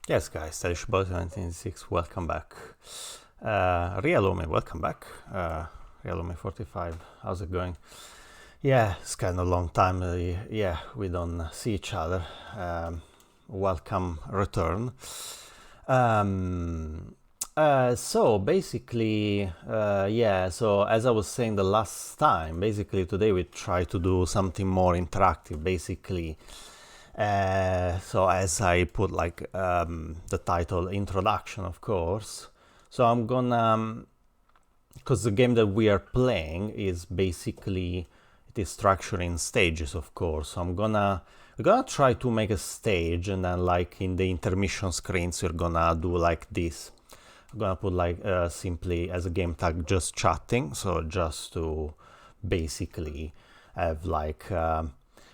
Yes, guys, Boys 1996, welcome back. Realome, welcome back. Realome 45, how's it going? Yeah, it's kind of a long time. Yeah, we don't see each other. Welcome return. So basically, yeah, so as I was saying the last time, basically today we try to do something more interactive, basically. So as I put like the title introduction, of course. So I'm gonna, because the game that we are playing is basically, it is structured in stages, of course. So we're gonna try to make a stage, and then like in the intermission screens, we're gonna do like this. I'm gonna put like simply as a game tag just chatting, so just to basically have like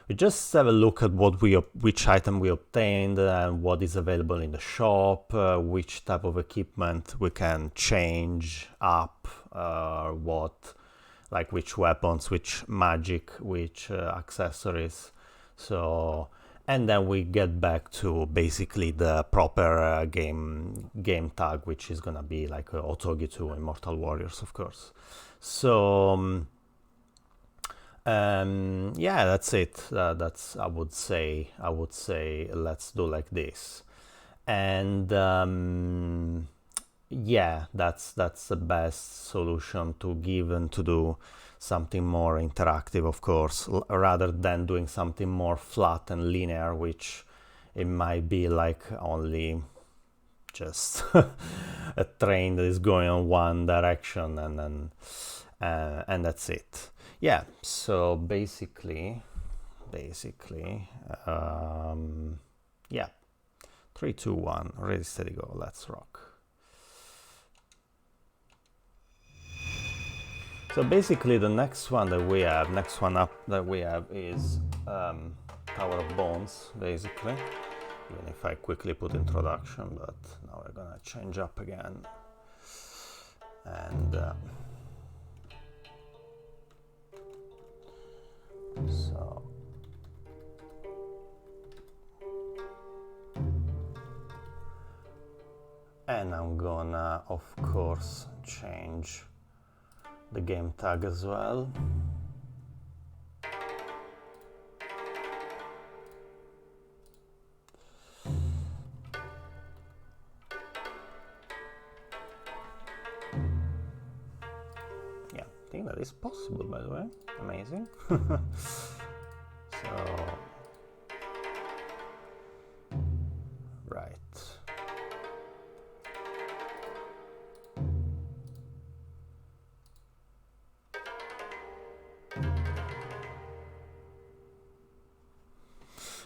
we just have a look at which item we obtained and what is available in the shop, which type of equipment we can change up, what, like which weapons, which magic, which accessories. So, and then we get back to basically the proper game tag, which is gonna be like Otogi 2 Immortal Warriors, of course. So yeah, that's it. That's I would say let's do like this, and yeah, that's the best solution to give and to do something more interactive, of course, rather than doing something more flat and linear, which it might be like only just a train that is going on one direction, and then and that's it. Yeah, so basically yeah, 3 2 1, ready steady go, let's rock. So basically the next one up that we have is Tower of Bones, basically, even if I quickly put introduction, but now we're gonna change up again, and so and I'm gonna of course change the game tag as well. Yeah, I think that is possible, by the way. Amazing. So right.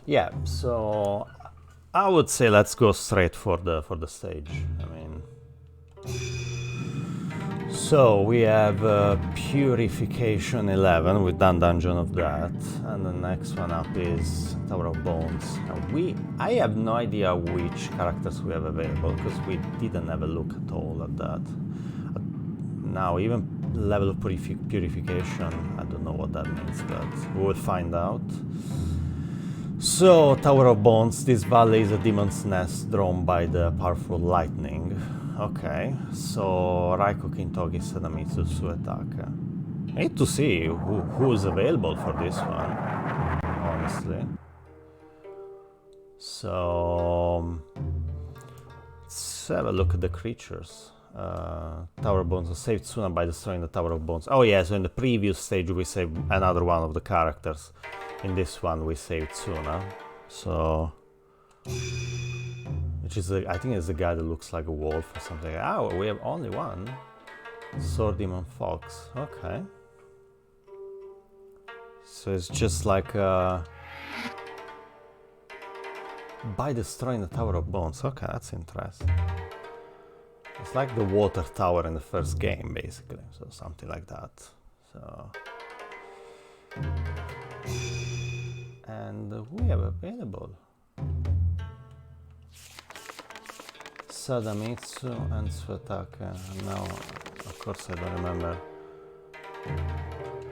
Yeah, so I would say let's go straight for the stage. I mean, so we have Purification 11. We've done Dungeon of that, and the next one up is Tower of Bones. And I have no idea which characters we have available because we didn't have a look at all at that. Now even level of purification, I don't know what that means, but we will find out. So, Tower of Bones, this valley is a demon's nest drawn by the powerful lightning. Okay, so Raiko Kintogi Sadamitsu Suetake. I need to see who is available for this one, honestly. So, let's have a look at the creatures. Tower of Bones was saved sooner by destroying the Tower of Bones. Oh yeah, so in the previous stage we saved another one of the characters. In this one we saved Tsuna, so which is I think it's the guy that looks like a wolf or something. Oh, we have only one. Sword Demon Fox. Okay. So it's just like by destroying the Tower of Bones. Okay, that's interesting. It's like the water tower in the first game, basically. So something like that. So. And who we have available? Sadamitsu and Suetake. Now, of course, I don't remember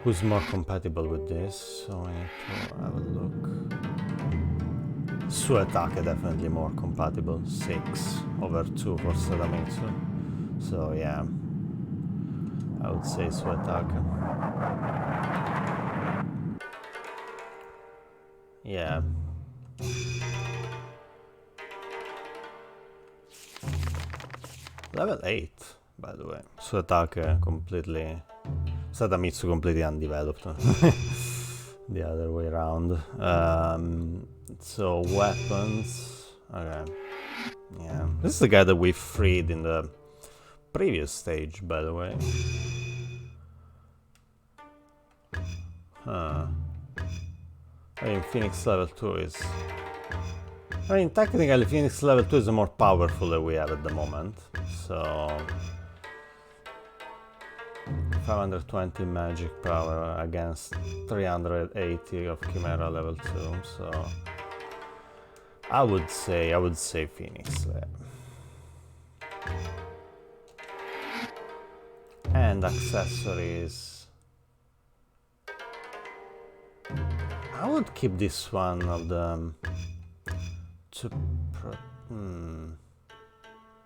who's more compatible with this, so I need to have a look. Suetake definitely more compatible. 6/2 for Sadamitsu. So yeah, I would say Suetake. Yeah. Level 8, by the way. Suetake completely... Sadamitsu completely undeveloped. The other way around. So weapons... Okay. Yeah. This is the guy that we freed in the previous stage, by the way. Huh. I mean, Phoenix level 2 is... I mean, technically Phoenix level 2 is the more powerful that we have at the moment. So... 520 magic power against 380 of Chimera level 2, so... I would say Phoenix there. And accessories... I would keep this one of them to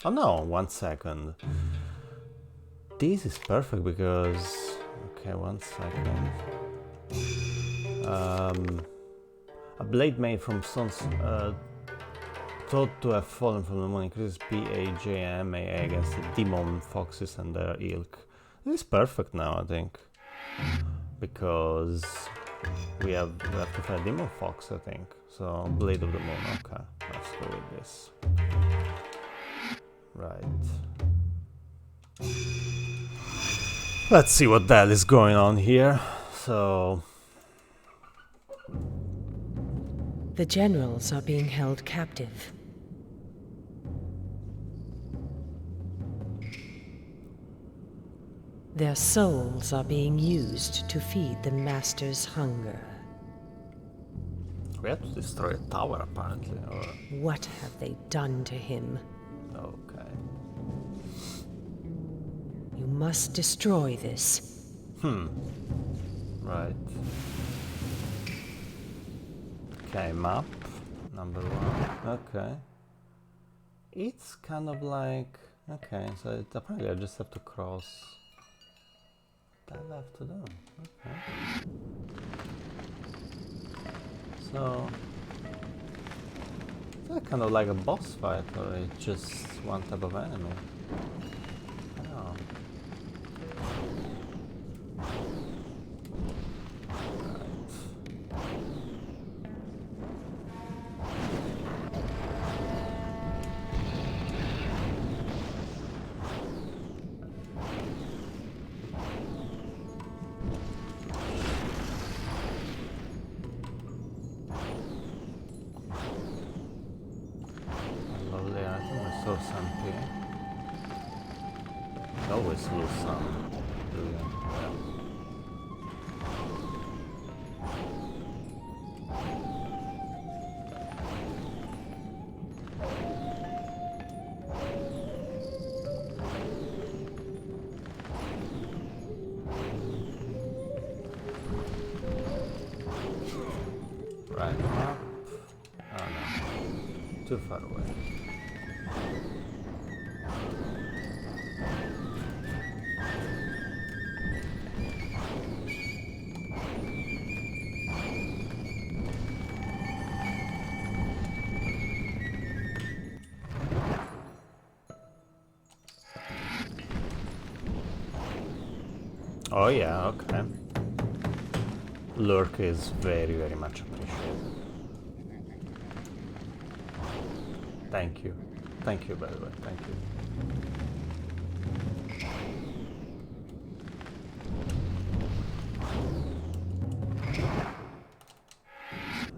Oh no, 1 second. This is perfect because... Okay, 1 second. A blade made from stones thought to have fallen from the moon increases PAJMA against the demon foxes and their ilk. This is perfect now, I think. Because we have to fight demon fox, I think. So, blade of the moon, okay. Let's go with this. Right. Let's see what the hell is going on here. So... The generals are being held captive. Their souls are being used to feed the Master's hunger. We have to destroy a tower, apparently, or... What have they done to him? Okay. You must destroy this. Right. Okay, map. Number 1. Okay. It's kind of like... Okay, so apparently I just have to cross... that I have to do. Okay. So... Is that kind of like a boss fight, or it's just one type of enemy? I don't know. Always lose some. Right up. Oh no. Too far away. Oh yeah, okay. Lurk is very, very much appreciated. Thank you. Thank you, by the way. Thank you.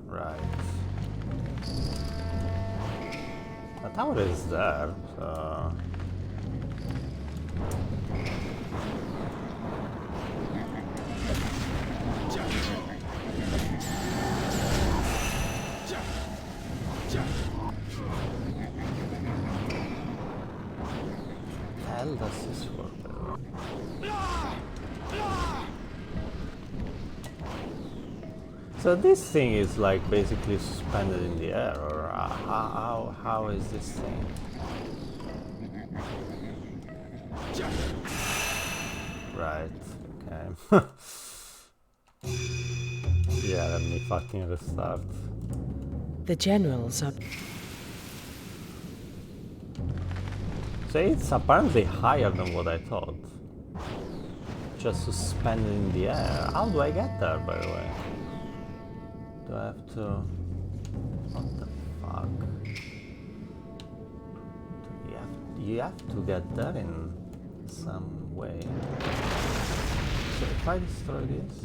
Right. The tower is there, so... Hell does this work? So this thing is like basically suspended in the air, or how is this thing? Right. Okay. Yeah, let me fucking restart. The generals are... So it's apparently higher than what I thought. Just suspended in the air. How do I get there, by the way? Do I have to... What the fuck? You have to get there in some way. So if I destroy this...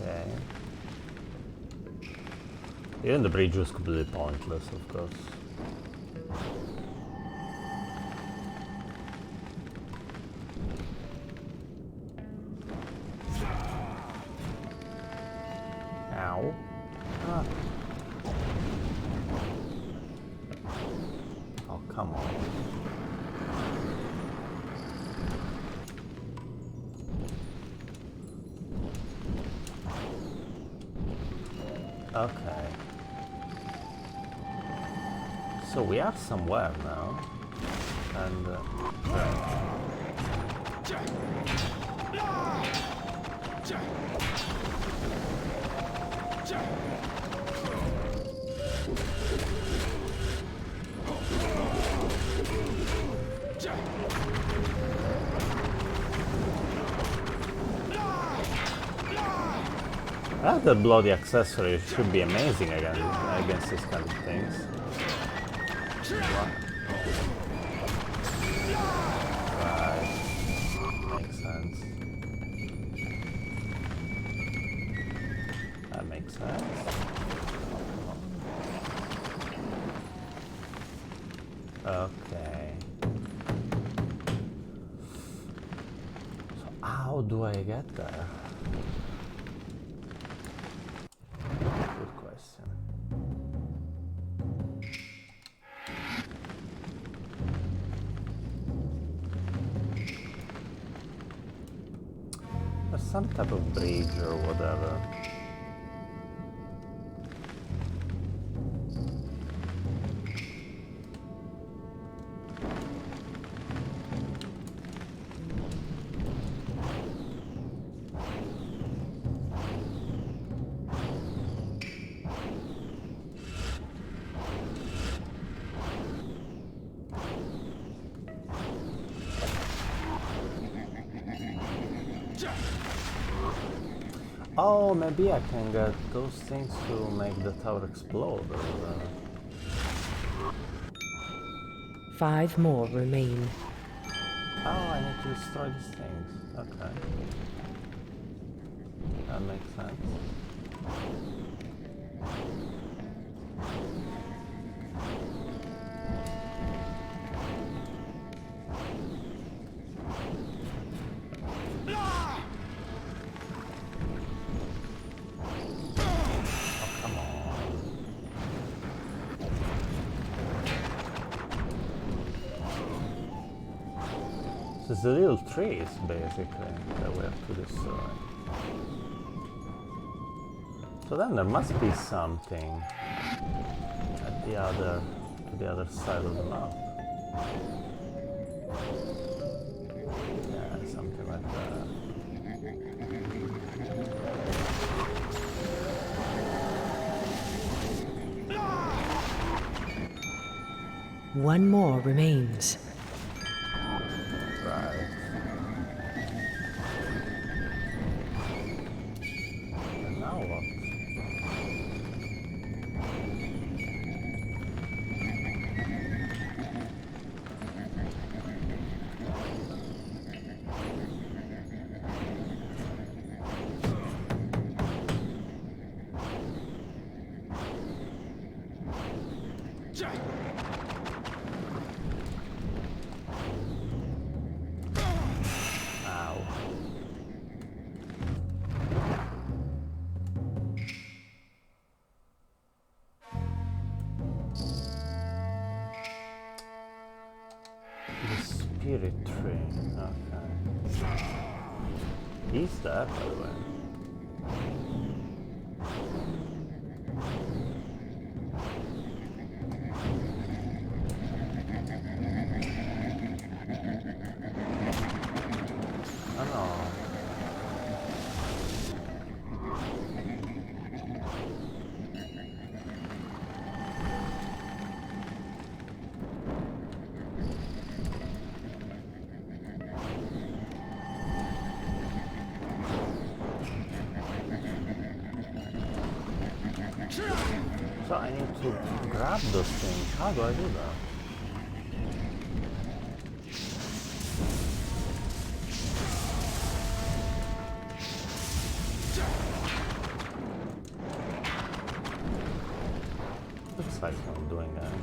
Okay. Even the bridge was completely pointless, of course. Ow. Ah. Oh, come on. Okay. So we are somewhere now. And... right. The bloody accessory should be amazing against these kind of things. Right. Makes sense. That makes sense. Okay. So how do I get there? Good question. There's some type of bridge or whatever. Oh, maybe I can get those things to make the tower explode or whatever. 5 more remain. Oh, I need to destroy these things. Okay. That makes sense. It's the little trees, basically, that we have to destroy. So then there must be something at the other side of the map. Yeah, something like that. One more remains. Right. And now what? Spirit tree. Okay. He's there, by the way. Oh no. So I need to grab those things. How do I do that? Looks like I'm doing anything.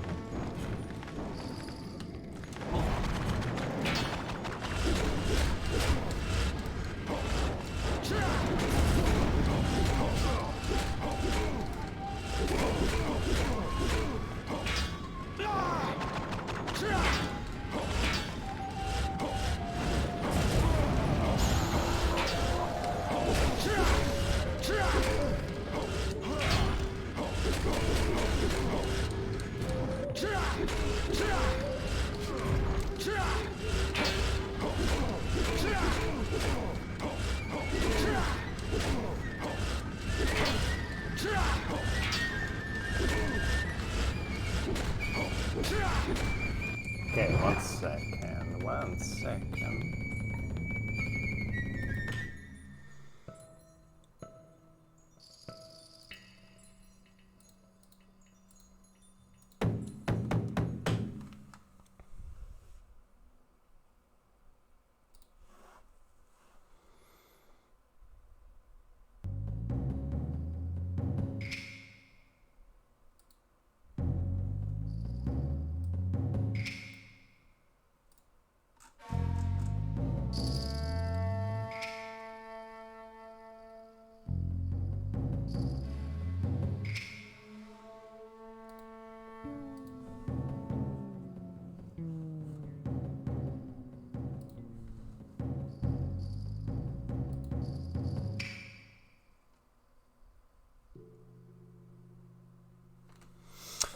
Okay, 1 second. 1 second.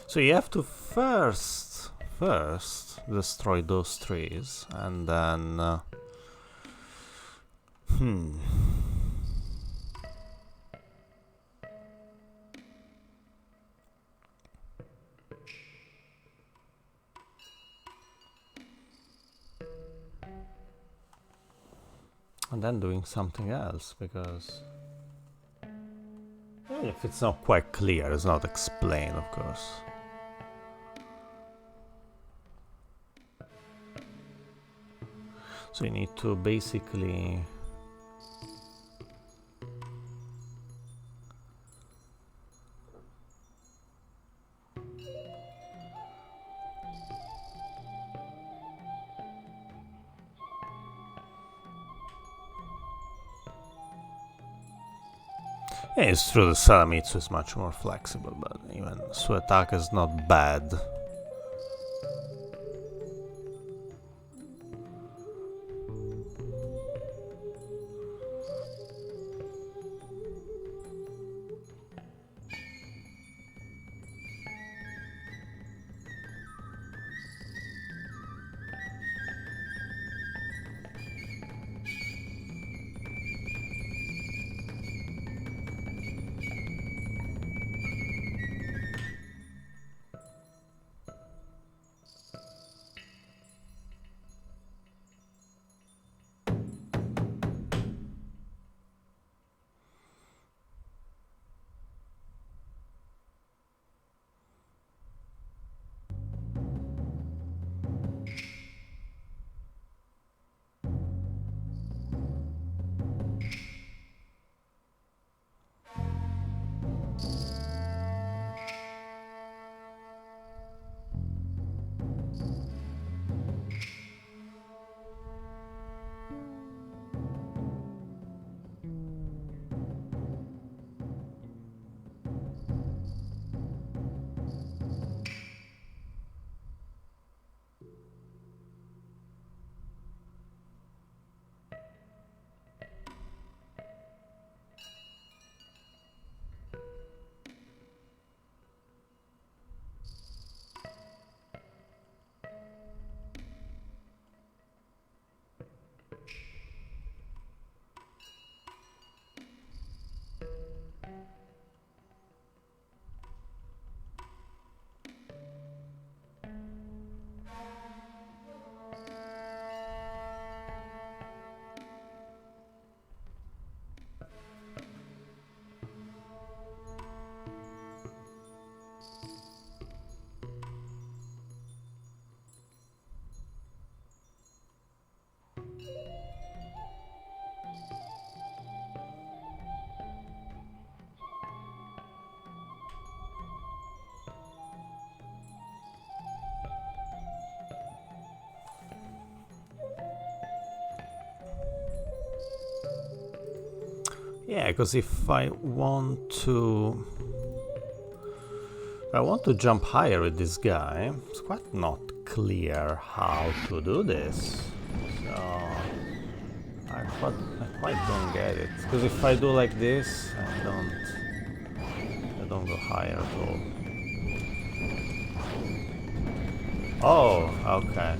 So you have to first destroy those trees, and then and then doing something else, because if it's not quite clear, it's not explained, of course. So you need to basically yeah, it's true the Salamitsu is much more flexible, but even Suetaka is not bad. Yeah, because if I want to jump higher with this guy, it's quite not clear how to do this. So I quite don't get it. Because if I do like this, I don't go higher at all. Oh, okay.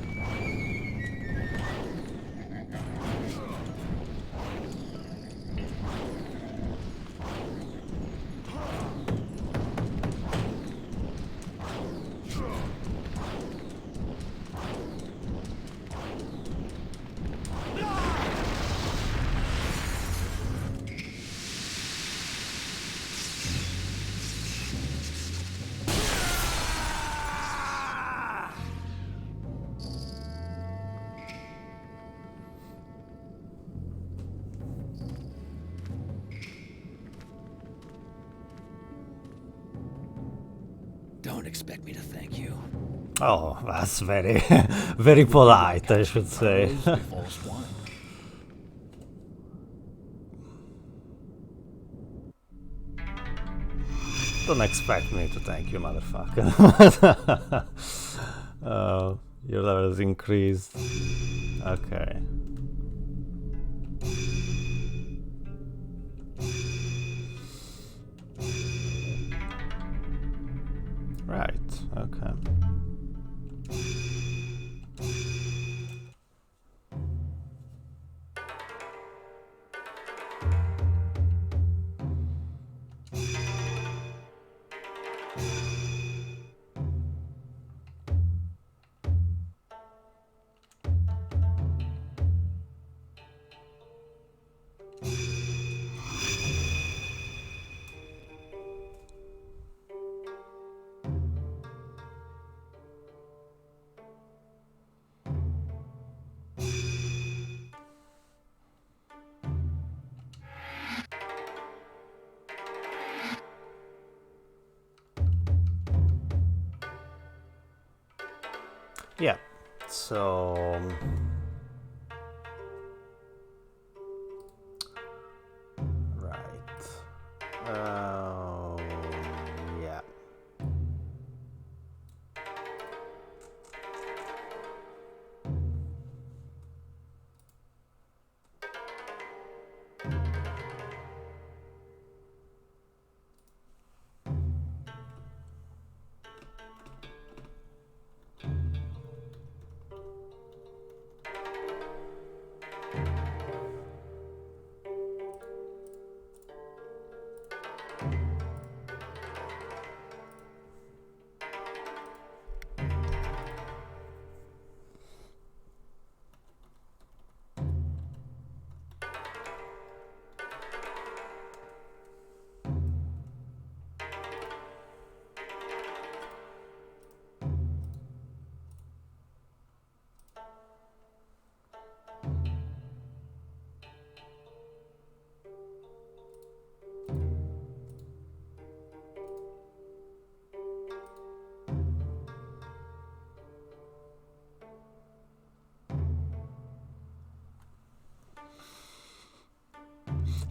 Don't expect me to thank you. Oh, that's very, very polite, I should say. Before swine. Don't expect me to thank you, motherfucker. Your level has increased. Okay. Right, okay. Yeah, so... Right. Yeah.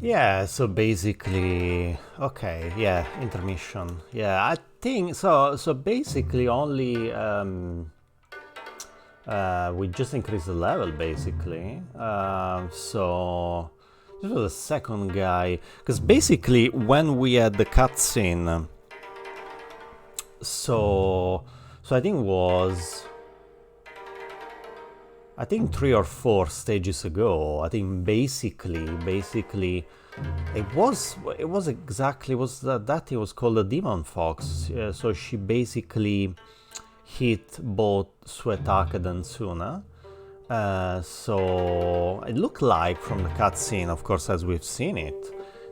Yeah, so basically, okay, yeah, intermission. Yeah, I think so. So basically, only we just increased the level, basically. So this was the second guy, because basically when we had the cutscene, so I think was. I think 3 or 4 stages ago. I think basically, it was exactly was that it was called a demon fox. So she basically hit both Suetaka and Suna. So it looked like from the cutscene, of course, as we've seen it,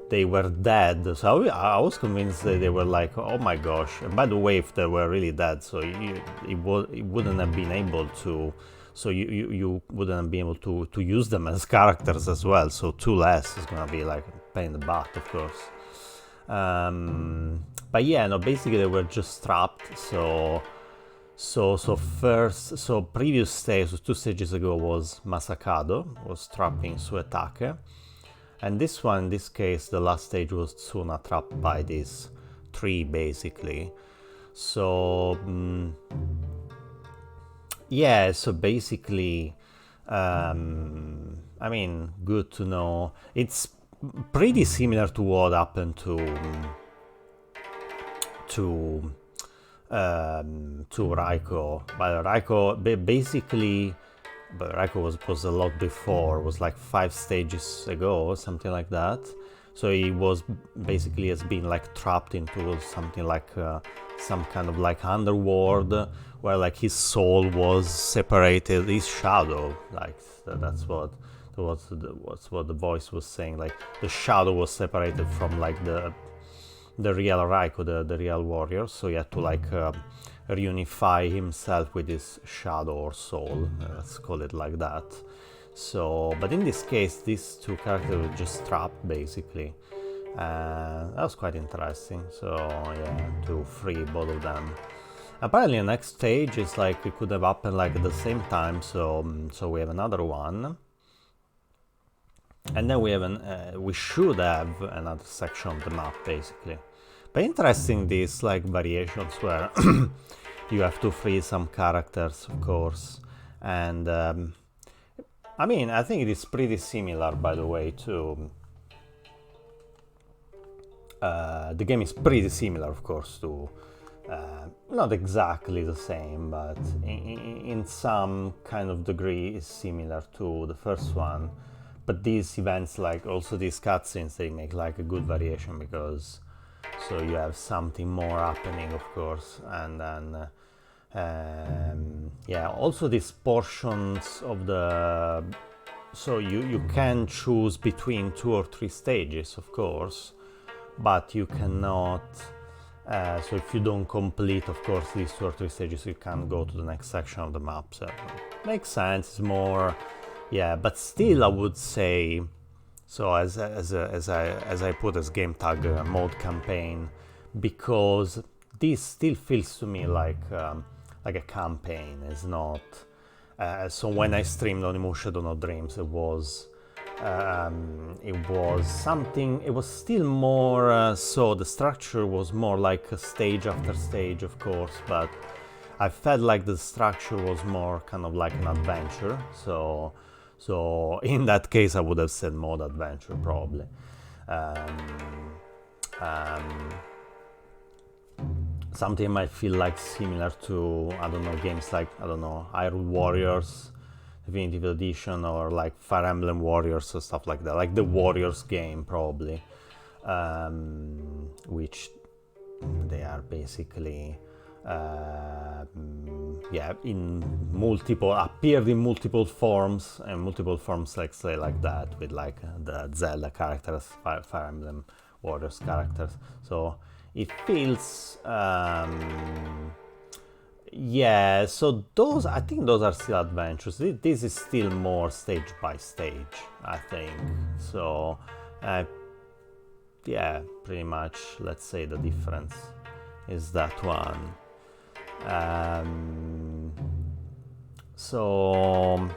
they were dead. So I was convinced that they were like, oh my gosh. And by the way, if they were really dead, so it wouldn't have been able to. So you wouldn't be able to use them as characters as well. So 2 less is gonna be like a pain in the butt, of course. But yeah, no, basically they were just trapped. So previous stage, so 2 stages ago, was Masakado was trapping Suetake. And this one, in this case, the last stage was Tsuna trapped by this tree, basically. So, yeah, so basically, I mean, good to know. It's pretty similar to what happened to Raiko. But Raiko was a lot before. Was like 5 stages ago, something like that. So he was basically has been like trapped into something like some kind of like underworld, where like his soul was separated, his shadow. Like that's what the voice was saying. Like the shadow was separated from like the real Raiko, the real warrior. So he had to like reunify himself with his shadow or soul. Let's call it like that. So, but in this case, these two characters were just trapped, basically. That was quite interesting. So, yeah, to free both of them. Apparently, the next stage is like it could have happened like at the same time. So we have another one, and then we should have another section of the map, basically. But interesting, these like variations where you have to free some characters, of course, and. I mean, I think it is pretty similar, by the way, to... the game is pretty similar, of course, to... not exactly the same, but in some kind of degree is similar to the first one. But these events, like also these cutscenes, they make like a good variation, because... So you have something more happening, of course, and then... yeah, also these portions of the... So you can choose between 2 or 3 stages, of course, but you cannot... so if you don't complete, of course, these 2 or 3 stages, you can't go to the next section of the map. So makes sense, it's more... Yeah, but still I would say... So as I put as game tag mode campaign, because this still feels to me like a campaign. It's not. So when I streamed on Shadow No Dreams, it was something. It was still more. So the structure was more like a stage after stage, of course, but I felt like the structure was more kind of like an adventure. So in that case, I would have said mode adventure probably. Something might feel like similar to, I don't know, games like, I don't know, Hyrule Warriors, Definitive Edition, or like Fire Emblem Warriors or stuff like that, like the Warriors game probably, which they are basically, yeah, appeared in multiple forms, and multiple forms, like say like that, with like the Zelda characters, Fire Emblem Warriors characters. So it feels, yeah, so I think those are still adventures. This is still more stage by stage, I think. So, yeah, pretty much, let's say the difference is that one. So,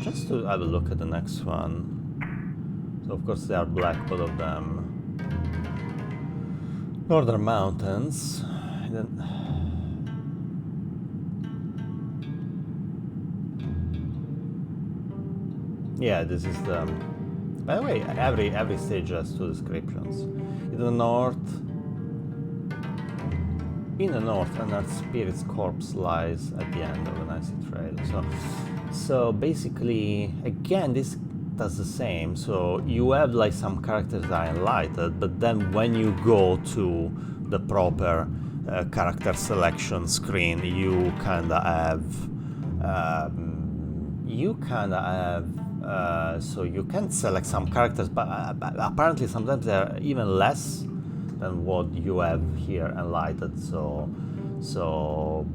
just to have a look at the next one. So, of course, they are black, both of them. Northern Mountains. Yeah, this is the... By the way, every stage has 2 descriptions. In the north, an Earth Spirit's corpse lies at the end of an icy trail. So basically, again, this does the same. So you have like some characters that are enlightened, but then when you go to the proper character selection screen, you kinda have so you can select some characters, but apparently sometimes they're even less than what you have here enlightened. So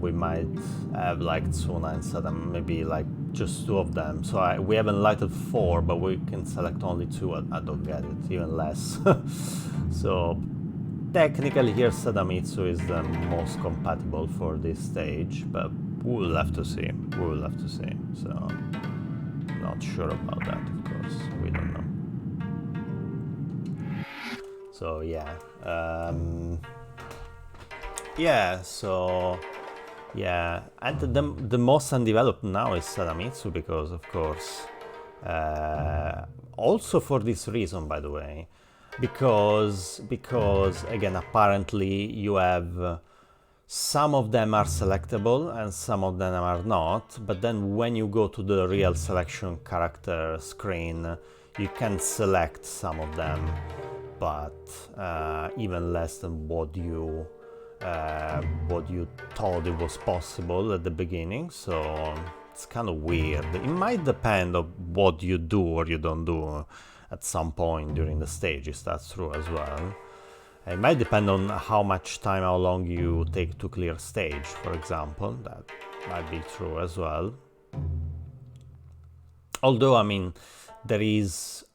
we might have like Tsuna instead of maybe like just 2 of them. So we have enlightened 4, but we can select only 2. I don't get it, even less. So technically here Sadamitsu is the most compatible for this stage, but we'll have to see. So not sure about that, of course. knows? We don't know. So yeah, yeah. So yeah, and the most undeveloped now is Sadamitsu because, of course, also for this reason, by the way, because again, apparently you have. Some of them are selectable and some of them are not, but then when you go to the real selection character screen, you can select some of them, but even less than what you thought it was possible at the beginning. So it's kind of weird. It might depend on what you do or you don't do at some point during the stages. That's true as well. It might depend on how much time, how long you take to clear stage, for example. That might be true as well. Although, I mean, there is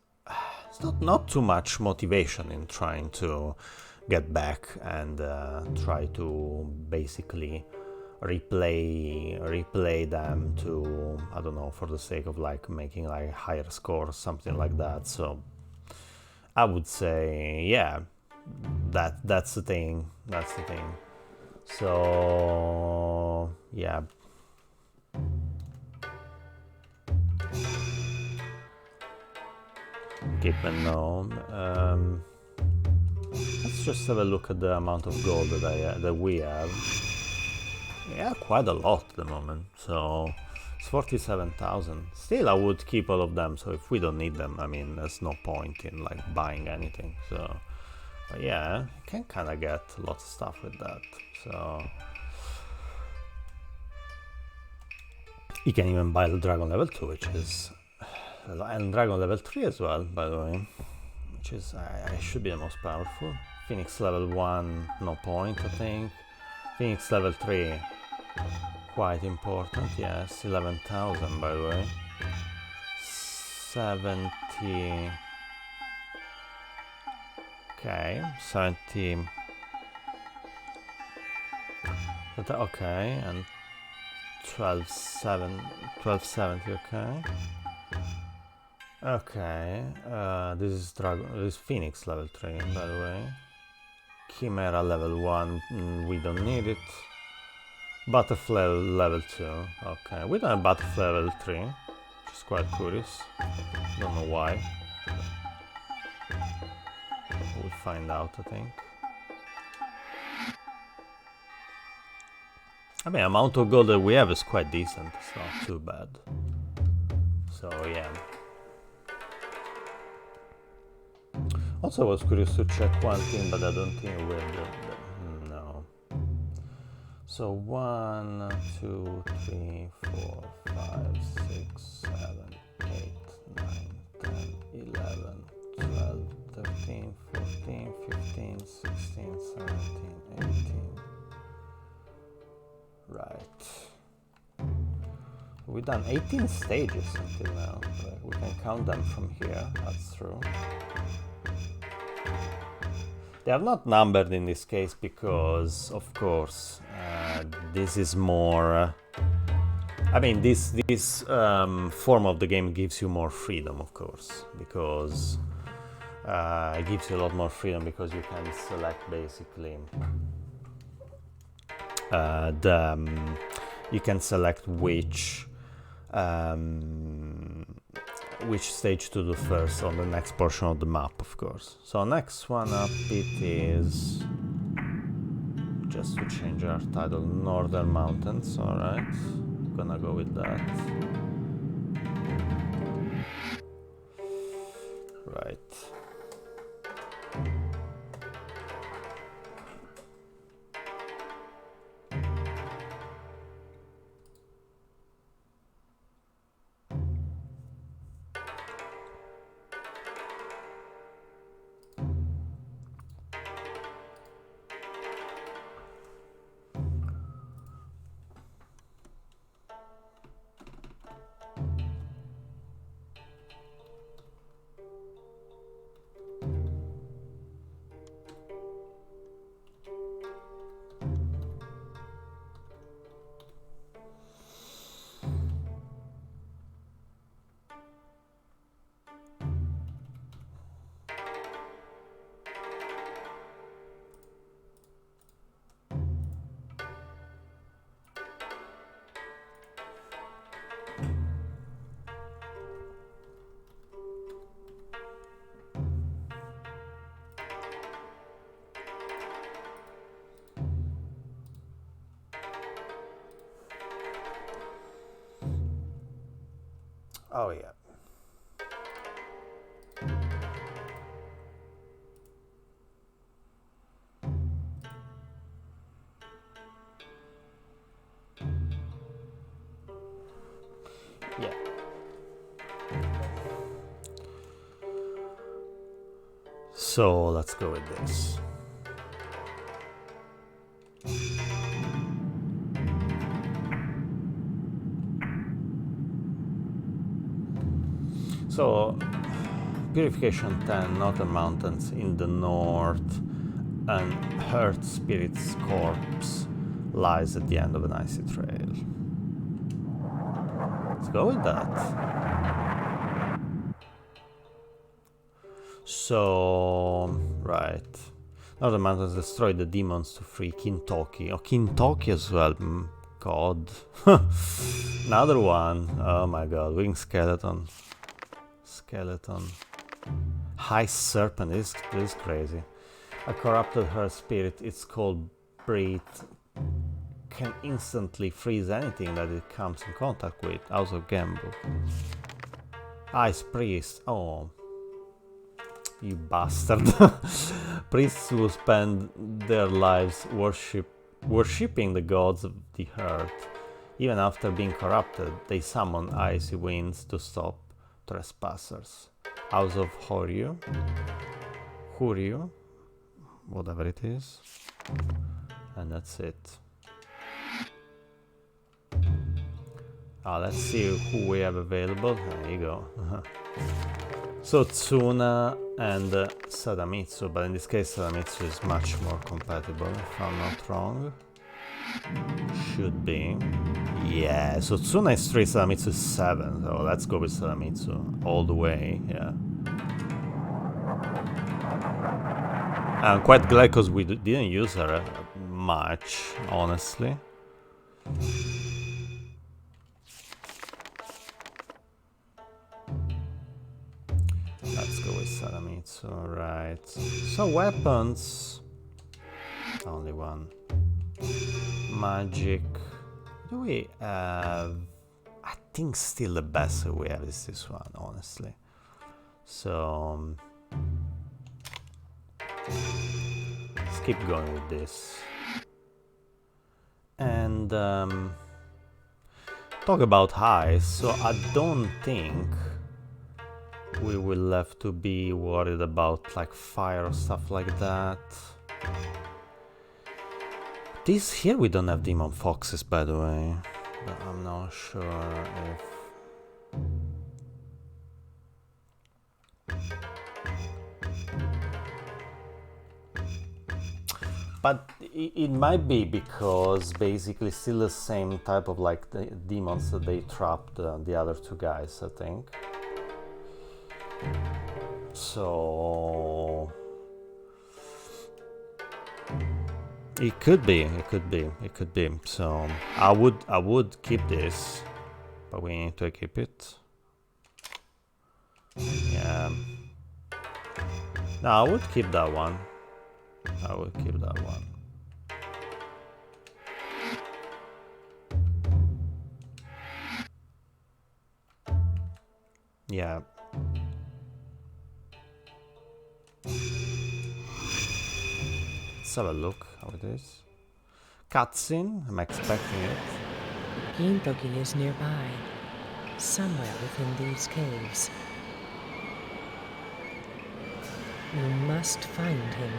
it's not too much motivation in trying to get back and try to basically replay them to, I don't know, for the sake of like making like higher scores, something like that. So I would say, yeah, that's the thing. So yeah. Keep a gnome. Let's just have a look at the amount of gold that we have. Yeah, quite a lot at the moment. So it's 47,000. Still, I would keep all of them. So if we don't need them, I mean, there's no point in like buying anything. So, but yeah, you can kind of get lots of stuff with that. So you can even buy the dragon level 2, which is, and dragon level 3 as well, by the way, which is I should be the most powerful. Phoenix level 1, no point, I think. Phoenix level 3, quite important, yes, 11,000 by the way. 70. Okay, 70. Okay, and 1270, okay. Okay, this is Phoenix level 3, by the way. Chimera level 1, we don't need it. Butterfly level 2, okay. We don't have Butterfly level 3, which is quite curious. Don't know why. We'll find out, I think. I mean, amount of gold that we have is quite decent. It's not too bad. So yeah. Also, I was curious to check one thing, but I don't think we're no. So 1, 2, 3, 4, 5, 6, 7, 8, 9, 10, 11, 12, 13, 14, 15, 16, 17, 18. Right. We've done 18 stages until now. We can count them from here, that's true. They are not numbered in this case because, of course, this is more... I mean, this form of the game gives you more freedom, of course, because it gives you a lot more freedom because you can select basically you can select which stage to do first on the next portion of the map, of course. So next one up it is, just to change our title, Northern Mountains. Alright, gonna go with that. Right. Oh yeah. Yeah. So let's go with this. So Purification 10, Northern Mountains in the north, and Hurt Spirit's corpse lies at the end of an icy trail. Let's go with that. So, right. Northern Mountains destroy the demons to free Kintoki. Oh, Kintoki as well. God. Another one. Oh my god. Winged skeleton. Skeleton. High serpent. This is crazy. A corrupted her spirit. It's called Breath. Can instantly freeze anything that it comes in contact with. House of Gamble. Ice Priest. Oh. You bastard. Priests who spend their lives worshipping the gods of the earth. Even after being corrupted, they summon icy winds to stop trespassers. House of Horyu. Whatever it is. And that's it. Let's see who we have available. There you go. So Tsuna and Sadamitsu, but in this case Sadamitsu is much more compatible, if I'm not wrong. Should be. Yeah, so Tsuna is 3, Sadamitsu is 7, so let's go with Sadamitsu all the way, yeah. I'm quite glad because we didn't use her much, honestly. Let's go with Sadamitsu, right. So weapons. Only one. Magic. Do we have... I think still the best we have is this one, honestly. So... let's keep going with this. And... talk about highs, so I don't think we will have to be worried about like fire or stuff like that. This here we don't have demon foxes, by the way, but I'm not sure if... But it might be because basically still the same type of like the demons that they trapped the other two guys, I think. So it could be. So I would keep this, but we need to equip it. Yeah. No, I would keep that one. Yeah. Let's have a look how it is. Cutscene, I'm expecting it. Otogi is nearby, somewhere within these caves. You must find him.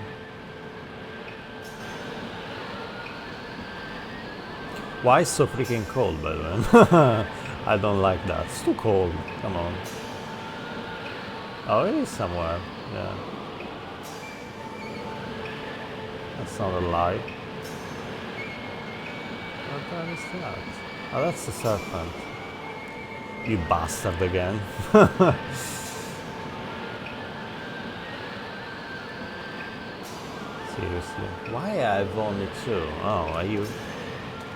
Why is it so freaking cold, by the way? I don't like that. It's too cold. Come on. Oh, it is somewhere. Yeah. That's not a lie. What the hell is that? Oh, that's the serpent. You bastard again. Seriously. Why I have only 2? Oh, are you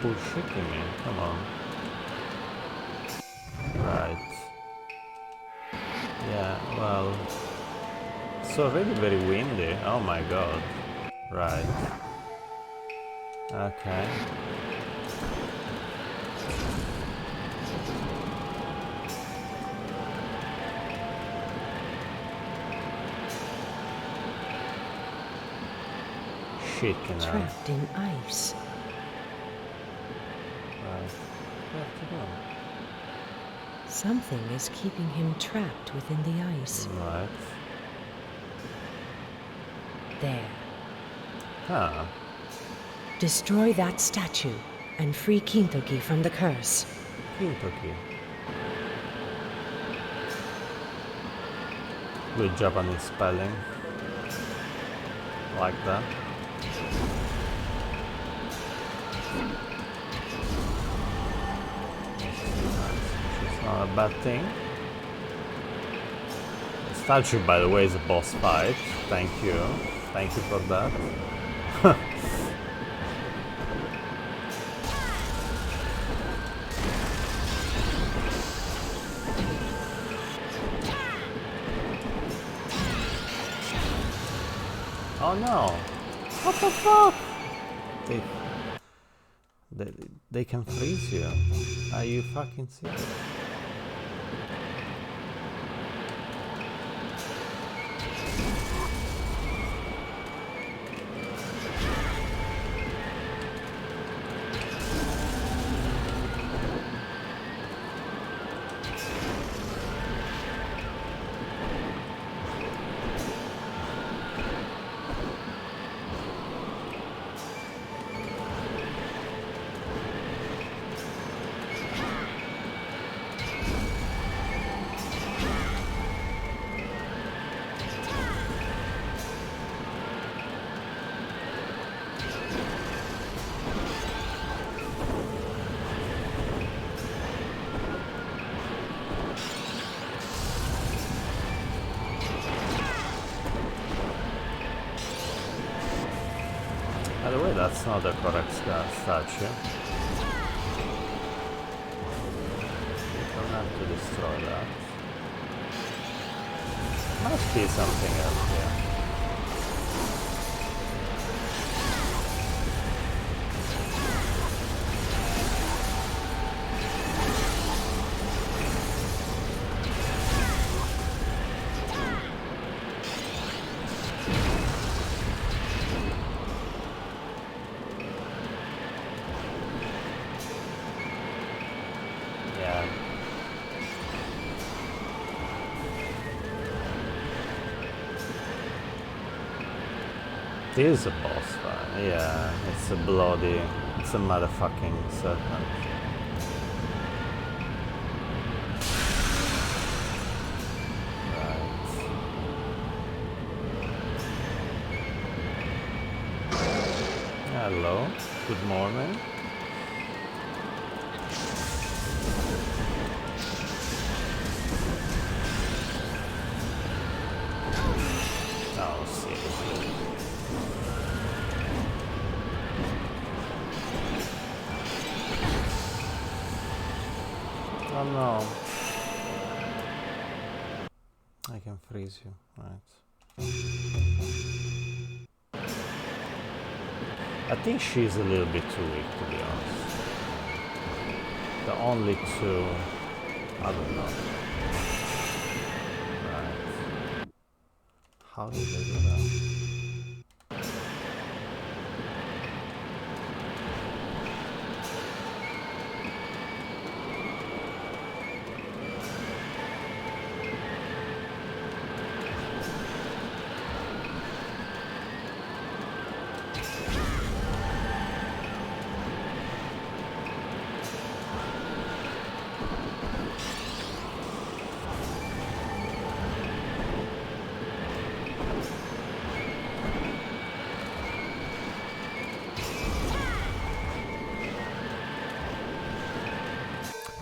bullshitting me? Come on. Right. Yeah, well... it's already very windy. Oh my god. Right. Okay. shit in her. trapped in ice. Where to go? Something is keeping him trapped within the ice. Right. There. Huh. Destroy that statue and free Kintoki from the curse. Kentucky. Good Japanese spelling. Like that. It's not a bad thing. The statue, by the way, is a boss fight. Thank you. Thank you for that. Oh no! What the fuck? They, they can freeze you. Are you fucking serious? By the way, that's not the correct statue. You don't have to destroy that. Must be something else here. Yeah. This is a boss fight. Yeah, it's a bloody, it's a motherfucking serpent. Right. Hello. Good morning. Oh, seriously. Oh no. I can freeze you, right. I think she's a little bit too weak, to be honest. The only two... I don't know. Right. How did they do that?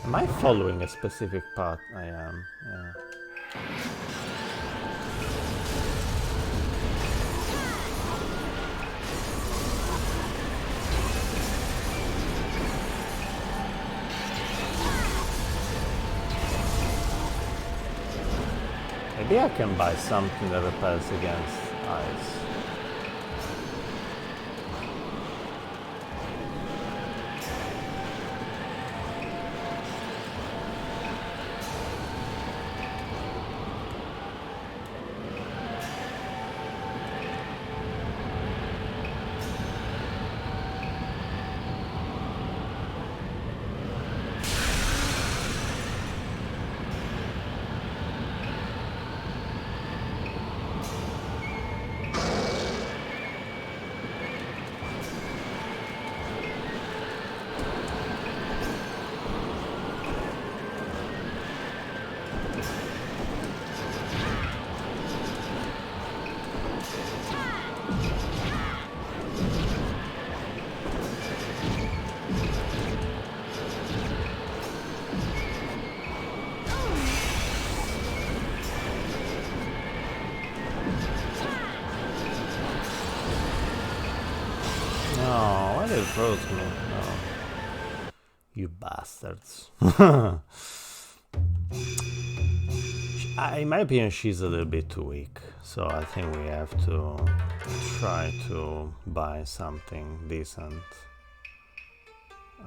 Am I following a specific path? I am, yeah. Maybe I can buy something that repels against ice. it froze me. Oh. You bastards. In my opinion, she's a little bit too weak. So I think we have to try to buy something decent.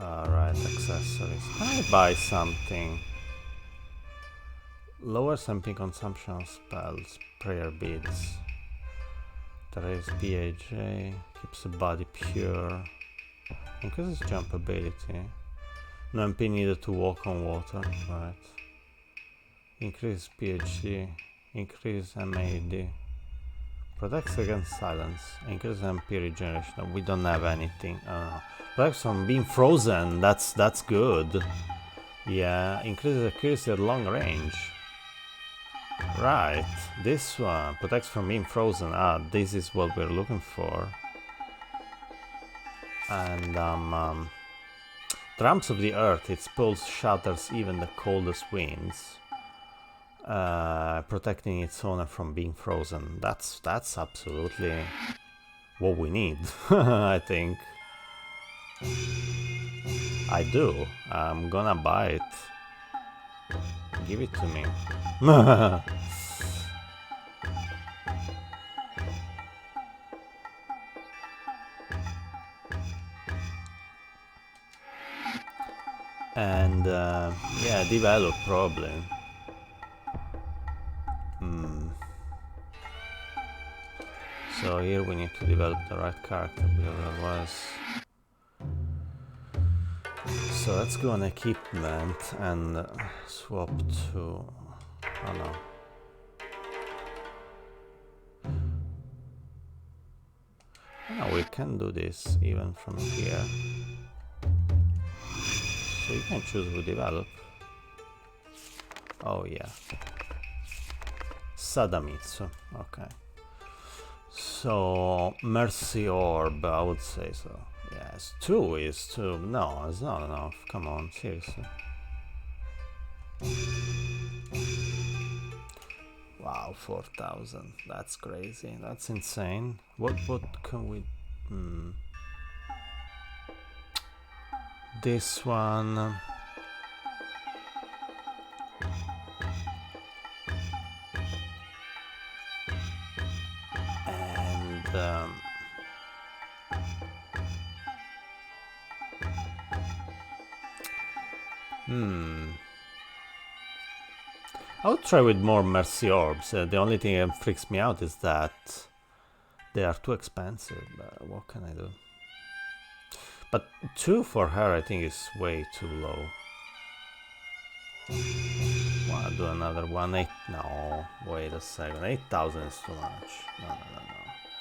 Alright, accessories. Can I buy something? Lowers MP consumption of spells, prayer beads. Raise PAJ, keeps the body pure. Increases jump ability. No MP needed to walk on water, right. Increase PhD, increase MAD. Protects against silence, increase MP regeneration. No, we don't have anything. Protects from being frozen, that's good. Yeah, increases accuracy at long range. Right, this one protects from being frozen. This is what we're looking for. And Trumps of the earth, its pulse shatters even the coldest winds, protecting its owner from being frozen. That's absolutely what we need. I think. I do. I'm gonna buy it. Give it to me. And yeah, develop probably. So here we need to develop the right character, because otherwise. So let's go on equipment and swap to. Oh no. Oh, we can do this even from here. So you can choose who develop. Oh yeah. Sadamitsu. Okay. So Mercy Orb, I would say so. Yes, 2 is 2. No, it's not enough. Come on, seriously. Wow, 4,000. That's crazy. That's insane. What can we? This one. And I'll try with more Mercy Orbs. The only thing that freaks me out is that they are too expensive. What can I do? But 2 for her, I think, is way too low. Wanna do another one? 8? No, wait a second. 8,000 is too much. No.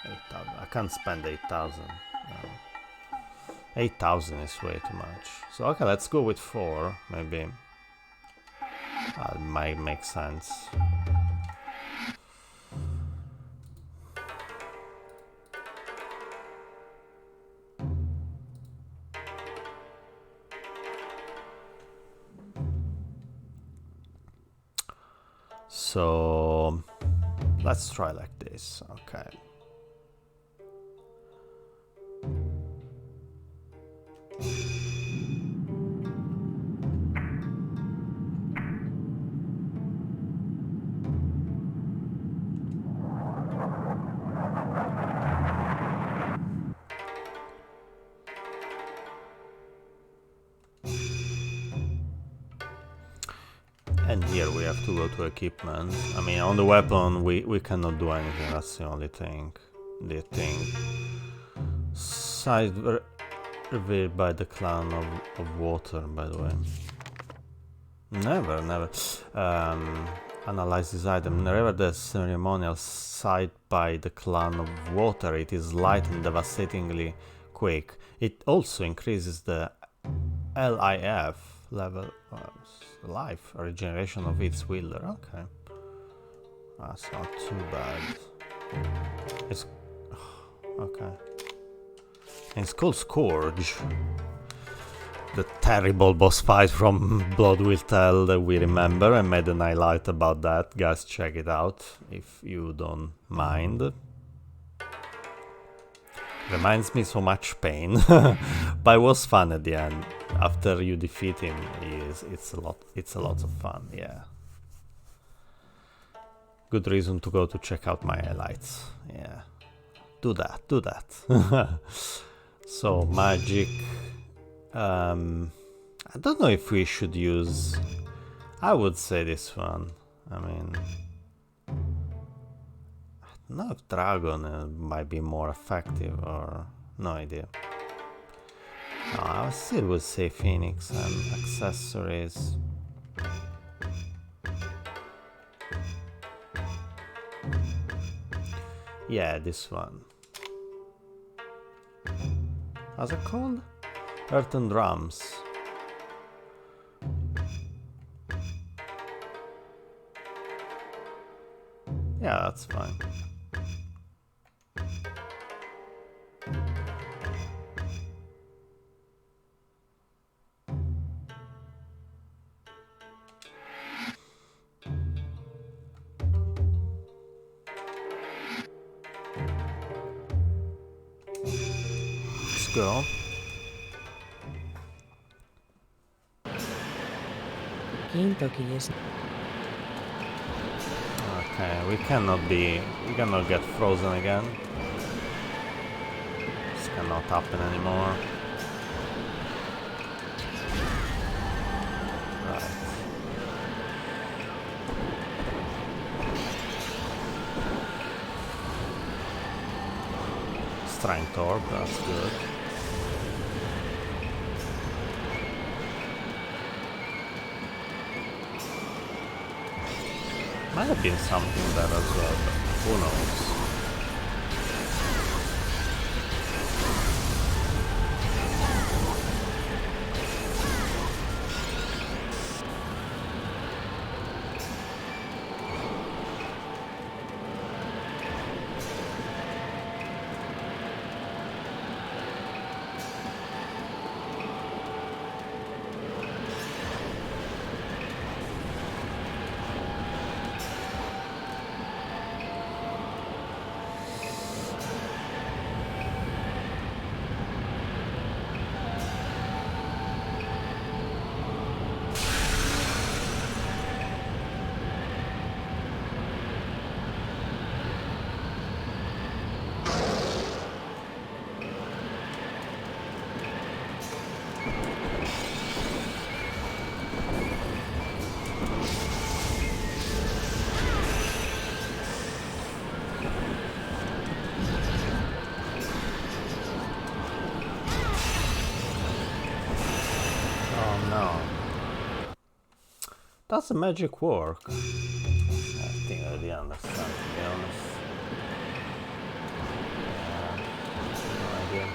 8,000. I can't spend 8,000. No. 8,000 is way too much. So okay, let's go with 4, maybe. That might make sense. So let's try like this. Okay. And here we have to go to equipment. I mean, on the weapon we cannot do anything, that's the only thing. The thing. Side revealed by the clan of water, by the way. Never. Analyze this item. Whenever the ceremonial site by the clan of water, it is light and devastatingly quick. It also increases the LIF level life regeneration of its wielder. Okay, that's not too bad. It's okay. It's called Scourge. The terrible boss fight from Blood Will Tell that we remember. I made an highlight about that. Guys, check it out if you don't mind. Reminds me so much pain, but it was fun at the end. After you defeat him, it's a lot of fun. Yeah, good reason to go to check out my highlights. Yeah, do that. So magic. I don't know if we should use. I would say this one. I mean, I don't know if dragon might be more effective or no idea. No, I still would say Phoenix and accessories. Yeah, this one. How's it called? Earthen Drums. Yeah, that's fine. Let's go. Okay, we cannot get frozen again. This cannot happen anymore. Right. Strength orb, that's good. Might have been something there as well, but who knows? Does the magic work? I think I already understand, to be honest. No idea.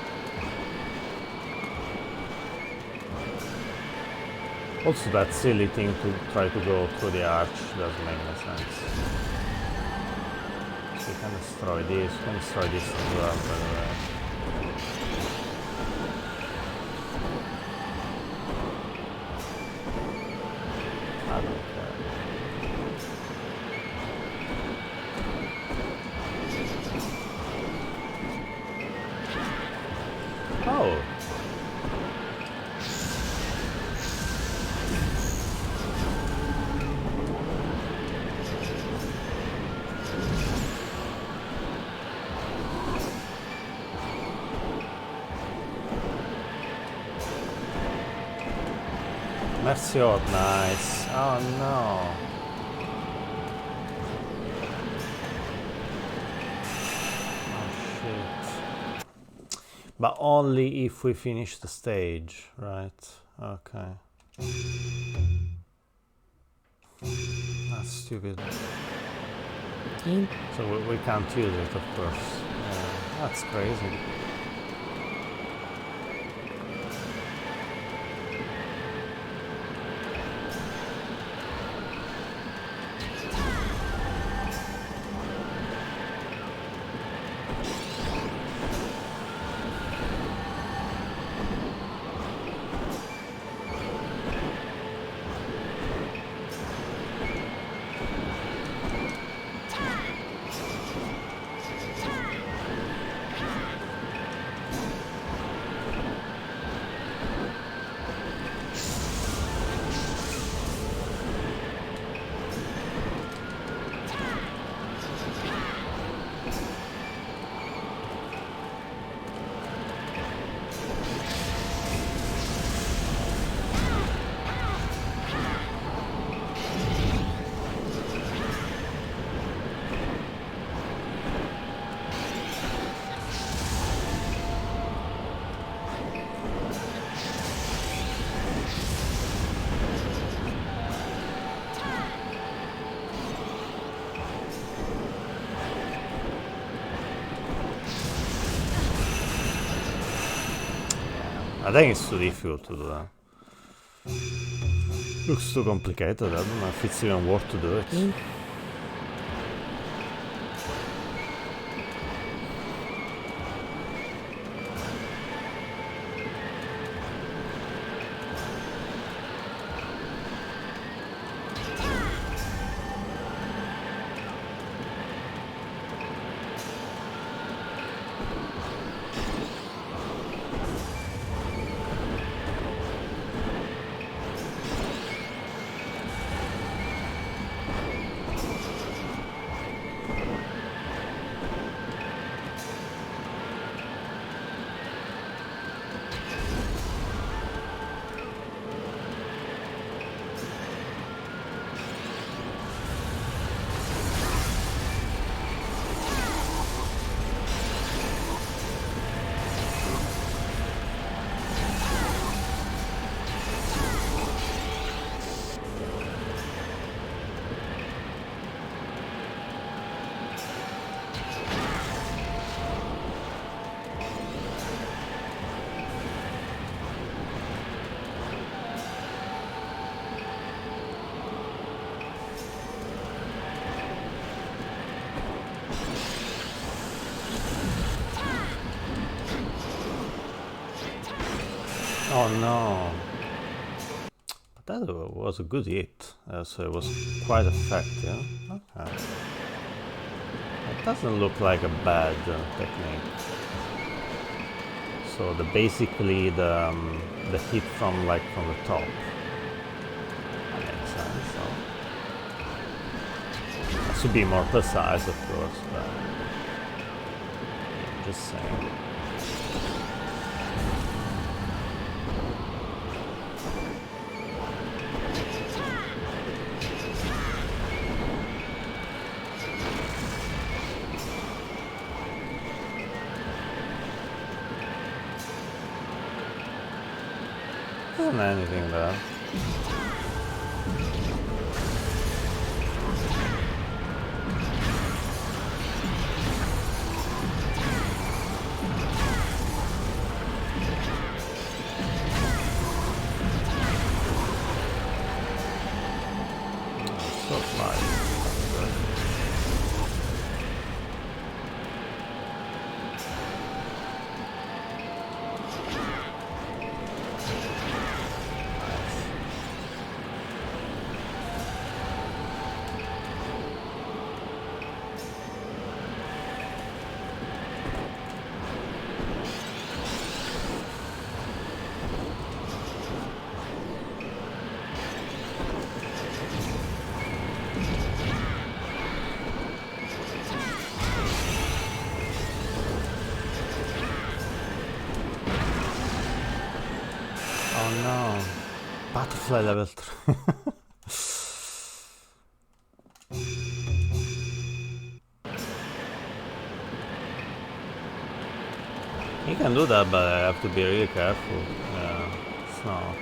Also, that silly thing to try to go through the arch doesn't make any sense. So you can destroy this, you can destroy this as well, by the way. I don't care. Oh! Mercy orb, nice. Oh no. Oh shit. But only if we finish the stage, right? Okay. That's stupid. So we can't use it, of course. Yeah, that's crazy. I think it's too difficult to do that. Looks too complicated. I don't know if it's even worth to do it. Oh no. But that was a good hit, so it was quite effective. Okay. It doesn't look like a bad technique. So basically the hit from the top. That makes sense. So it should be more precise, of course, but yeah, just saying. Isn't anything there? So fly. Oh no, butterfly level 3. You can do that, but I have to be really careful. Yeah, it's not.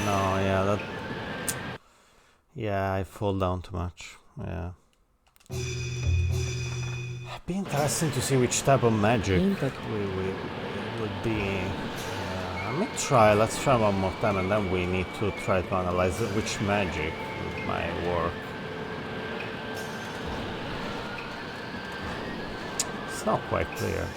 No, yeah, that... Yeah, I fall down too much. Yeah. It'd be interesting to see which type of magic would be... let's try one more time, and then we need to try to analyze which magic might work. It's not quite clear.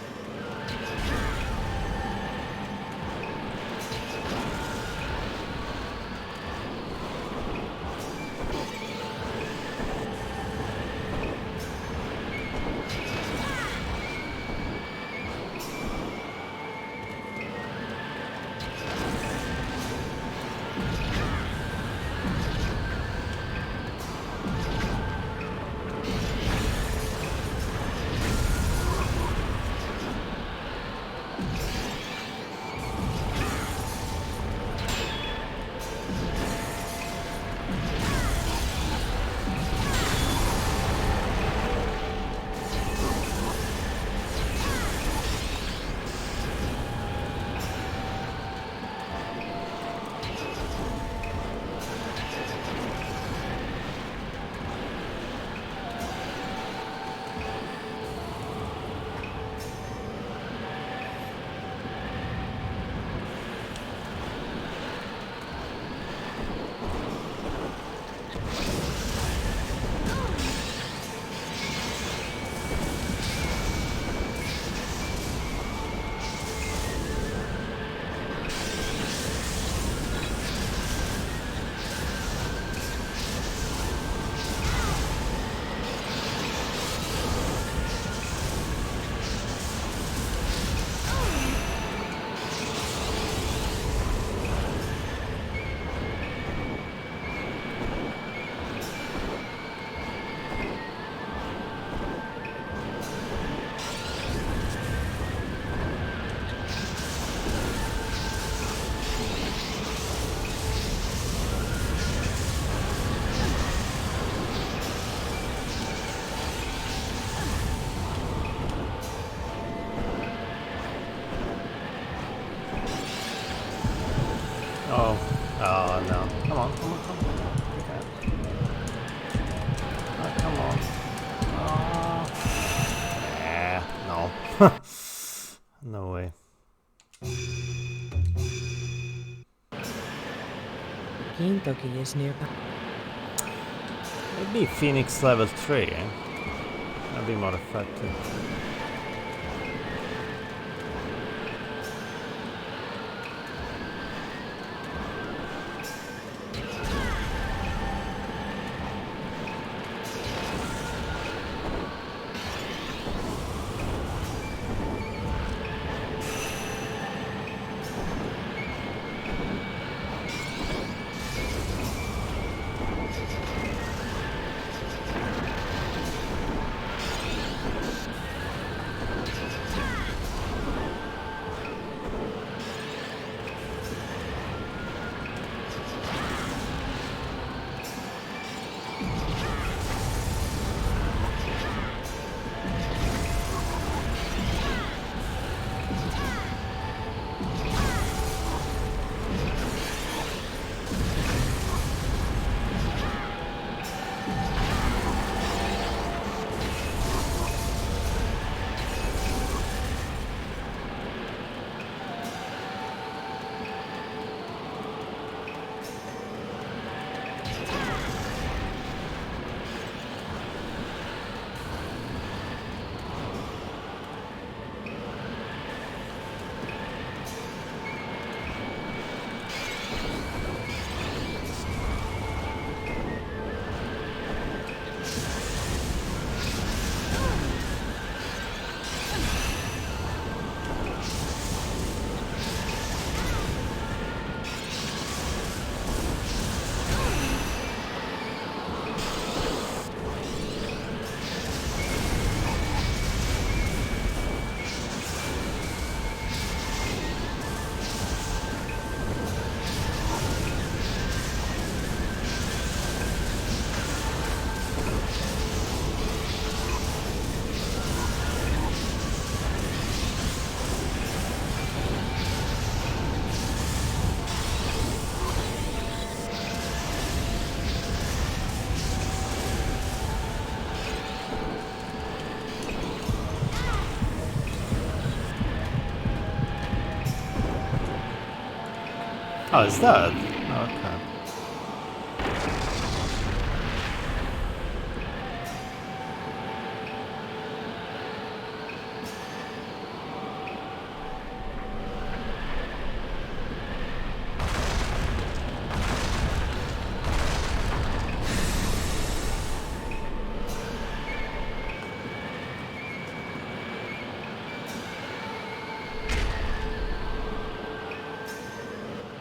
Oh, oh no. Come on, come on, come on. Okay. Oh, come on. Oh. No. No way. Otogi is nearby. Maybe Phoenix level 3, eh? That'd be more effective. Oh, it's dead. Okay.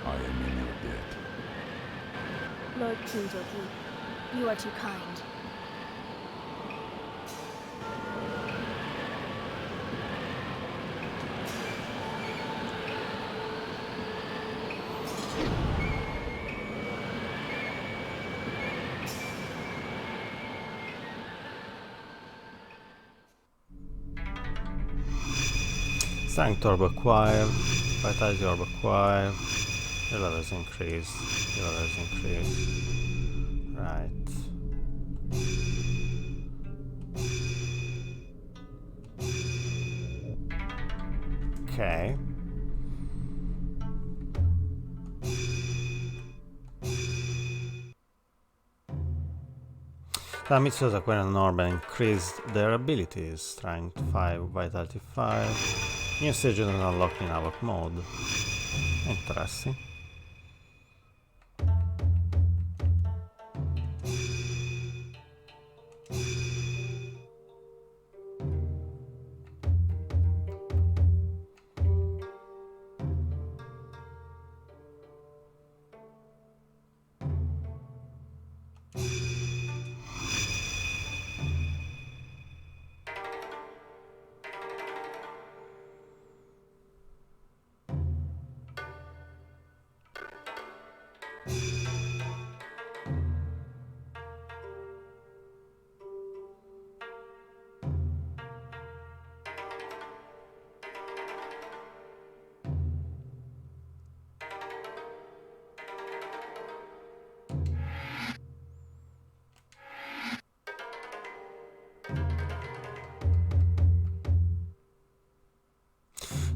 I am in your debt. Lord Otogi, you are too kind. Strength orb acquired, vitality orb acquired, your levels increased, your levels increased. Right. Okay. Mitsus acquired an orb and increased their abilities. Strength 5, vitality 5. New stages are unlocked in Havoc mode. Interesting.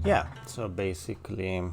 Yeah, so basically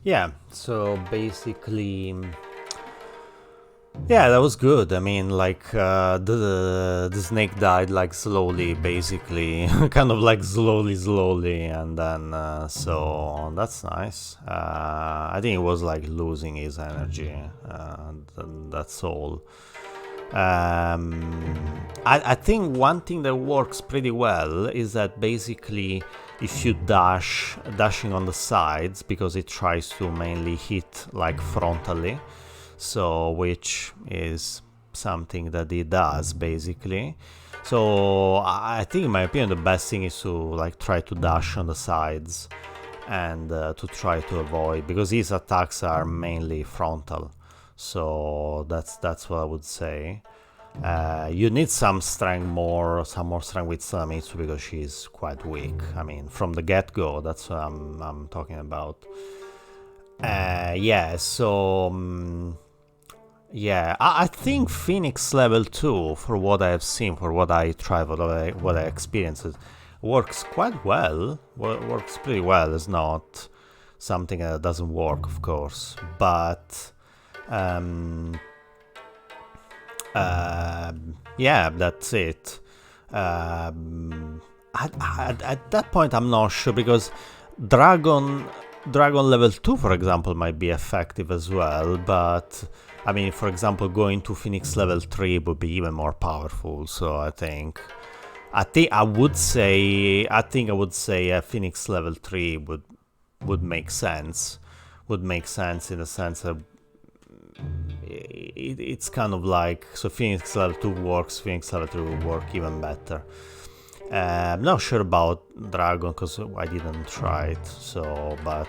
yeah, so basically yeah, that was good. I mean, like the snake died like slowly, basically, kind of like slowly, and then so that's nice. I think it was like losing his energy. That's all. I think one thing that works pretty well is that basically if you dashing on the sides, because it tries to mainly hit like frontally, so which is something that it does basically. So I think in my opinion the best thing is to like try to dash on the sides and to try to avoid, because his attacks are mainly frontal. So that's what I would say. You need some more strength with Samitsu, because she's quite weak. I mean, from the get-go, that's what I'm talking about. Yeah, so yeah, I think Phoenix level 2, for what I have seen, for what I tried, what I experienced, works quite well. Works pretty well. It's not something that doesn't work, of course. But yeah, that's it. At that point, I'm not sure, because Dragon level 2, for example, might be effective as well, but I mean, for example, going to Phoenix level 3 would be even more powerful. So I think I would say Phoenix level 3 would make sense. Would make sense in the sense that it's kind of like, so Phoenix level 2 works, Phoenix level 3 will work even better. I'm not sure about Dragon because I didn't try it, so, but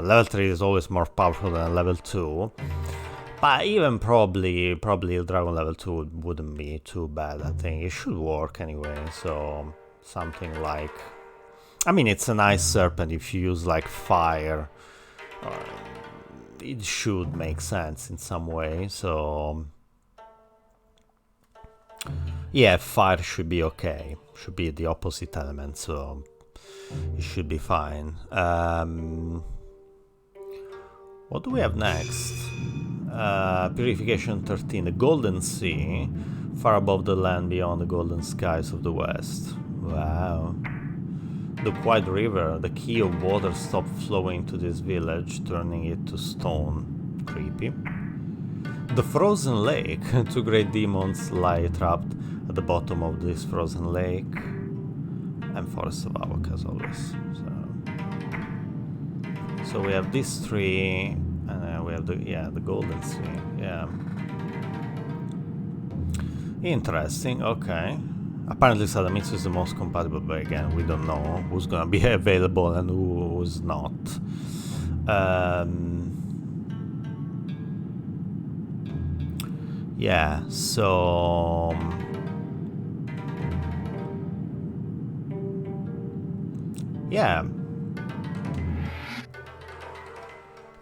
level 3 is always more powerful than level 2. But even probably Dragon level 2 wouldn't be too bad. I think it should work anyway, so something like, I mean, it's a nice serpent. If you use like fire, it should make sense in some way, so yeah, fire should be okay. Should be the opposite element, so it should be fine. What do we have next? Purification 13, the Golden Sea, far above the land beyond the golden skies of the west. Wow. The quiet river, the key of water stopped flowing to this village, turning it to stone. Creepy. The frozen lake, two great demons lie trapped at the bottom of this frozen lake. And Forest of Avok as always. So we have these three, and then we have the Golden Sea. Yeah. Interesting, okay. Apparently Sadamitsu is the most compatible, but again, we don't know who's gonna be available and who's not. Yeah, so yeah.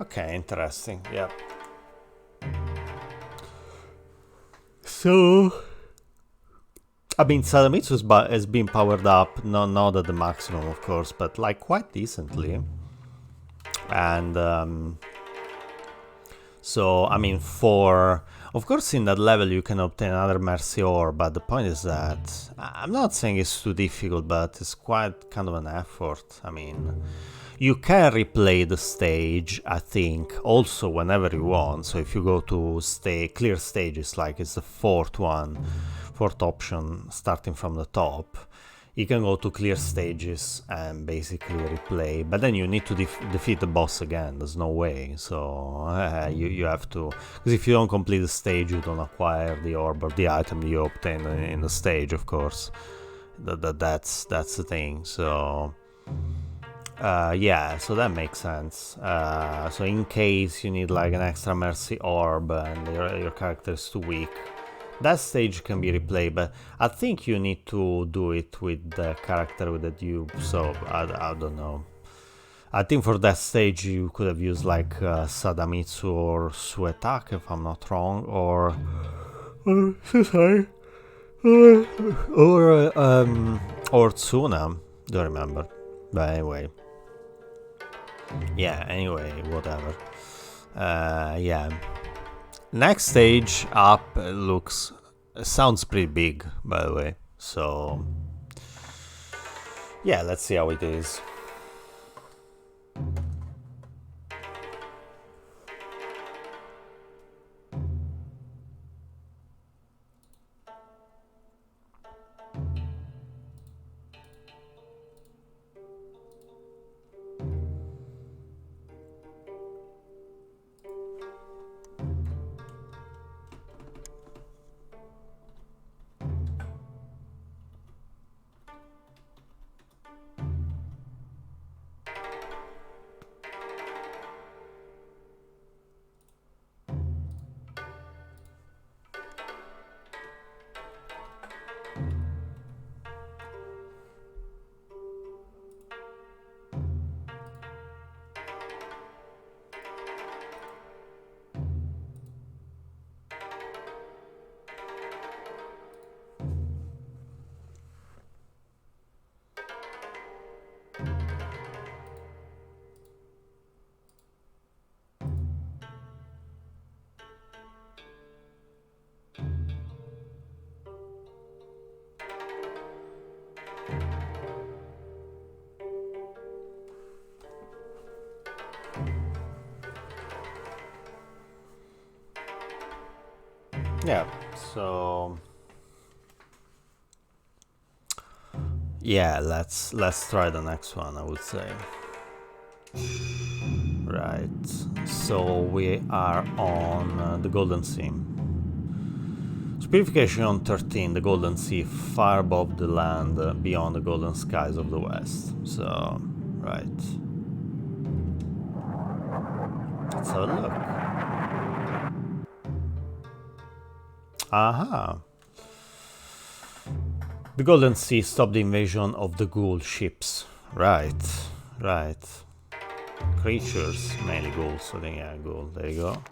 Okay, interesting. Yeah. So I mean, Sadamitsu has been powered up, not at the maximum, of course, but like quite decently. And so, I mean, of course, in that level you can obtain another Mercy Ore, but the point is that I'm not saying it's too difficult, but it's quite kind of an effort. I mean, you can replay the stage, I think, also whenever you want. So if you go to clear stages, like it's the fourth option, starting from the top, you can go to clear stages and basically replay, but then you need to defeat the boss again. There's no way, so you have to, because if you don't complete the stage, you don't acquire the orb or the item you obtain in the stage, of course. That's the thing, so yeah, so that makes sense. So in case you need like an extra mercy orb and your character is too weak, that stage can be replayed, but I think you need to do it with the character with the dupe, so I don't know. I think for that stage you could have used like Sadamitsu or Suetak, if I'm not wrong, or sorry, or Tsuna, don't remember, but anyway. Yeah, anyway, whatever. Yeah. Next stage up sounds pretty big, by the way. So yeah, let's see how it is. Yeah, so yeah, let's try the next one, I would say. Right, so we are on the Golden Sea. Purification on 13, the Golden Sea, far above the land, beyond the golden skies of the west. So, right. Let's have a look. Aha! The Golden Sea stopped the invasion of the ghoul ships. Right, right. Creatures, mainly ghouls, so then yeah, ghoul, there you go.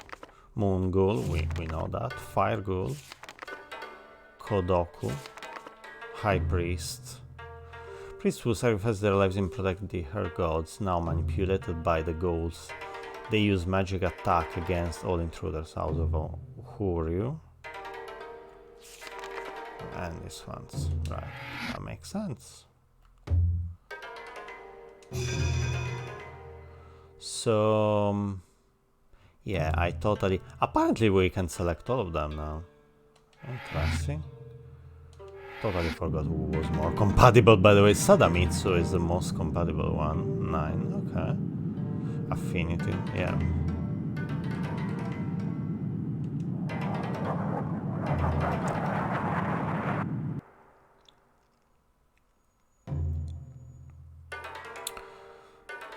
Moon ghoul, we know that. Fire ghoul. Kodoku. High priest. Priests who sacrifice their lives in protecting her gods, now manipulated by the ghouls. They use magic attack against all intruders out of Huryu. And these ones. Right, that makes sense. So... yeah, I totally... apparently we can select all of them now. Interesting. Totally forgot who was more compatible, by the way. Sadamitsu is the most compatible one. 9, okay. Affinity, yeah.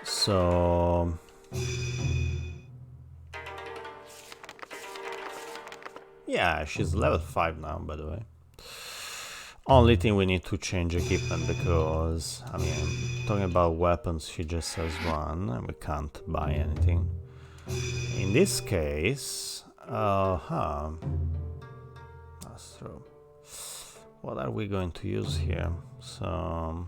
So... yeah, she's level 5 now, by the way. Only thing we need to change equipment because, I mean, talking about weapons, she just has 1 and we can't buy anything. In this case, that's true. What are we going to use here? So...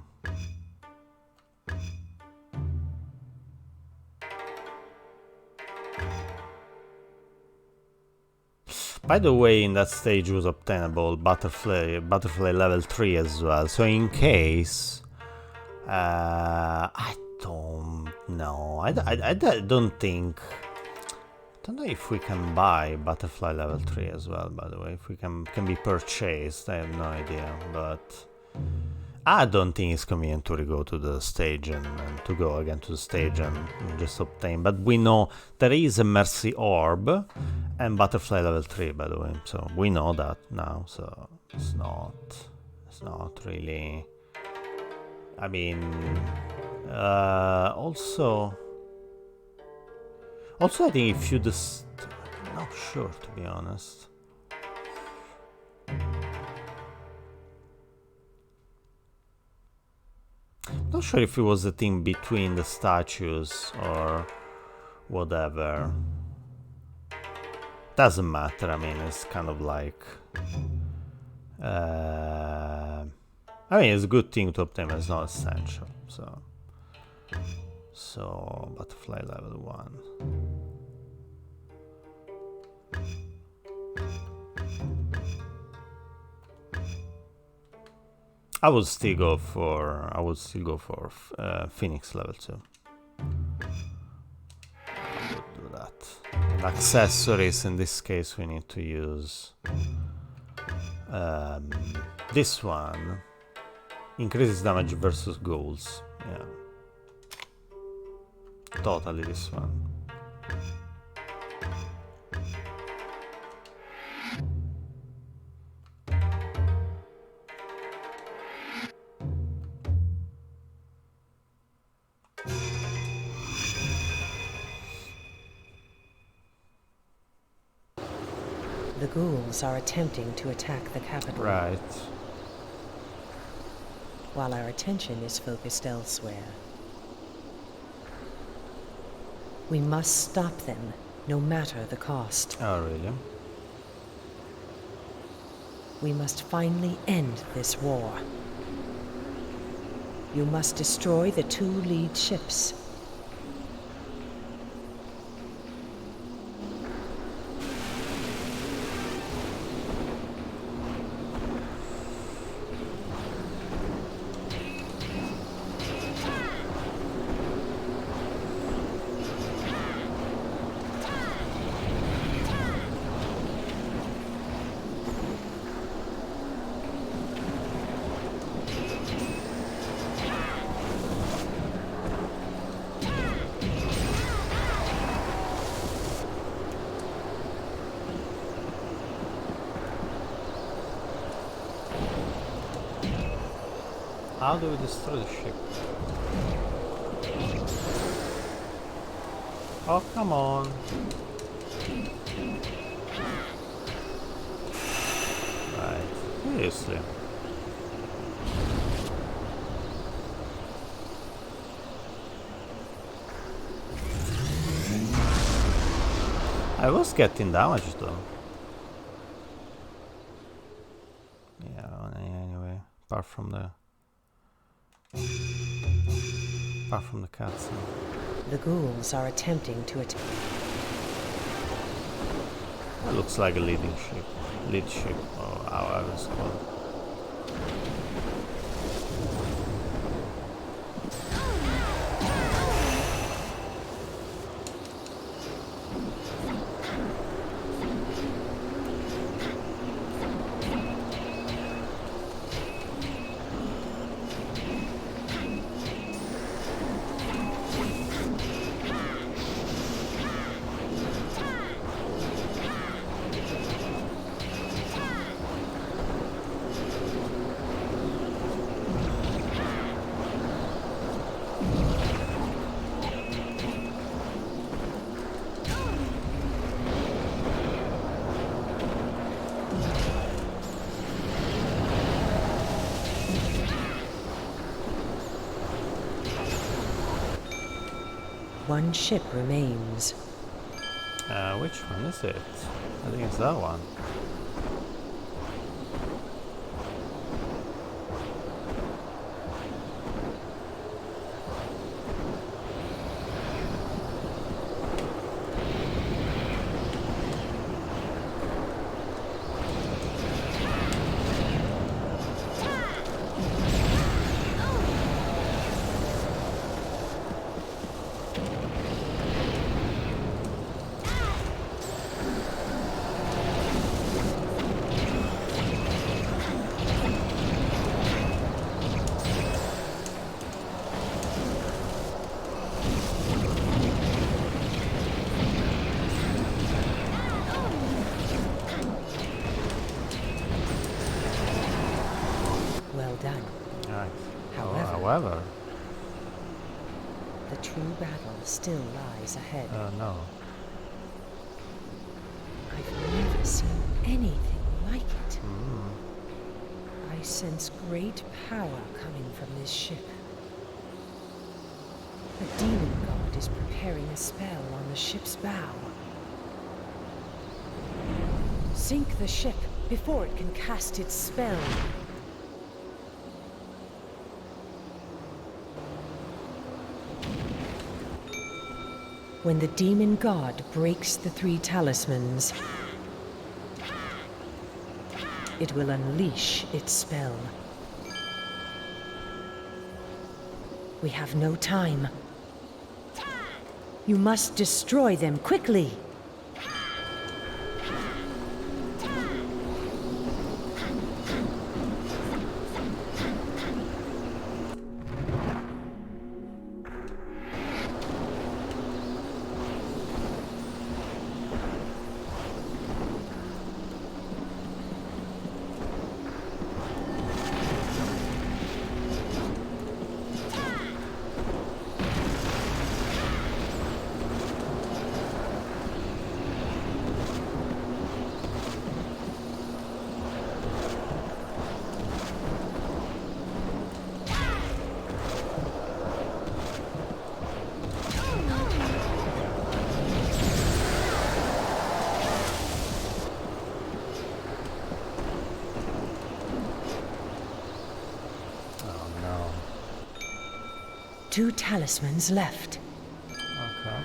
by the way, in that stage was obtainable butterfly level 3 as well. So in case, I don't know. I don't think. I don't know if we can buy butterfly level 3 as well. By the way, if we can be purchased, I have no idea. But I don't think it's convenient to go to the stage and to go again to the stage and just obtain. But we know there is a Mercy Orb and Butterfly level 3, by the way. So we know that now. So it's not really... I mean... also I think if you just... I'm not sure, to be honest. Not sure if it was a thing between the statues or whatever. Doesn't matter, I mean, it's kind of like... I mean, it's a good thing to obtain, but it's not essential, so... So, butterfly level 1. I would still go for Phoenix level 2. I would do that. And accessories, in this case, we need to use this one. Increases damage versus ghouls. Yeah. Totally this one. The ghouls are attempting to attack the capital. Right. While our attention is focused elsewhere. We must stop them, no matter the cost. Oh, really? We must finally end this war. You must destroy the 2 lead ships. How do we destroy the ship? Oh, come on. Right. Seriously. I was getting damaged though. Yeah, anyway, apart from the cutscene. The ghouls are attempting to attack. It looks like a lead ship, or however it's called. One ship remains. Which one is it? I think it's that one. Well done. Right. However, However, the true battle still lies ahead. no. I've never seen anything like it. I sense great power coming from this ship. The demon god is preparing a spell on the ship's bow. Sink the ship before it can cast its spell. When the demon god breaks the 3 talismans, it will unleash its spell. We have no time. You must destroy them quickly. Oh no. 2 talismans left. Okay.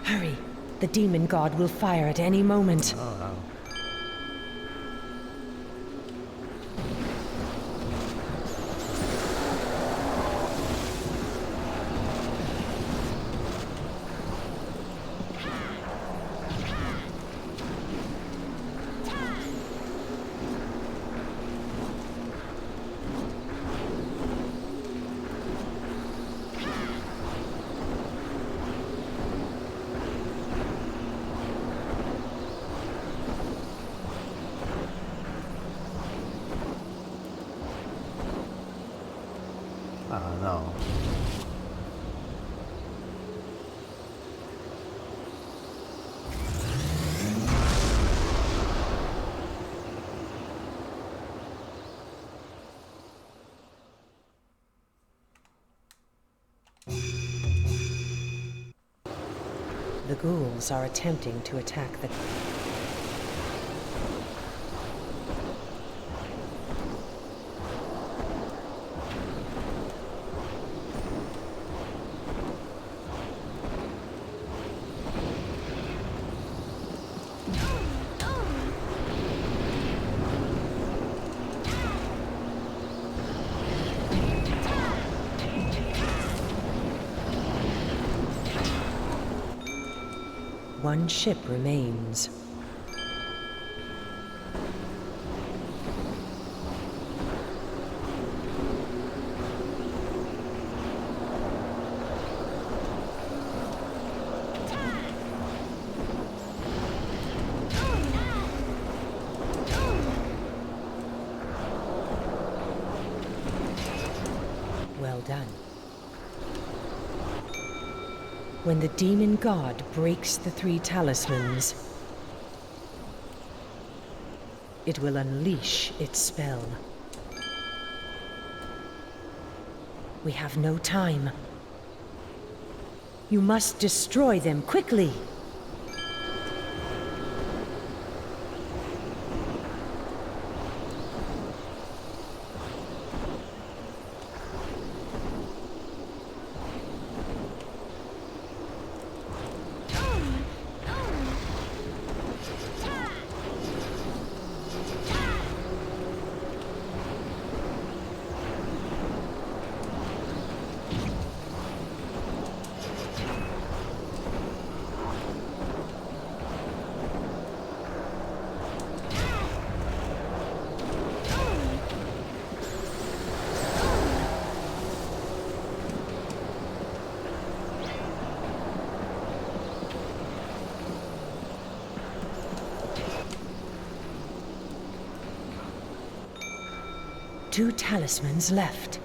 Hurry. The demon god will fire at any moment. Oh, wow. Ah, no. The ghouls are attempting to attack the... One ship remains. Well done. When the demon god breaks the 3 talismans, it will unleash its spell. We have no time. You must destroy them quickly. Two talismans left.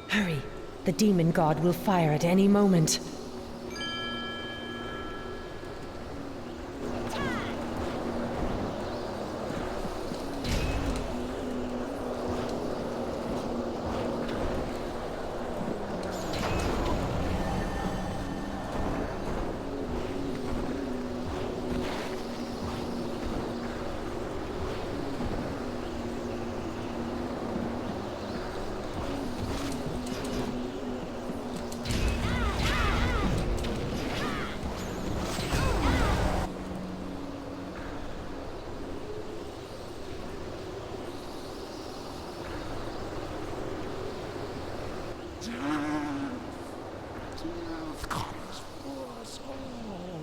Hurry! The demon god will fire at any moment. Death comes for us all.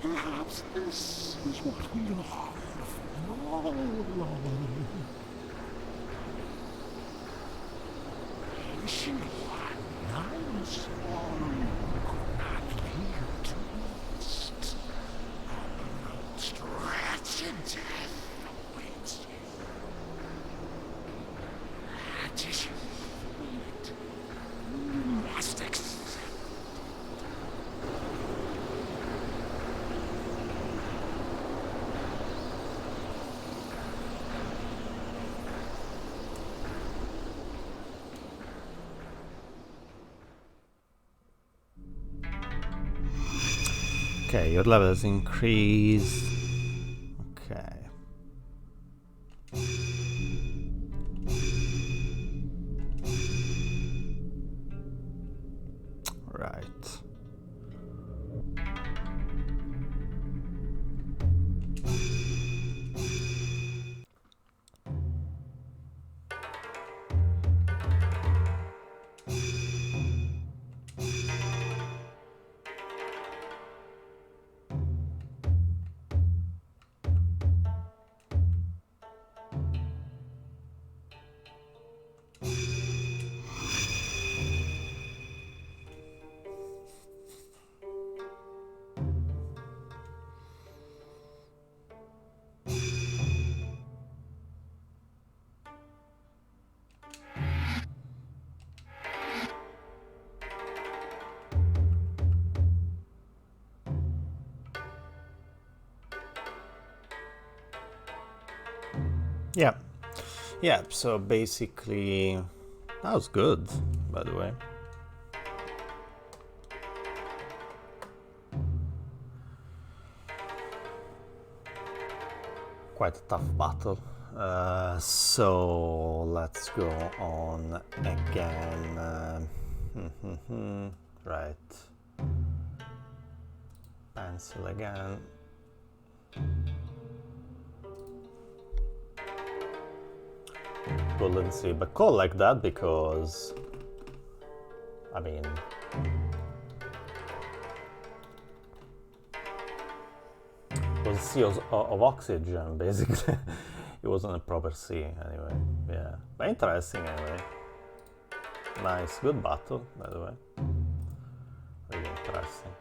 Perhaps this is what we long all along. Ancient one, I was sworn could not lead to east. A most wretched Okay, your level has increased. Okay. Right. Yeah. Yeah, so basically that was good, by the way. Quite a tough battle. So let's go on again. Right. Pencil again. Golden Sea, but call like that because I mean it was a sea of oxygen basically. It wasn't a proper sea anyway. Yeah, but interesting anyway. Nice, good battle by the way. Really interesting.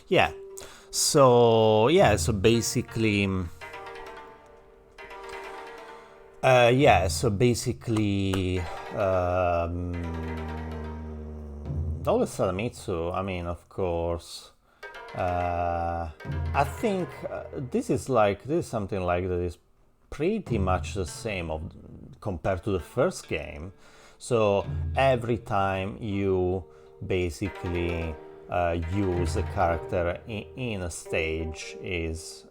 Yeah. So yeah, so basically yeah, so basically always Salamitsu, I mean, of course, I think this is something like that is pretty much the same of compared to the first game. So every time you basically use a character in a stage is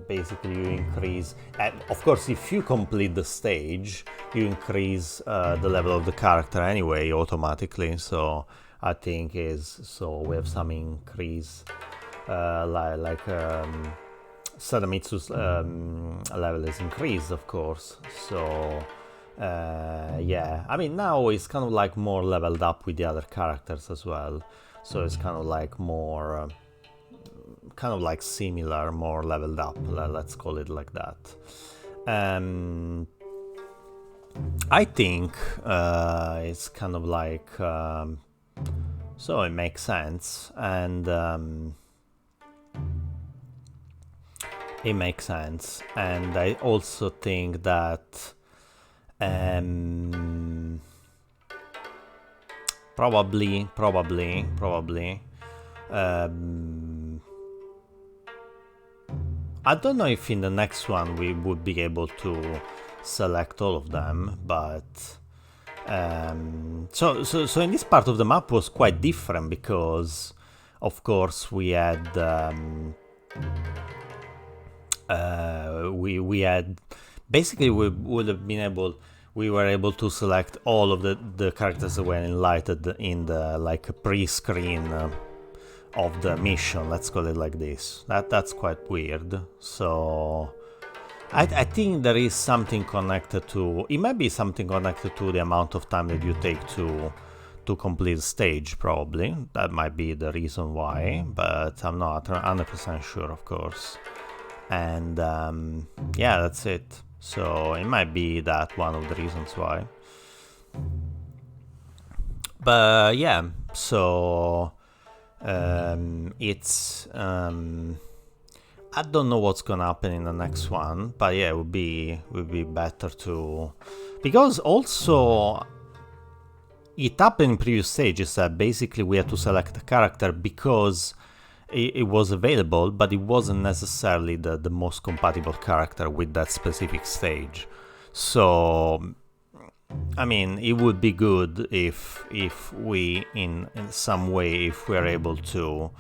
basically you increase, and of course if you complete the stage you increase the level of the character anyway automatically. So I think is so we have some increase like Sadamitsu's level is increased, of course. So yeah, I mean now it's kind of like more leveled up with the other characters as well. So it's kind of like more, kind of like similar, more leveled up. Let's call it like that. I think it's kind of like so it makes sense, and it makes sense, and I also think that probably I don't know if in the next one we would be able to select all of them, but so in this part of the map was quite different because of course we had we had basically we were able to select all of the characters that were enlightened in the like pre-screen of the mission, let's call it like this. That's quite weird. So I think there is something connected to, it might be something connected to the amount of time that you take to complete the stage, probably. That might be the reason why, but I'm not 100% sure, of course. And yeah, that's it. So it might be that one of the reasons why. But yeah, so it's I don't know what's gonna happen in the next one, but yeah, it would be better to, because also it happened in previous stages that basically we had to select a character because it was available, but it wasn't necessarily the most compatible character with that specific stage. So I mean, it would be good if we in some way, if we're able to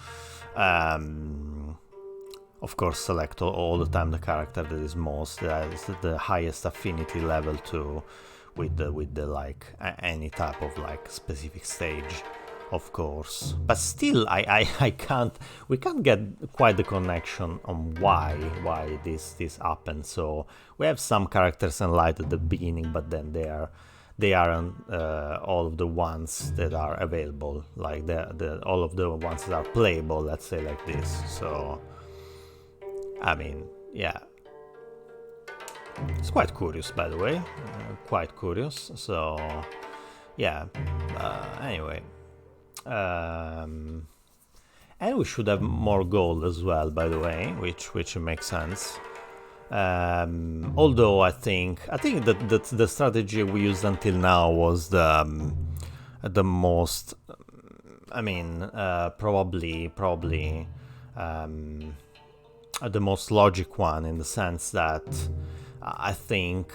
of course select all the time the character that is most is the highest affinity level to with the like any type of like specific stage, of course. But still I can't, we can't get quite the connection on why this happened. So we have some characters in light at the beginning, but then they aren't all of the ones that are available, like the all of the ones that are playable, let's say like this. So I mean, yeah, it's quite curious, by the way, quite curious. So yeah, anyway, and we should have more gold as well, by the way, which makes sense. Although I think that the strategy we used until now was the most, I mean, probably the most logic one, in the sense that I think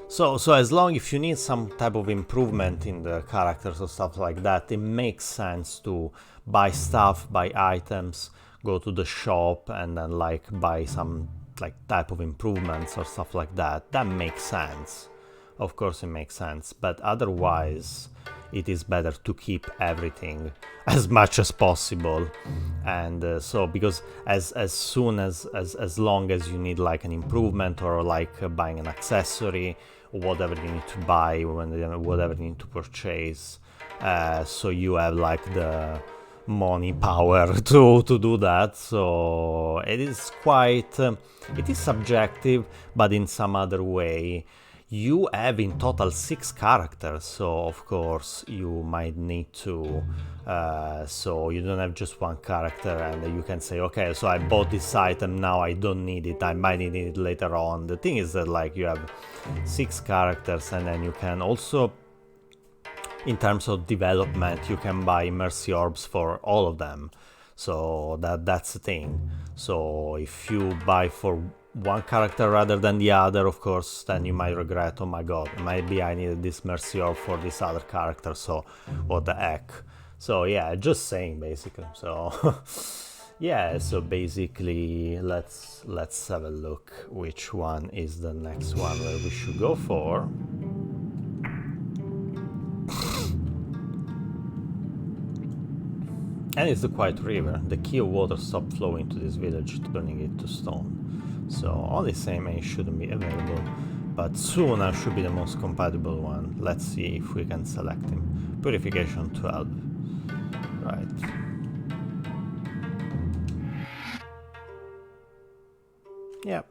so. So as long if you need some type of improvement in the characters or stuff like that, it makes sense to buy stuff, buy items, go to the shop, and then like buy some like type of improvements or stuff like that. That makes sense. Of course, it makes sense, but otherwise, it is better to keep everything as much as possible. And so because as soon as long as you need like an improvement or like buying an accessory or whatever you need to buy, whatever you need to purchase, so you have like the money power to do that. So it is quite it is subjective, but in some other way you have in total 6 characters, so of course you might need to so you don't have just one character and you can say, okay, so I bought this item, now I don't need it, I might need it later on. The thing is that like you have 6 characters, and then you can also, in terms of development, you can buy mercy orbs for all of them. So that's the thing. So if you buy for one character rather than the other, of course, then you might regret, oh my god, maybe I needed this mercy orb for this other character, so what the heck. So yeah, just saying basically. So yeah, so basically let's have a look which one is the next one where we should go for. And it's the Quiet River. The key of water stopped flowing to this village, turning it to stone. So only same age shouldn't be available, but Suna should be the most compatible one. Let's see if we can select him. Purification 12. Right. Yeah.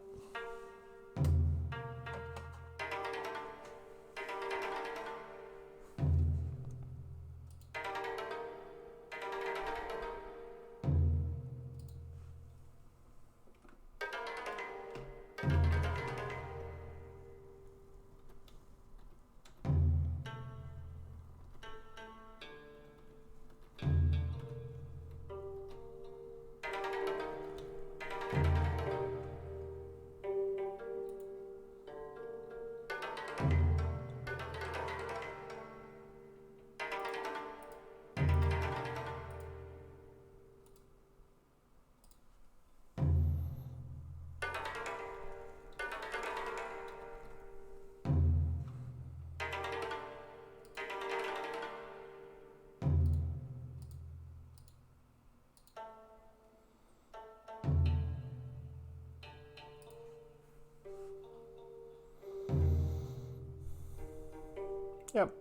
Yep.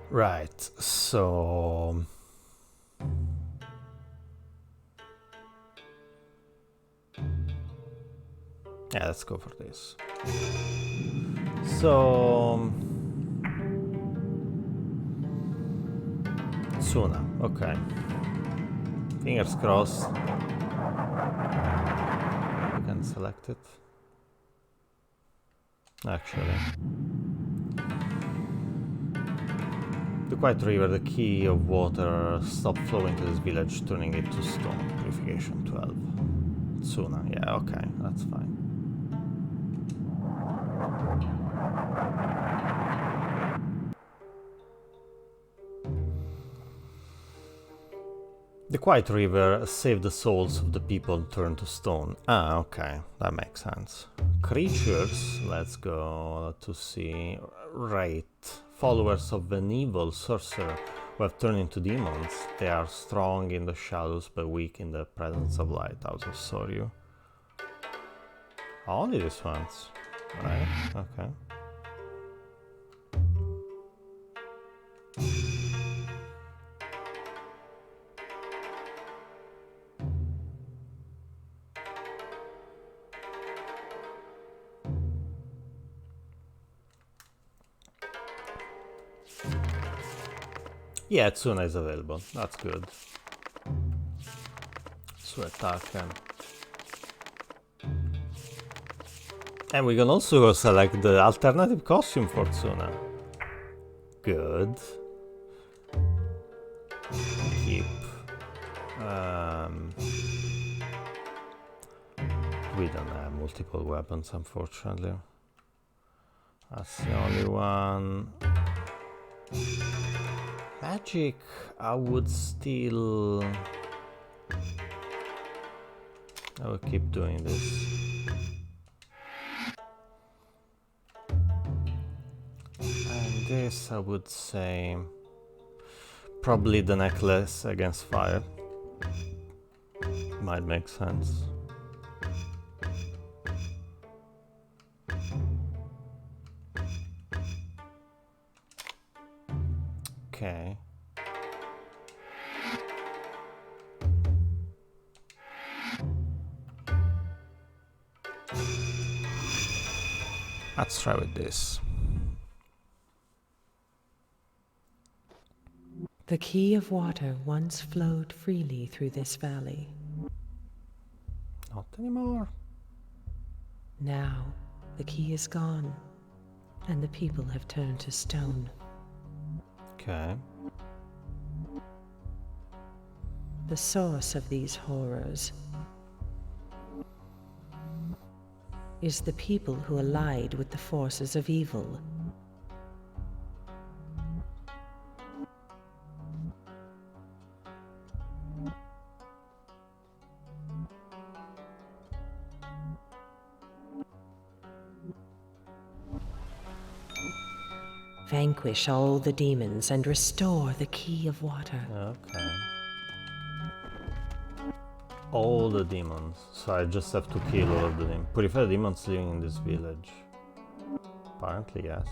Right, so... Yeah, let's go for this. So... Suna, okay. Fingers crossed. You can select it. Actually. The Quiet River, the key of water, stopped flowing to this village, turning it to stone. Purification 12. Suna, yeah, okay, that's fine. The Quiet River saved the souls of the people turned to stone. Ah, okay, that makes sense. Creatures, let's go to see. Right. Followers of an evil sorcerer who have turned into demons. They are strong in the shadows but weak in the presence of light. House of Soryu. Only these ones. Right, okay. Yeah, Tsuna is available. That's good. Suetaken. And we can also select the alternative costume for Tsuna. Good. Keep. We don't have multiple weapons, unfortunately. That's the only one. Magic, I would still... I will keep doing this. And this, I would say... Probably the necklace against fire. Might make sense. Okay. Let's try with this. The key of water once flowed freely through this valley. Not anymore. Now, the key is gone, and the people have turned to stone. Okay. The source of these horrors is the people who allied with the forces of evil. Vanquish all the demons and restore the key of water. Okay. All the demons. So I just have to kill all of the demons. Purify the demons living in this village. Apparently, yes.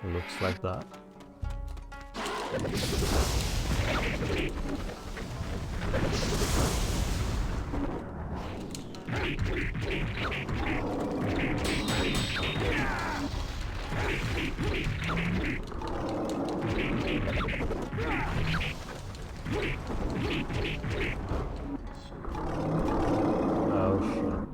Looks like that. Oh shit.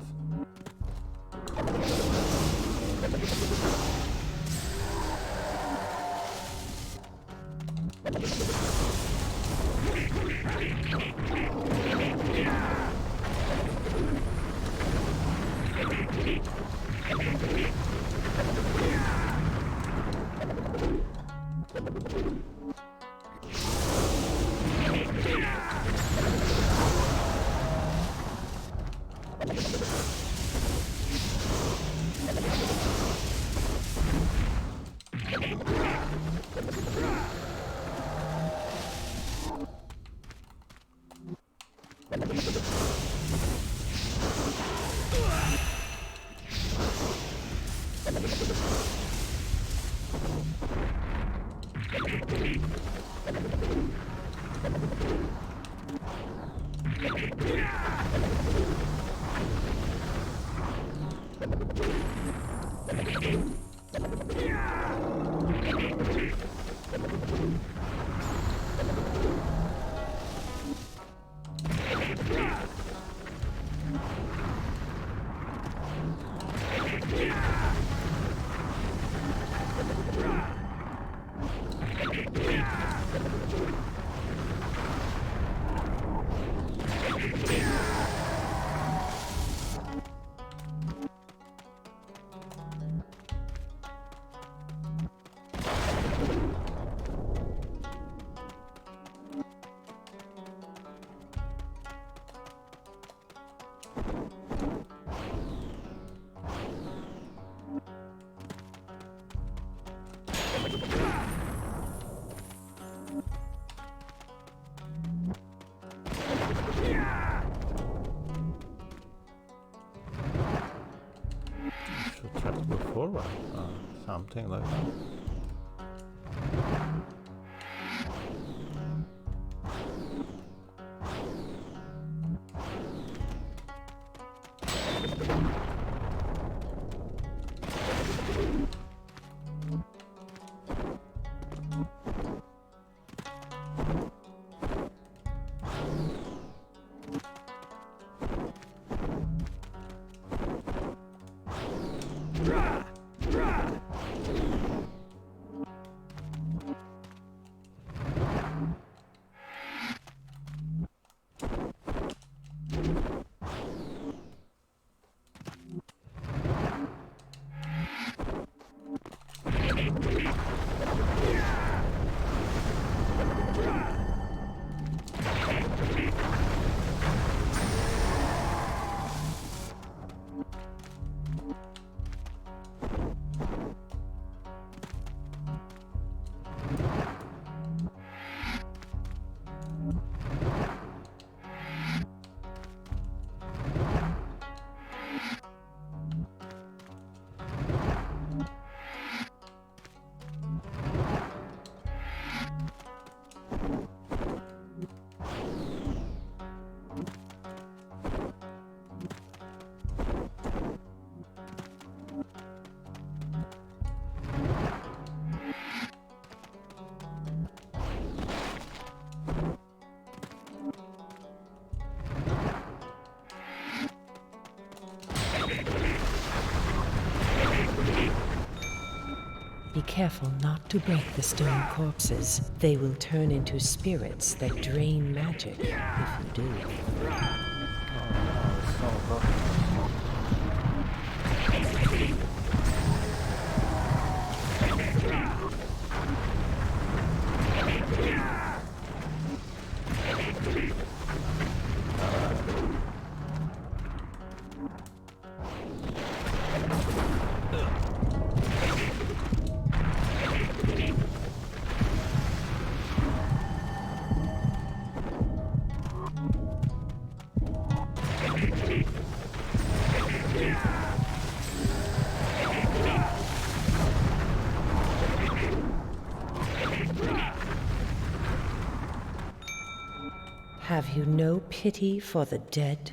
Should try to go forward, something like that. Be careful not to break the stone corpses. They will turn into spirits that drain magic if you do. Have you no pity for the dead?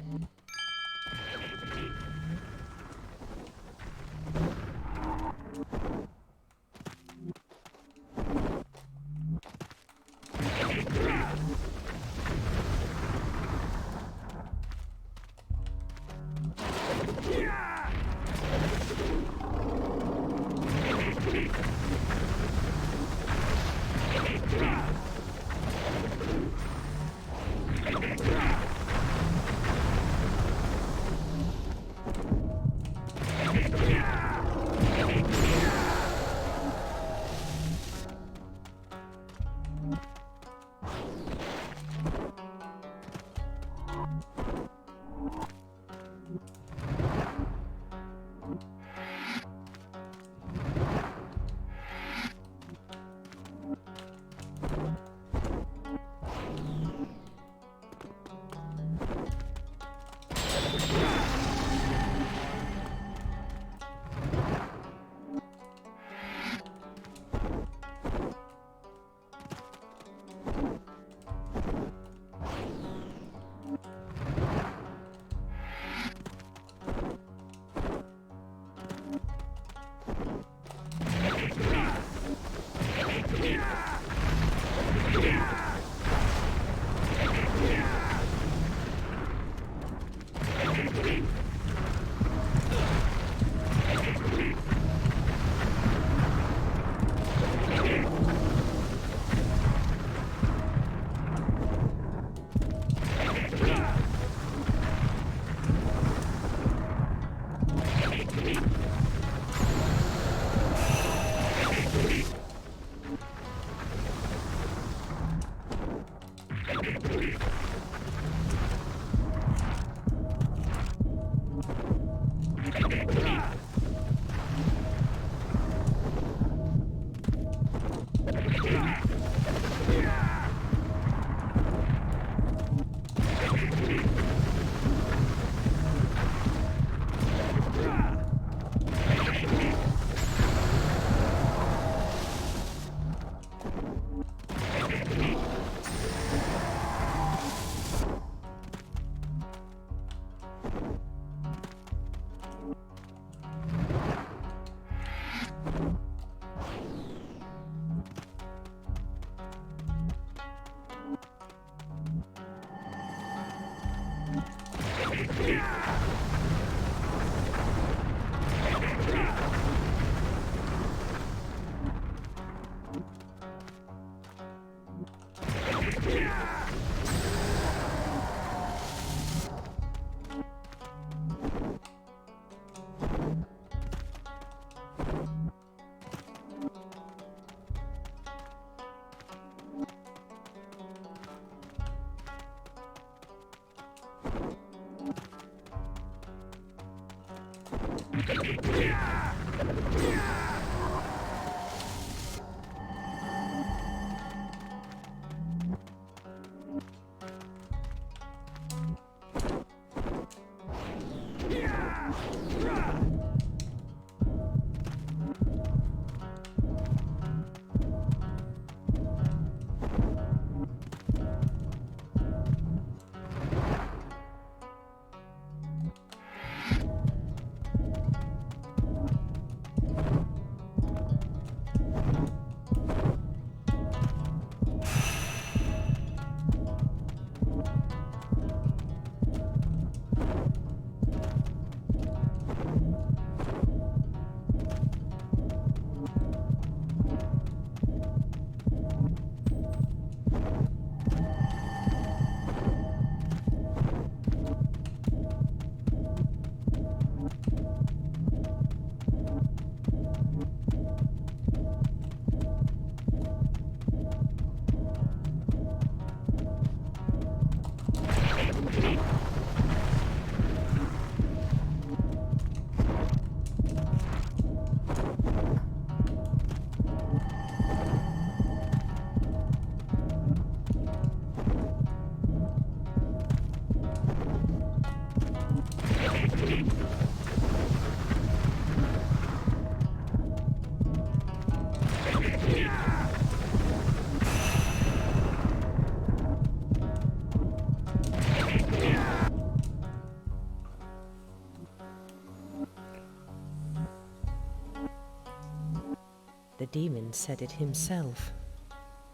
The demon said it himself.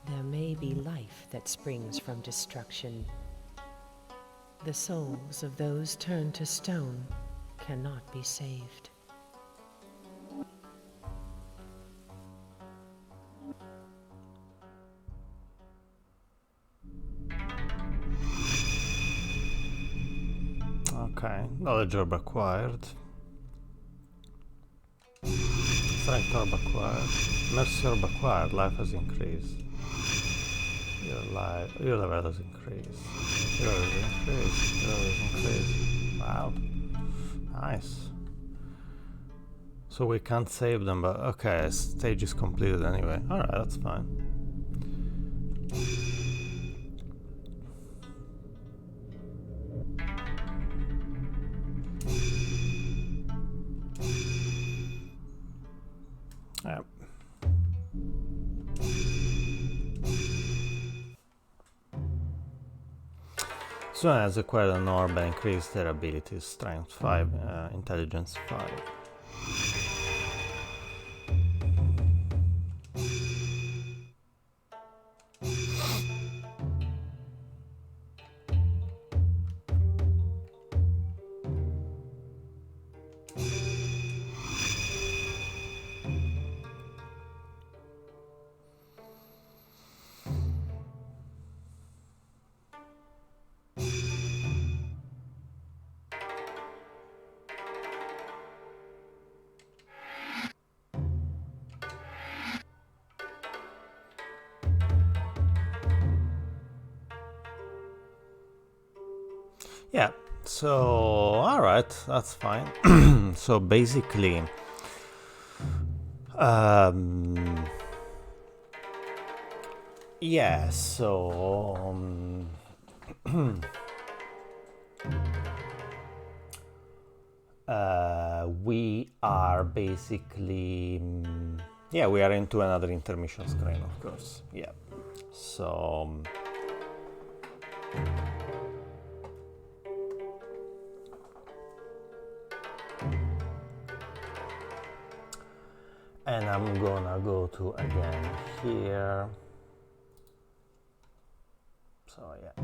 There may be life that springs from destruction. The souls of those turned to stone cannot be saved. Okay, knowledge orb acquired. Strength orb acquired. Mercy orb acquired. Life has increased. Your level has increased. Your level has increased. Your level has increased. Wow. Nice. So we can't save them, but okay, stage is completed anyway. Alright, that's fine. Yep. So has acquired an orb and increased their abilities, strength 5, intelligence 5. Yeah, so alright, that's fine. So basically, yeah, so we are basically, yeah, we are into another intermission screen, of course. Yeah, so and I'm gonna go to again here. So yeah.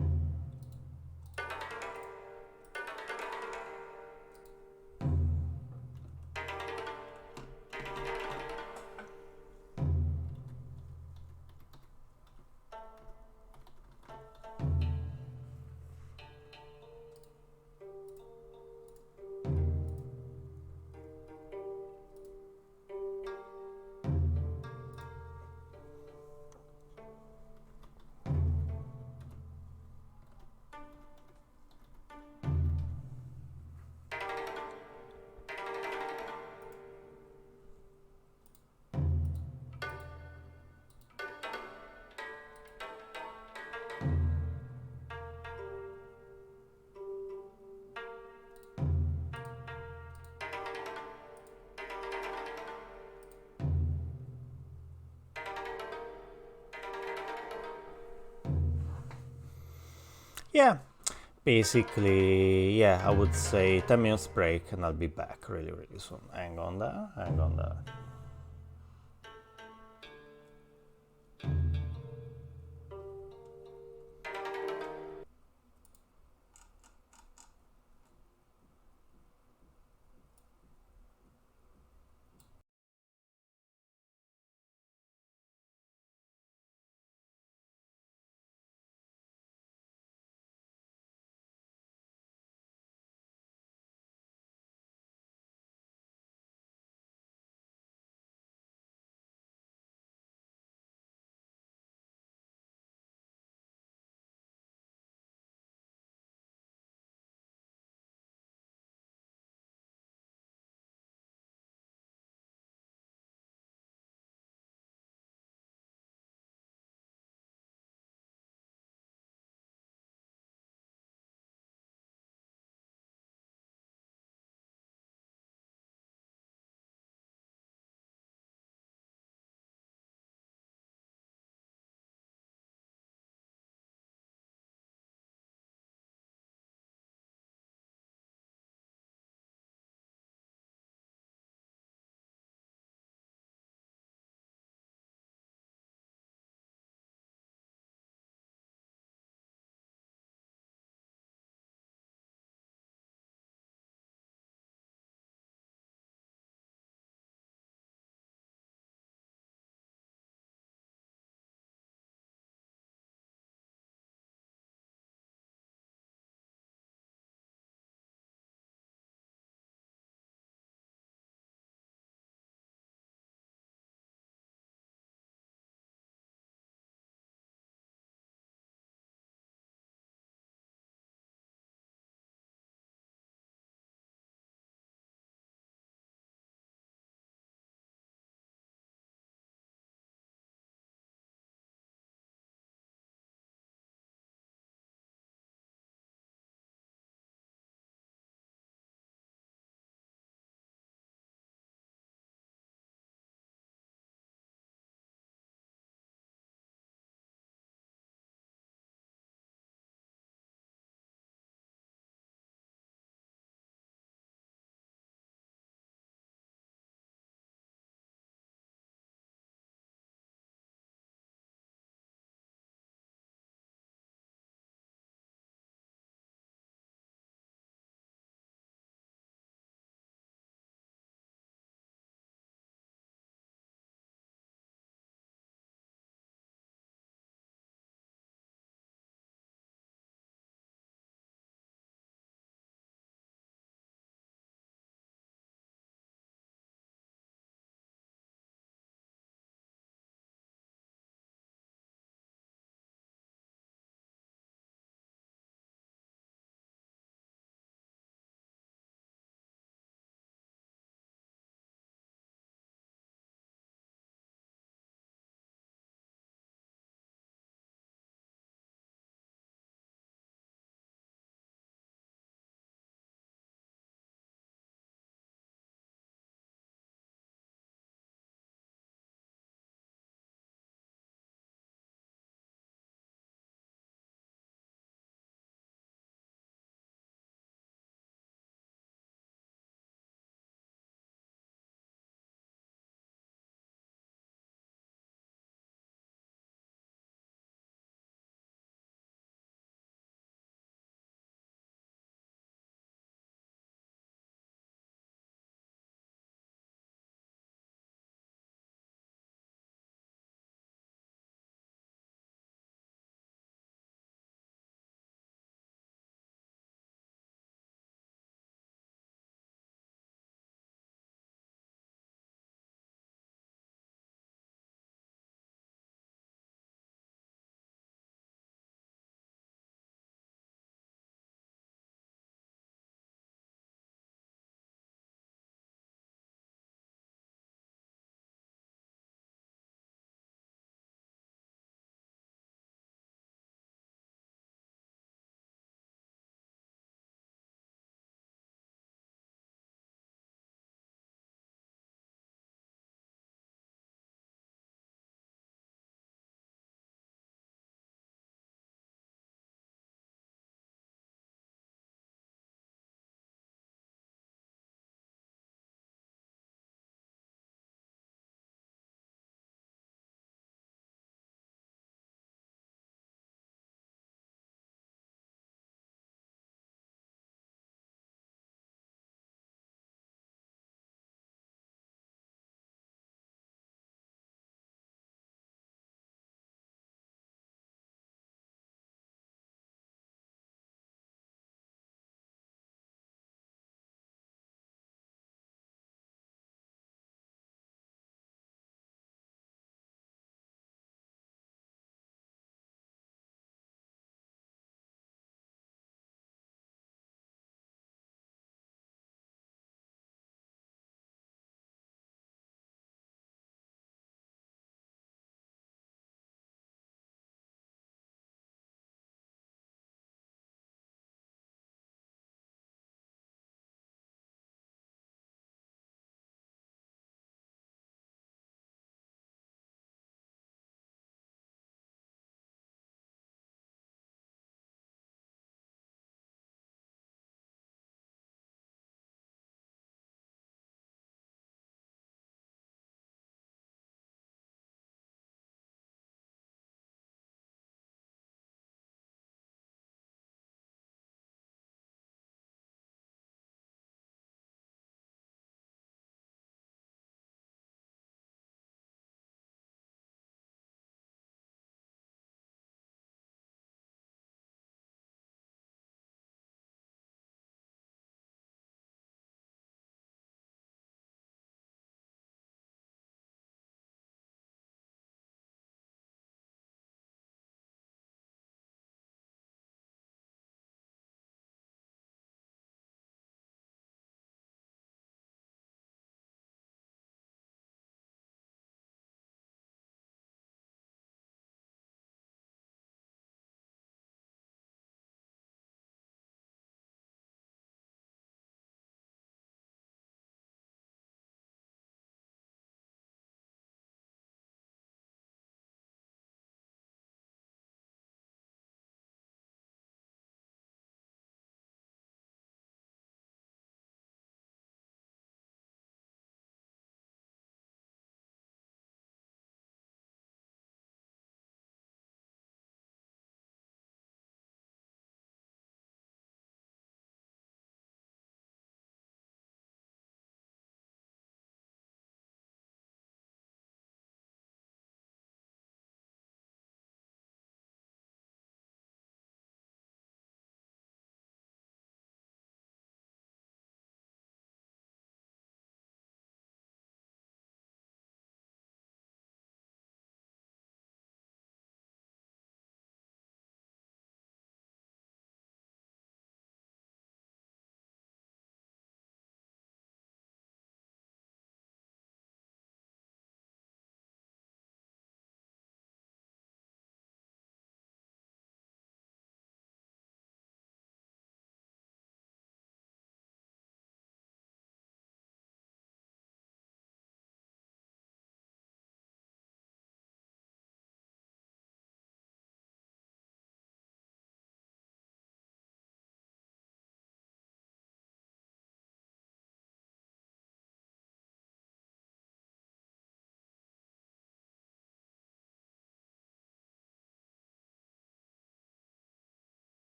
yeah, basically, yeah, I would say 10 minutes break and I'll be back really, really soon. Hang on there, hang on there.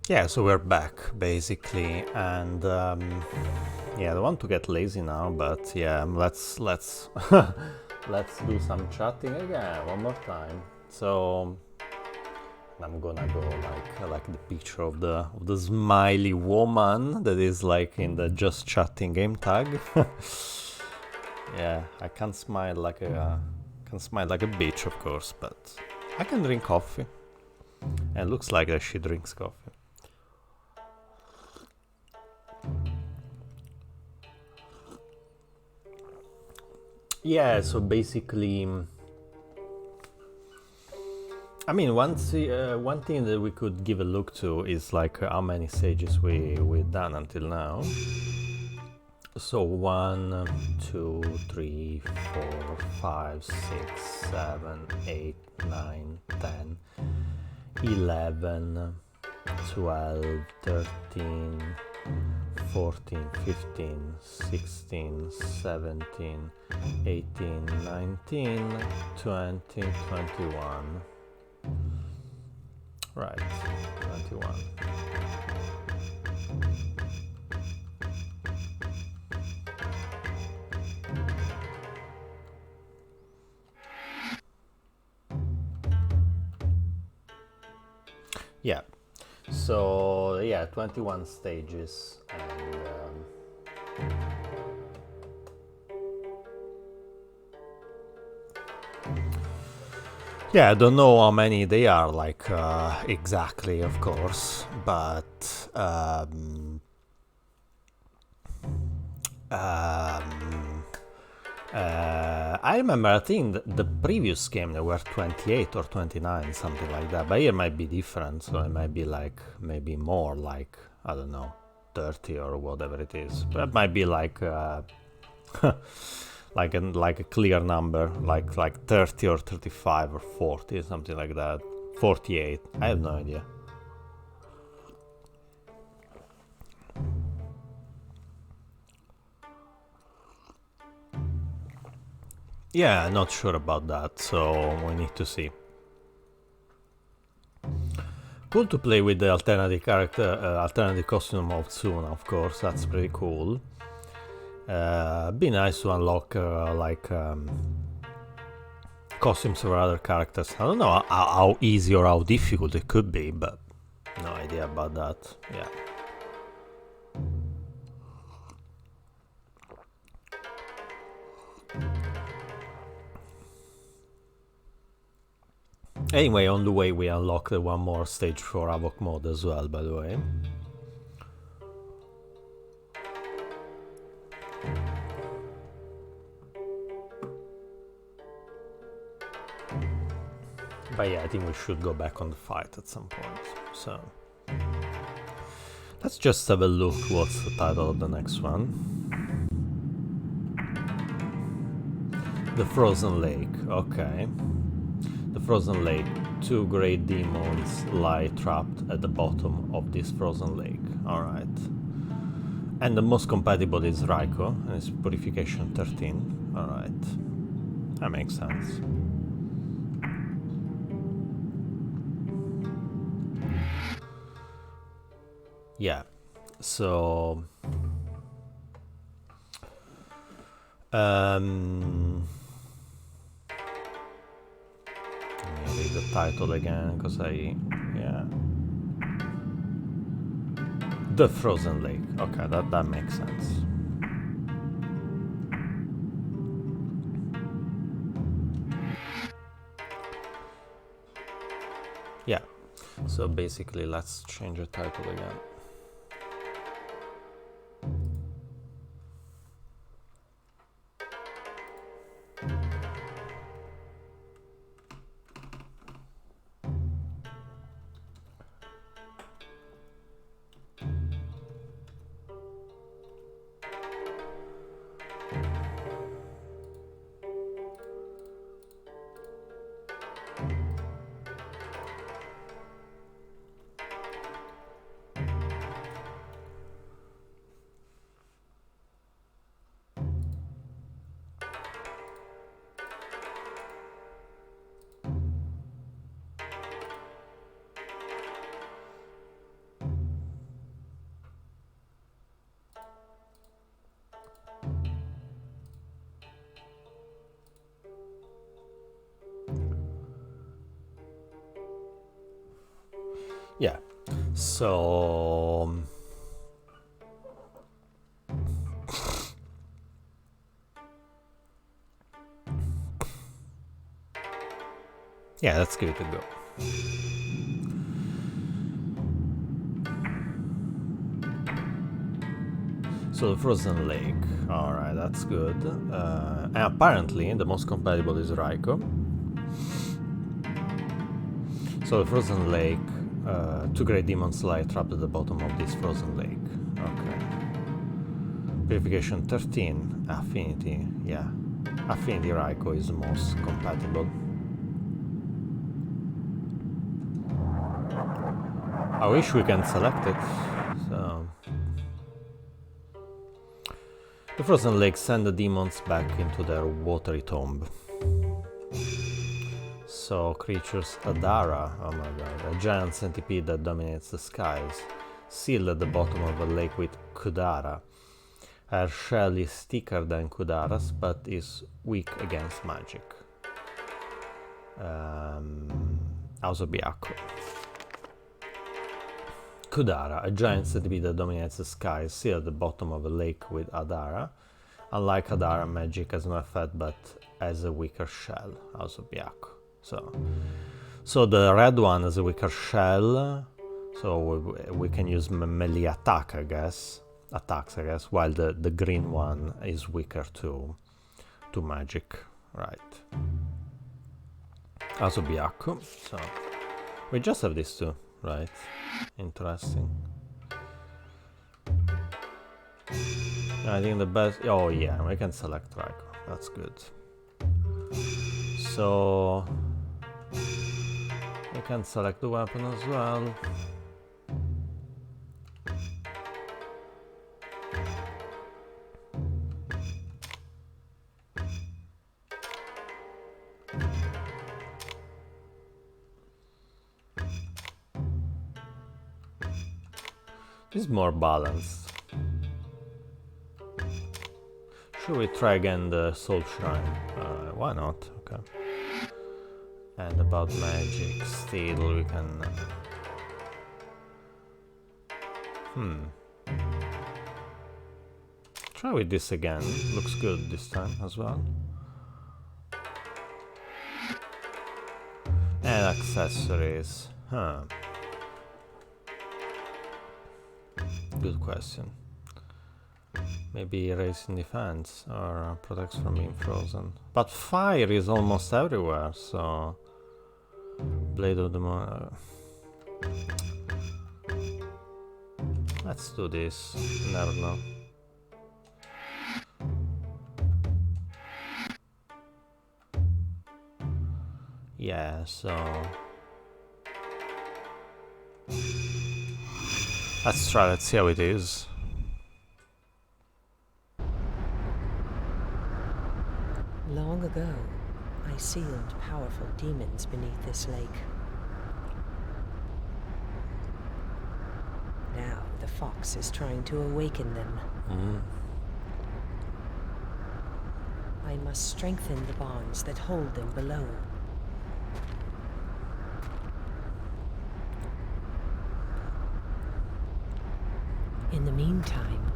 Yeah, so we're back basically, and yeah, I don't want to get lazy now, but yeah, let's let's do some chatting again one more time. So I'm gonna go like the picture of the smiley woman that is like in the just chatting game tag. Yeah, I can't smile like a bitch, of course, but I can drink coffee. And it looks like that she drinks coffee. Yeah, so basically, I mean, one thing that we could give a look to is like how many stages we've done until now. So 1, 2, 3, 4, 5, 6, 7, 8, 9, 10, 11, 12, 13, 14, 15, 16, 17, 18, 19, 20, 21. Right, 21. Yeah, so yeah, 21 stages, and yeah, I don't know how many they are, like exactly, of course, but I remember, I think the previous game there were 28 or 29, something like that, but here might be different, so it might be like maybe more, like I don't know, 30 or whatever it is, but it might be like like a clear number, like 30 or 35 or 40, something like that. 48, I have no idea. Yeah, not sure about that, so we need to see. Cool to play with the alternative character, alternative costume of Tsuna, of course, that's pretty cool. Be nice to unlock costumes for other characters. I don't know how easy or how difficult it could be, but no idea about that. Yeah. Anyway, on the way we unlocked one more stage for Havoc mode as well, by the way. But yeah, I think we should go back on the fight at some point. So let's just have a look what's the title of the next one. The Frozen Lake, okay. The Frozen Lake. 2 great demons lie trapped at the bottom of this frozen lake. Alright. And the most compatible is Raiko, and it's Purification 13. Alright. That makes sense. Yeah. So let me read the title again, because yeah. The Frozen Lake. Okay, that makes sense. Yeah. So basically, let's change the title again. Yeah. So yeah, let's give it a go. So the Frozen Lake. Alright, that's good. And apparently the most compatible is Raiko. So the Frozen Lake, two great demons lie trapped at the bottom of this frozen lake. Okay. Purification 13, Affinity, yeah. Affinity Raiko is the most compatible. I wish we can select it. So the Frozen Lake send the demons back into their watery tomb. So creatures Adara, oh my god, a giant centipede that dominates the skies, sealed at the bottom of the lake with Kudara. Her shell is thicker than Kudara's, but is weak against magic. Ausobiaco. Kudara, a giant centipede that dominates the skies, sealed at the bottom of a lake with Adara. Unlike Adara, magic has no effect, but has a weaker shell. Ausobiaco. So the red one has a weaker shell, so we can use melee attacks, I guess, while the green one is weaker to magic, right? Ausobiaco. So we just have these two, right? Interesting. I think the best. Oh yeah, we can select Raiko. That's good. So I can select the weapon as well. This is more balanced. Should we try again the Soul Shrine? Why not? Okay. And about magic, still we can... Try with this again. Looks good this time as well. And accessories. Good question. Maybe raising defense or protects from being frozen. But fire is almost everywhere, so... Blade of the Moon... Let's do this. You never know. Yeah, so... Let's try, let's see how it is. Long ago, I sealed powerful demons beneath this lake. Now the fox is trying to awaken them. I must strengthen the bonds that hold them below. In the meantime,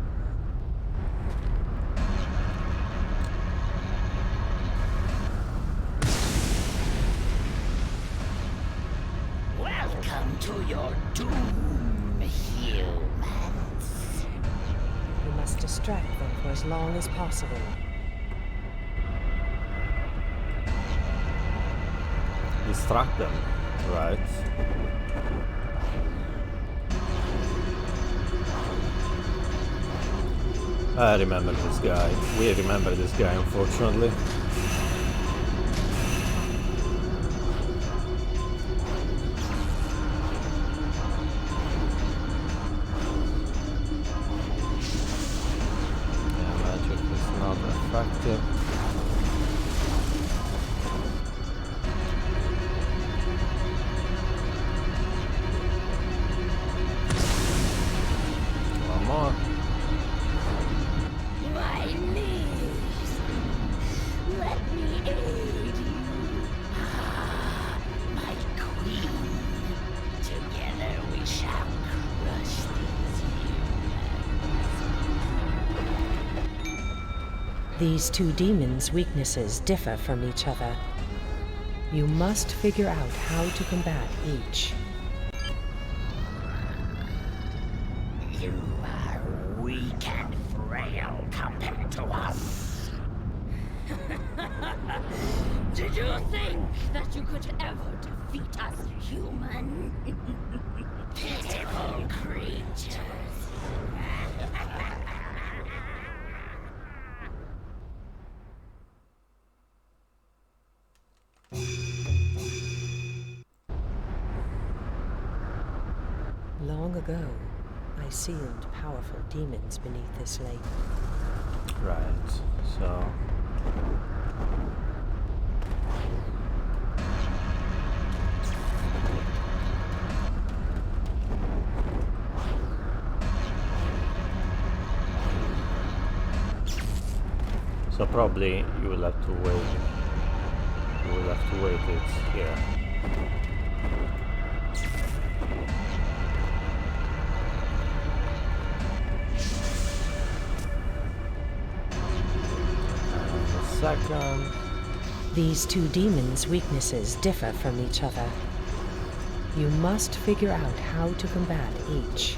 welcome to your doom, humans. we must distract them for as long as possible. Distract them, right? I remember this guy. We remember this guy, unfortunately. Yeah, magic is not effective. One more. My knees, These two demons' weaknesses differ from each other. You must figure out how to combat each. You are weak and frail compared to us. Did you think that you could ever defeat us, human? Pitiful creatures. Long ago, I sealed powerful demons beneath this lake. Right, so... So probably you will have to wait. You will have to wait it here. Second. These two demons' weaknesses differ from each other. You must figure out how to combat each.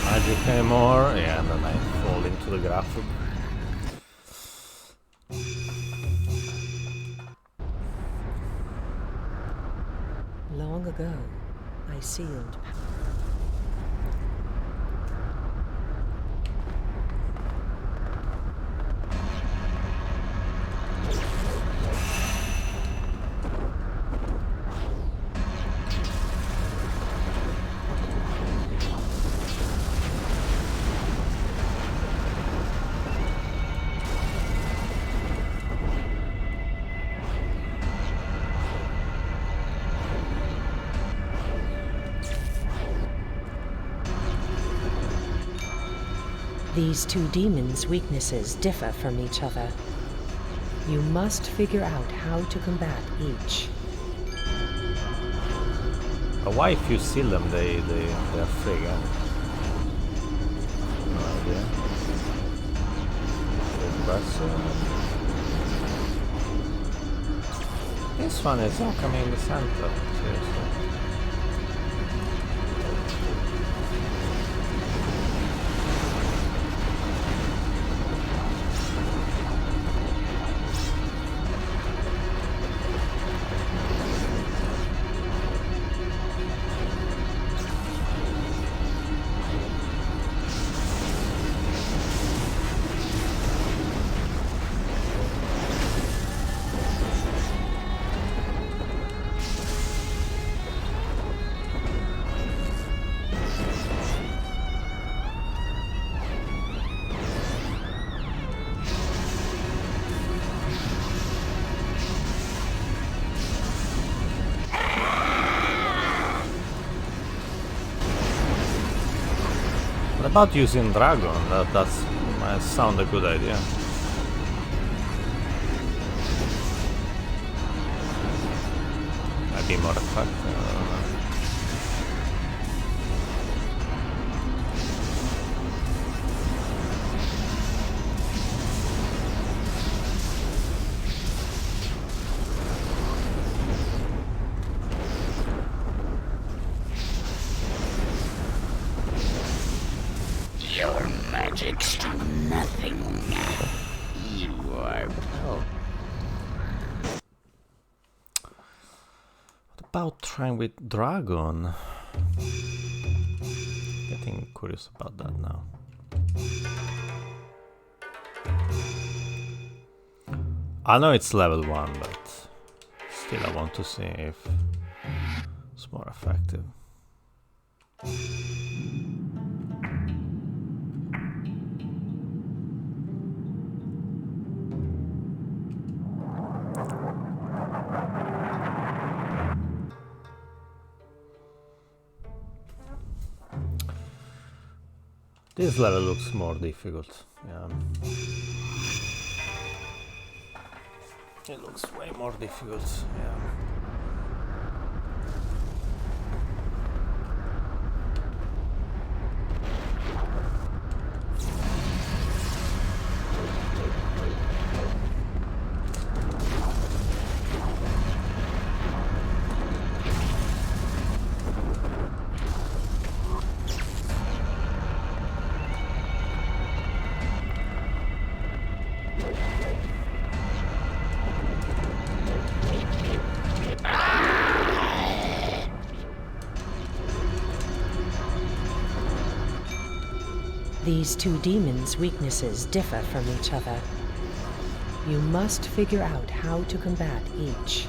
Magic anymore, yeah, and then I fall into the graphic. Long ago, I sealed These two demons' weaknesses differ from each other. You must figure out how to combat each. But why if you seal them they're free again? No idea. This one is all coming in the center, seriously. What about using dragon? That might sound a good idea. Might be more effective. I don't know. Your magics do nothing. You are Oh. What about trying with dragon? Getting curious about that now. I know it's level 1, but still I want to see if it's more effective. This level looks more difficult, yeah. It looks way more difficult, yeah. These two demons' weaknesses differ from each other. You must figure out how to combat each.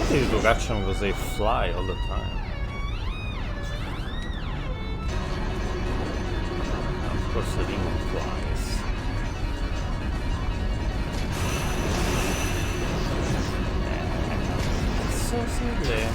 They do action because they fly all the time. Of course the demon flies. It's so silly.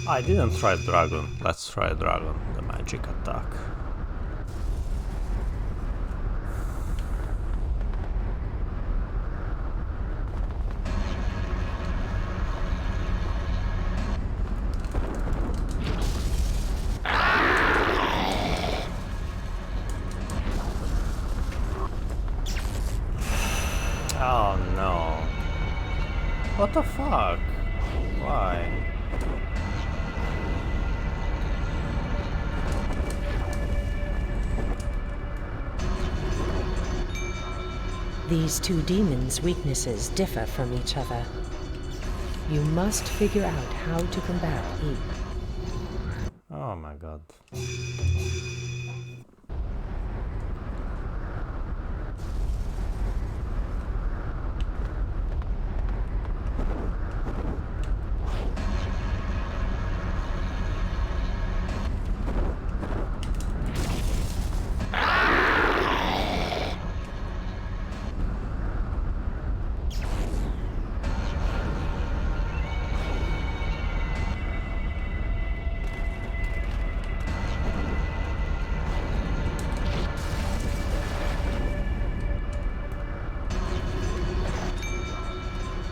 I didn't try dragon. Let's try dragon, the magic attack. Oh no. What the fuck? Why? These two demons' weaknesses differ from each other. You must figure out how to combat each. Oh my god.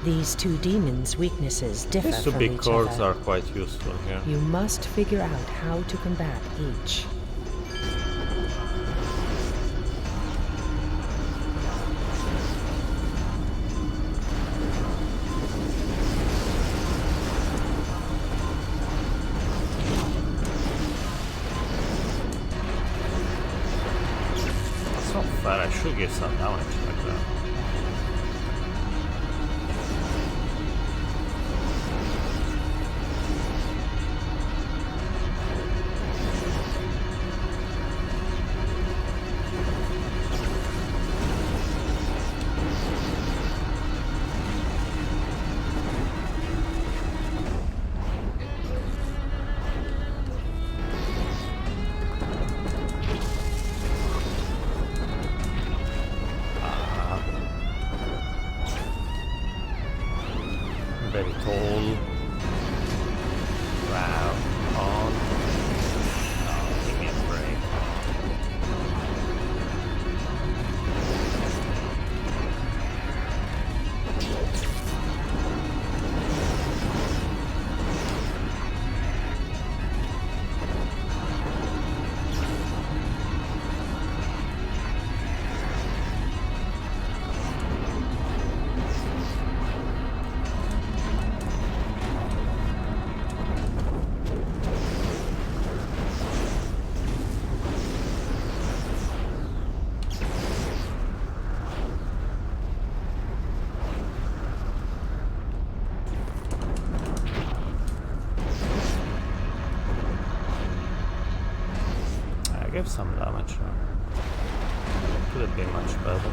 These two demons' weaknesses differ These two from big each cords other. are quite useful here. You must figure out how to combat each. That's not fair, I should get some damage like that. Very tall. Wow. On. Oh, give me a break. I gave some damage. Could have been much better.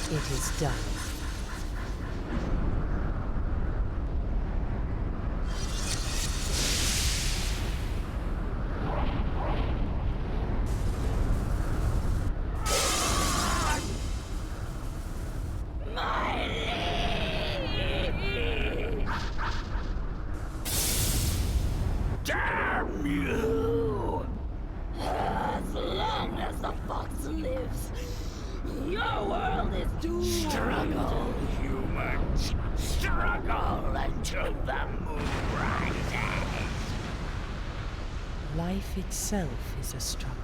It is done. Damn you! As long as the fox lives, your world is doomed. Struggle, humans. Struggle until the moon rises. Life itself is a struggle.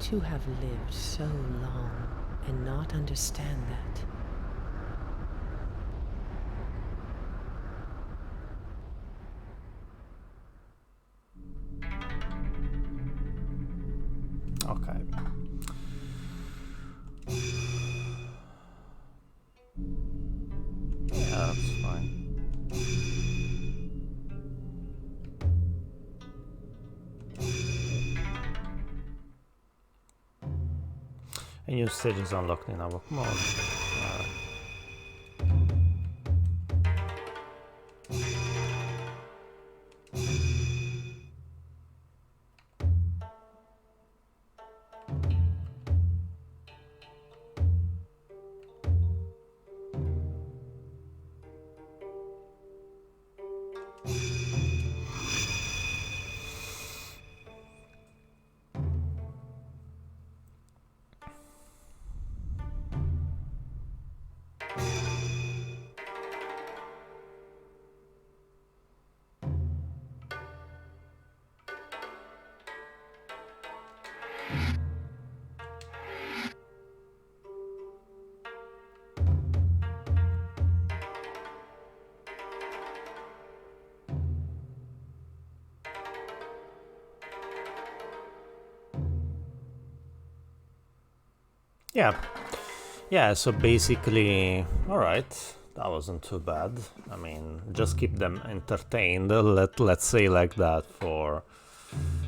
To have lived so long and not understand that. Okay. Yeah, that's fine. A new stage is unlocked in our mode. Yeah. Yeah, so basically, alright, that wasn't too bad. I mean, just keep them entertained, let's say like that, for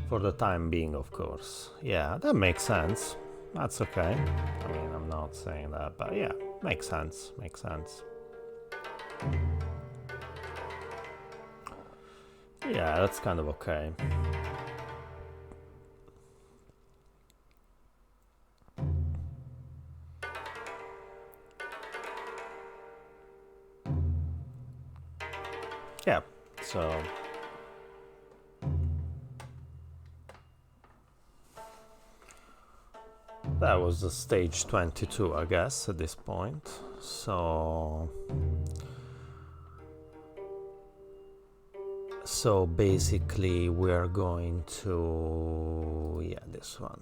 the time being, of course. Yeah, that makes sense. That's okay. I mean, I'm not saying that, but yeah, makes sense. Makes sense. Yeah, that's kind of okay. Yeah, so that was the stage 22, I guess, at this point. So basically we're going to, yeah, this one.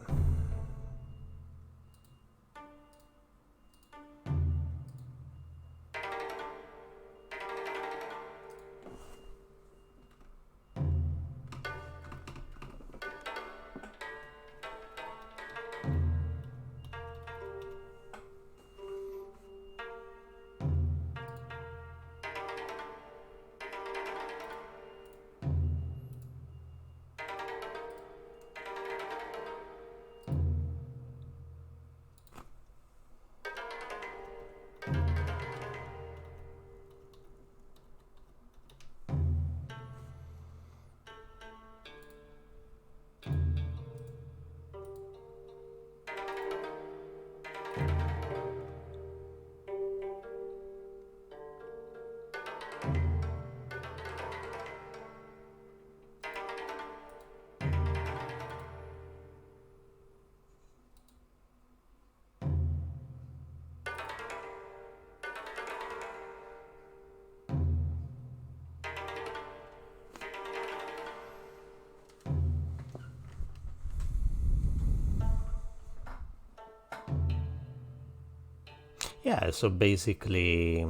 Yeah, so basically,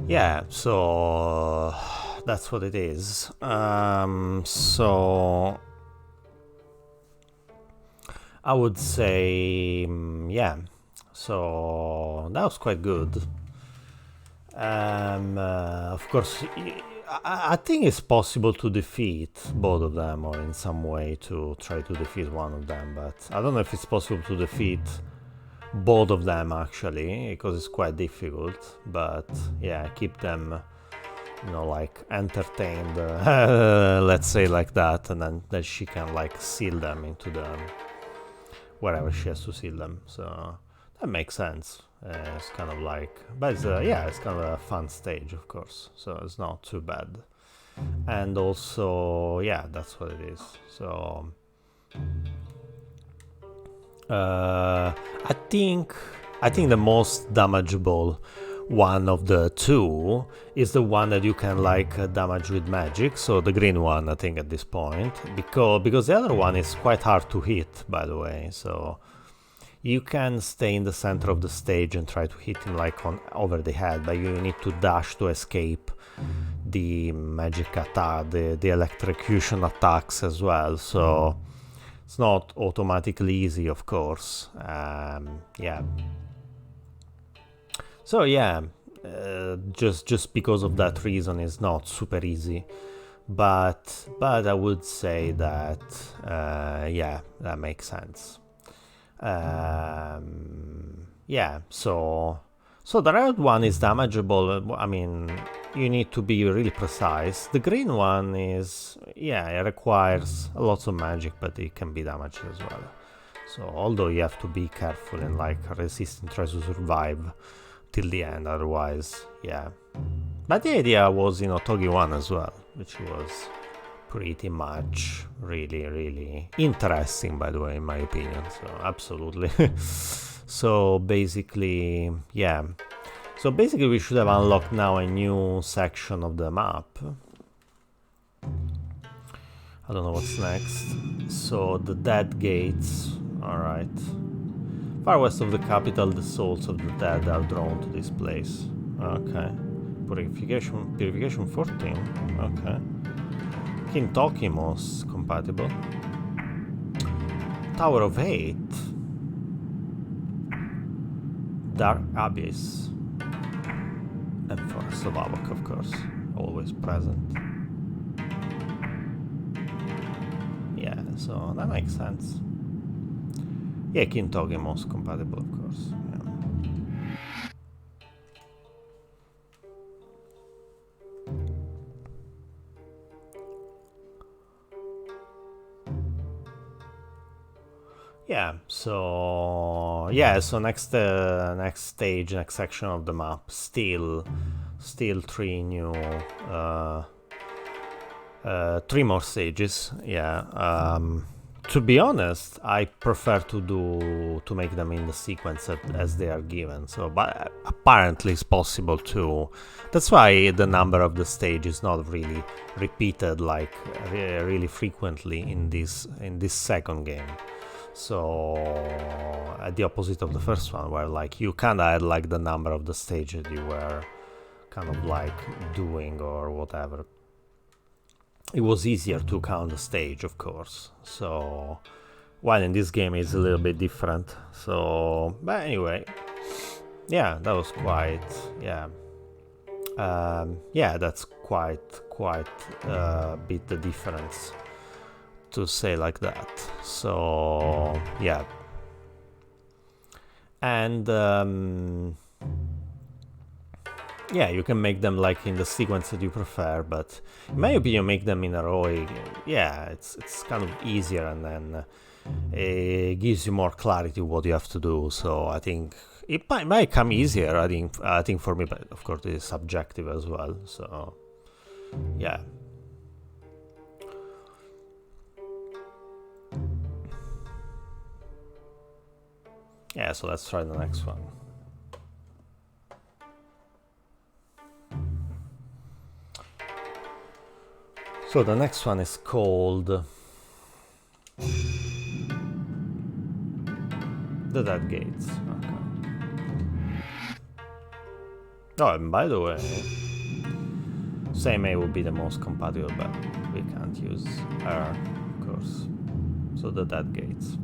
yeah, so that's what it is. So I would say, yeah, so that was quite good. Of course, I think it's possible to defeat both of them, or in some way to try to defeat one of them, but I don't know if it's possible to defeat both of them actually, because it's quite difficult. But yeah, keep them, you know, like entertained, let's say like that, and then she can like seal them into the wherever she has to seal them. So that makes sense. It's kind of like, but it's, yeah, it's kind of a fun stage, of course. So it's not too bad. And also, yeah, that's what it is. So I think the most damageable one of the two is the one that you can like damage with magic, so the green one, I think, at this point, because the other one is quite hard to hit, by the way. So you can stay in the center of the stage and try to hit him like on over the head, but you need to dash to escape the magic attack, the electrocution attacks as well. So it's not automatically easy, of course. Yeah. So yeah, just because of that reason, it's not super easy. But I would say that yeah, that makes sense. Yeah. So the red one is damageable. I mean, you need to be really precise. The green one is, yeah, it requires lots of magic, but it can be damaged as well. So although you have to be careful and like resist and try to survive till the end, otherwise, yeah. But the idea was in Otogi 1 as well, which was pretty much really interesting, by the way, in my opinion. So absolutely. So basically, yeah. So basically we should have unlocked now a new section of the map. I don't know what's next. So the Dead Gates, alright. Far west of the capital, the souls of the dead are drawn to this place. Okay. Purification 14, okay. Kintoki most compatible. Tower of Hate. Dark Abyss. And Forest of Havoc, of course, always present. Yeah, so that makes sense. Yeah, Kintogi most compatible, of course. Yeah, so next stage, next section of the map, still three new, three more stages. Yeah. To be honest, I prefer to make them in the sequence as they are given. So, but apparently it's possible too. That's why the number of the stage is not really repeated like really frequently in this second game. So at the opposite of the first one, where like you kinda had like the number of the stage that you were kind of like doing or whatever. It was easier to count the stage, of course. So while in this game it's a little bit different. So but anyway, yeah, that was quite yeah, that's quite a bit the difference, to say like that. So yeah, and yeah, you can make them like in the sequence that you prefer, but in my opinion, make them in a row. Yeah, it's kind of easier, and then it gives you more clarity what you have to do. So I think it might come easier. I think for me, but of course it is subjective as well. So yeah. Yeah, so let's try the next one. So the next one is called The Dead Gates. Okay. Oh, and by the way, same A would be the most compatible, but we can't use R, of course. So The Dead Gates.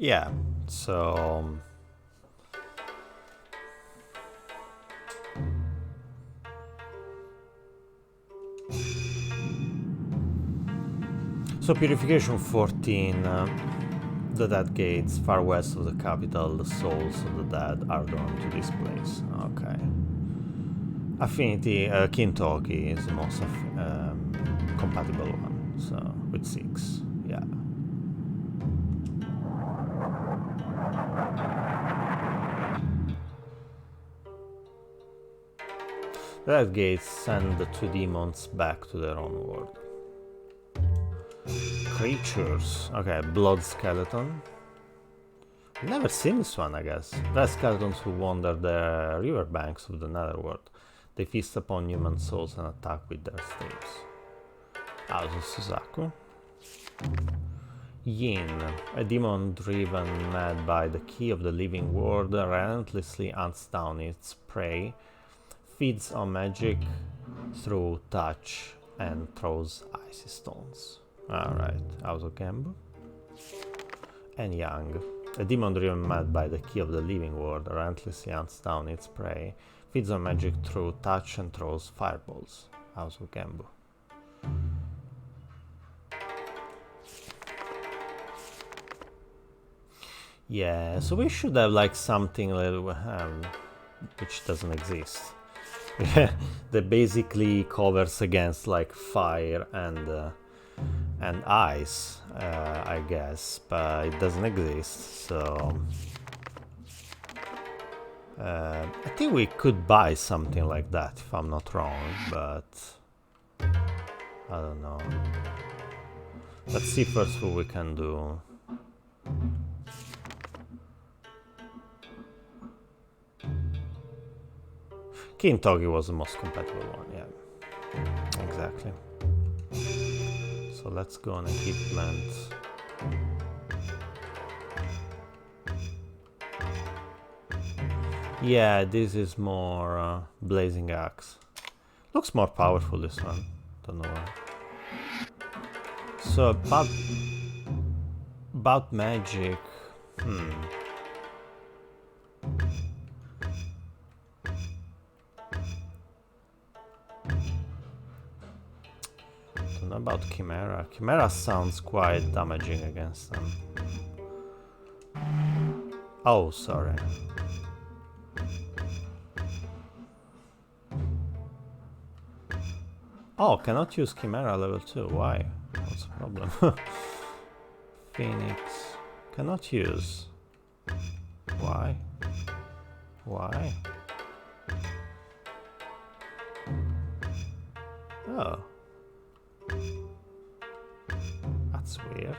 Yeah, so Purification 14, the Dead Gates, far west of the capital, the souls of the dead are drawn to this place. Okay. Affinity, Kintoki is the most compatible one, so with 6, yeah. The Dead Gates send the two demons back to their own world. Creatures. Okay, blood skeleton. Never seen this one, I guess. Red skeletons who wander the riverbanks of the netherworld. They feast upon human souls and attack with their staves. House of Suzaku. Yin, a demon driven mad by the key of the living world, relentlessly hunts down its prey, feeds on magic through touch, and throws icy stones. Alright, House of Gambu. And Yang, a demon driven mad by the key of the living world, relentlessly hunts down its prey, feeds on magic through touch, and throws fireballs. House of Gambu. Yeah, so we should have like something little, which doesn't exist. That basically covers against like fire and ice, I guess, but it doesn't exist. So I think we could buy something like that if I'm not wrong, but I don't know. Let's see first what we can do. Kintogi was the most compatible one, yeah, exactly. So let's go on equipment. Yeah, this is more blazing axe. Looks more powerful, this one. Don't know why. So about magic. Don't know about Chimera. Chimera sounds quite damaging against them. Oh, sorry. Oh, cannot use Chimera level 2. Why? What's the problem? Phoenix. Cannot use. Why? Why? Oh. That's weird.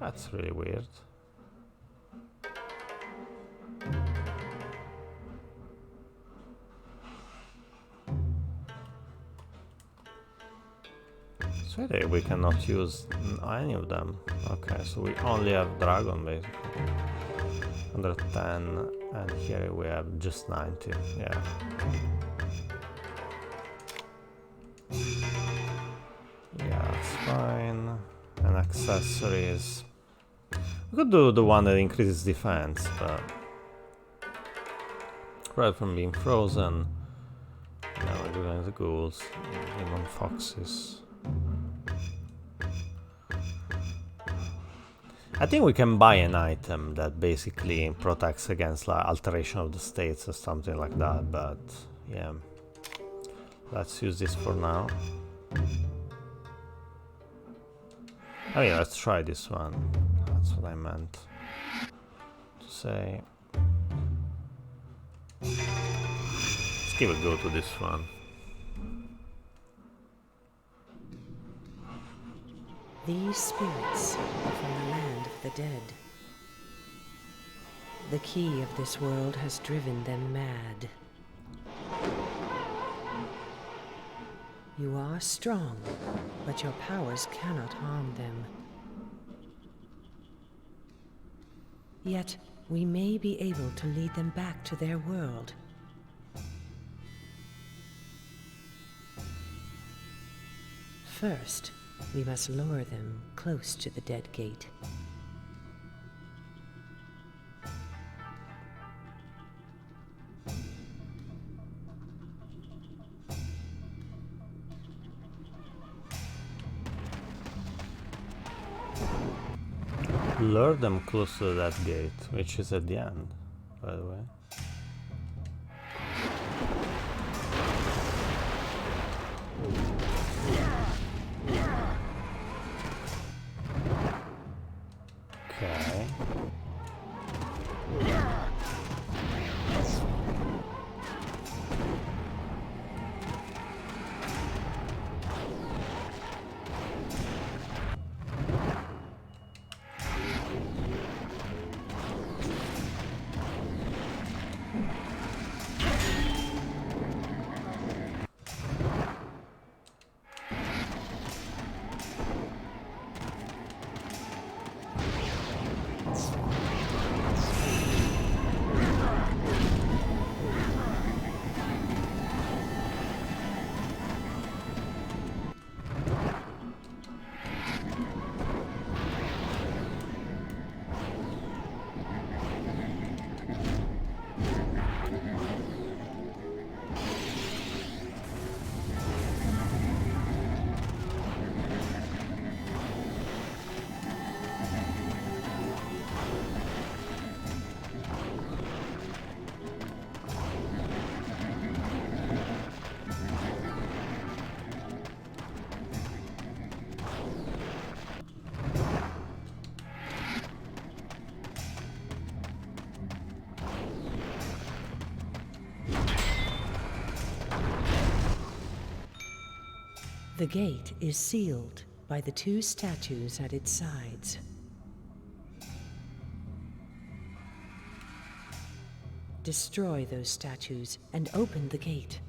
That's really weird. So really we cannot use any of them. Okay, so we only have Dragon basically. 110, and here we have just 90, yeah. Yeah, that's fine. And accessories. We could do the one that increases defense, but right from being frozen. Now we're doing the ghouls, demon foxes. I think we can buy an item that basically protects against like alteration of the states or something like that, but yeah. Let's use this for now. Oh yeah, let's try this one. That's what I meant to say. Let's give a go to this one. These spirits are from the land of the dead. The key of this world has driven them mad. You are strong, but your powers cannot harm them. Yet, we may be able to lead them back to their world. First, we must lure them close to the dead gate. Lure them close to that gate, which is at the end, by the way. Okay. The gate is sealed by the two statues at its sides. Destroy those statues and open the gate.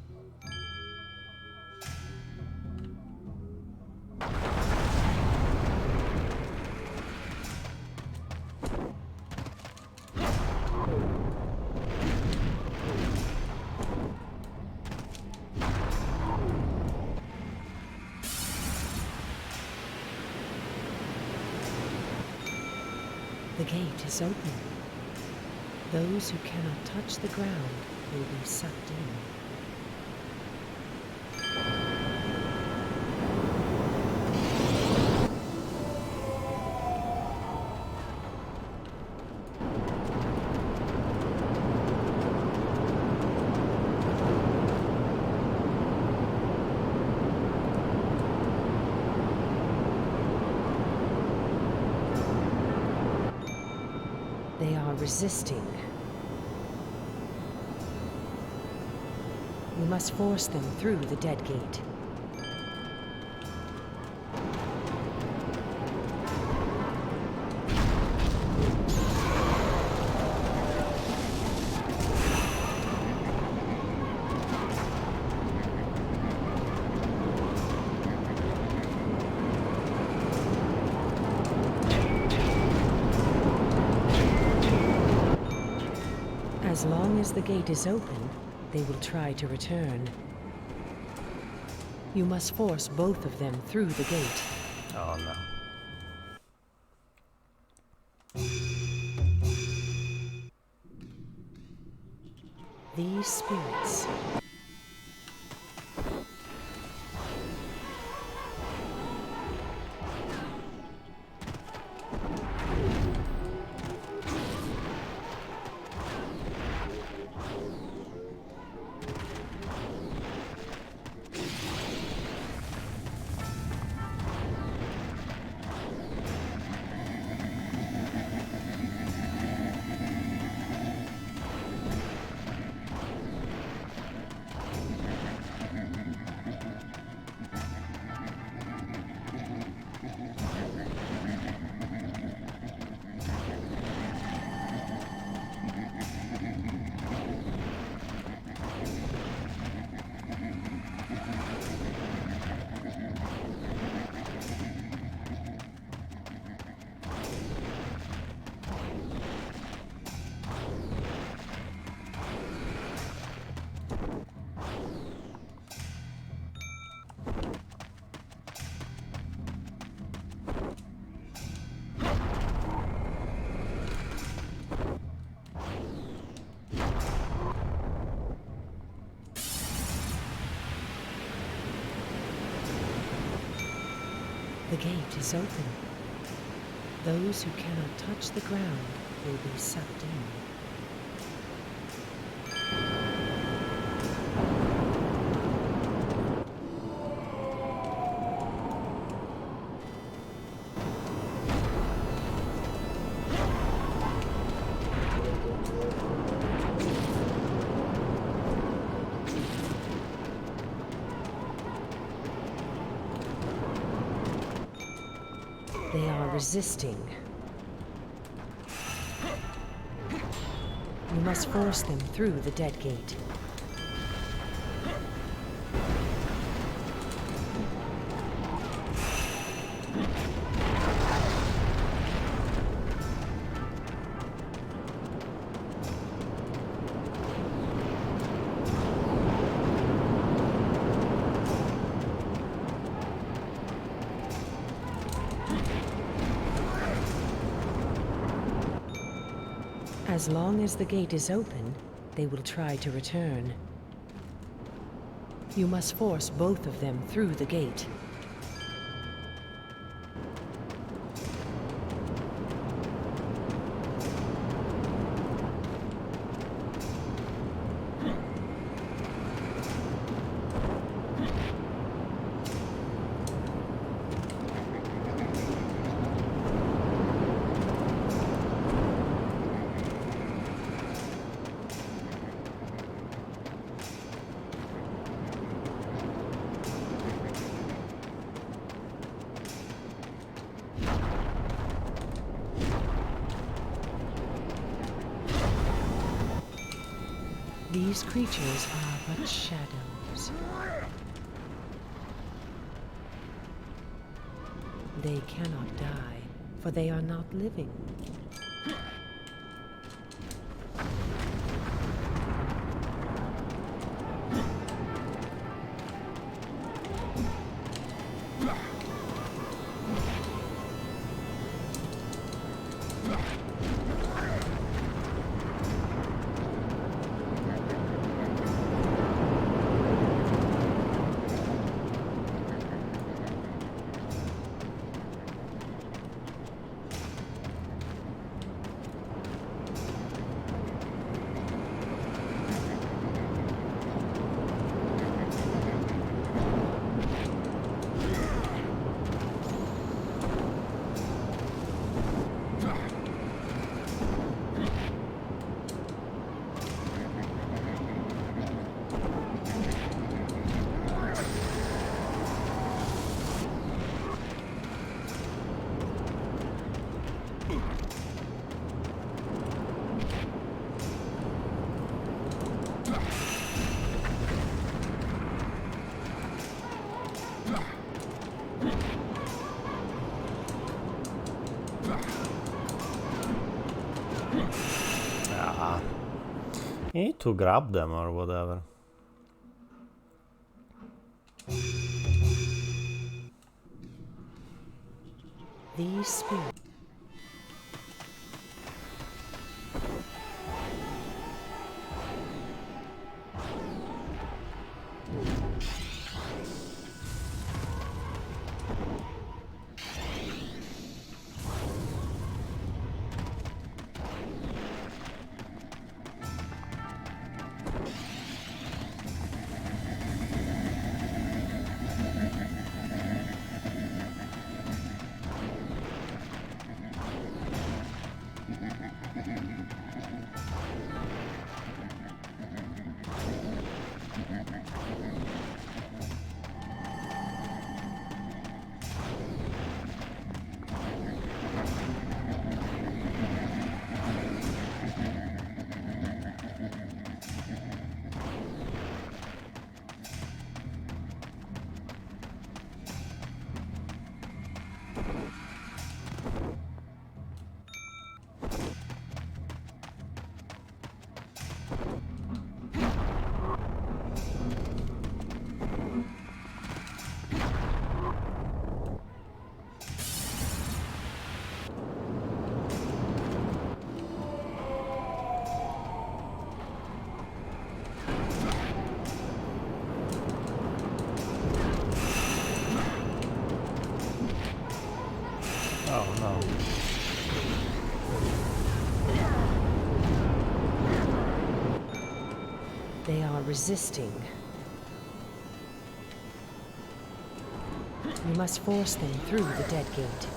The gate is open. Those who cannot touch the ground will be sucked in. They are resisting. You must force them through the dead gate. As long as the gate is open, they will try to return. You must force both of them through the gate. Oh no. These spirits The gate is open. Those who cannot touch the ground will be sucked in. They are resisting. You must force them through the dead gate. As long as the gate is open, they will try to return. You must force both of them through the gate. These creatures are but shadows. They cannot die, for they are not living. Ah. You need to grab them or whatever. These spirits. Oh no. They are resisting. You must force them through the dead gate.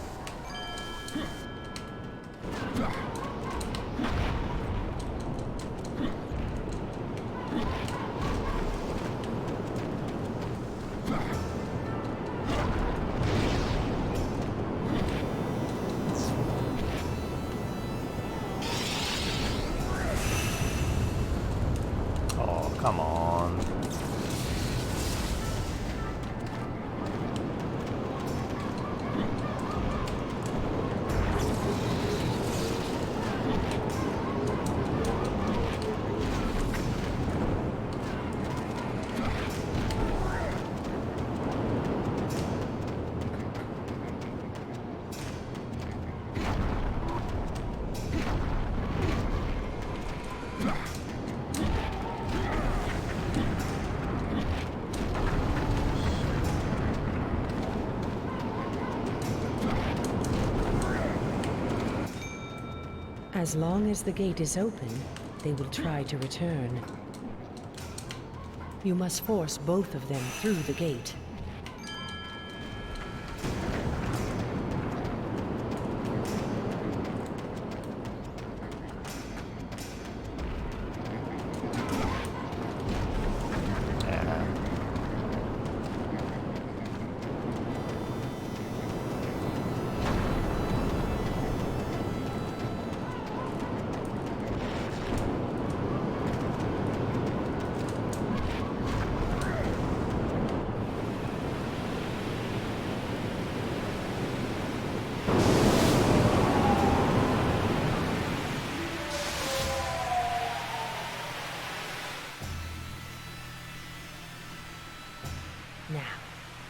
Oh, come on. As long as the gate is open, they will try to return. You must force both of them through the gate.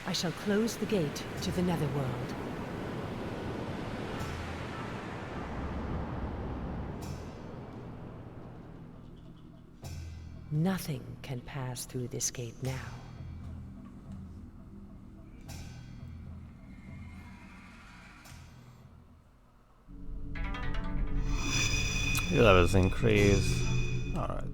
I shall close the gate to the netherworld. Nothing can pass through this gate now. Your levels increase. Alright.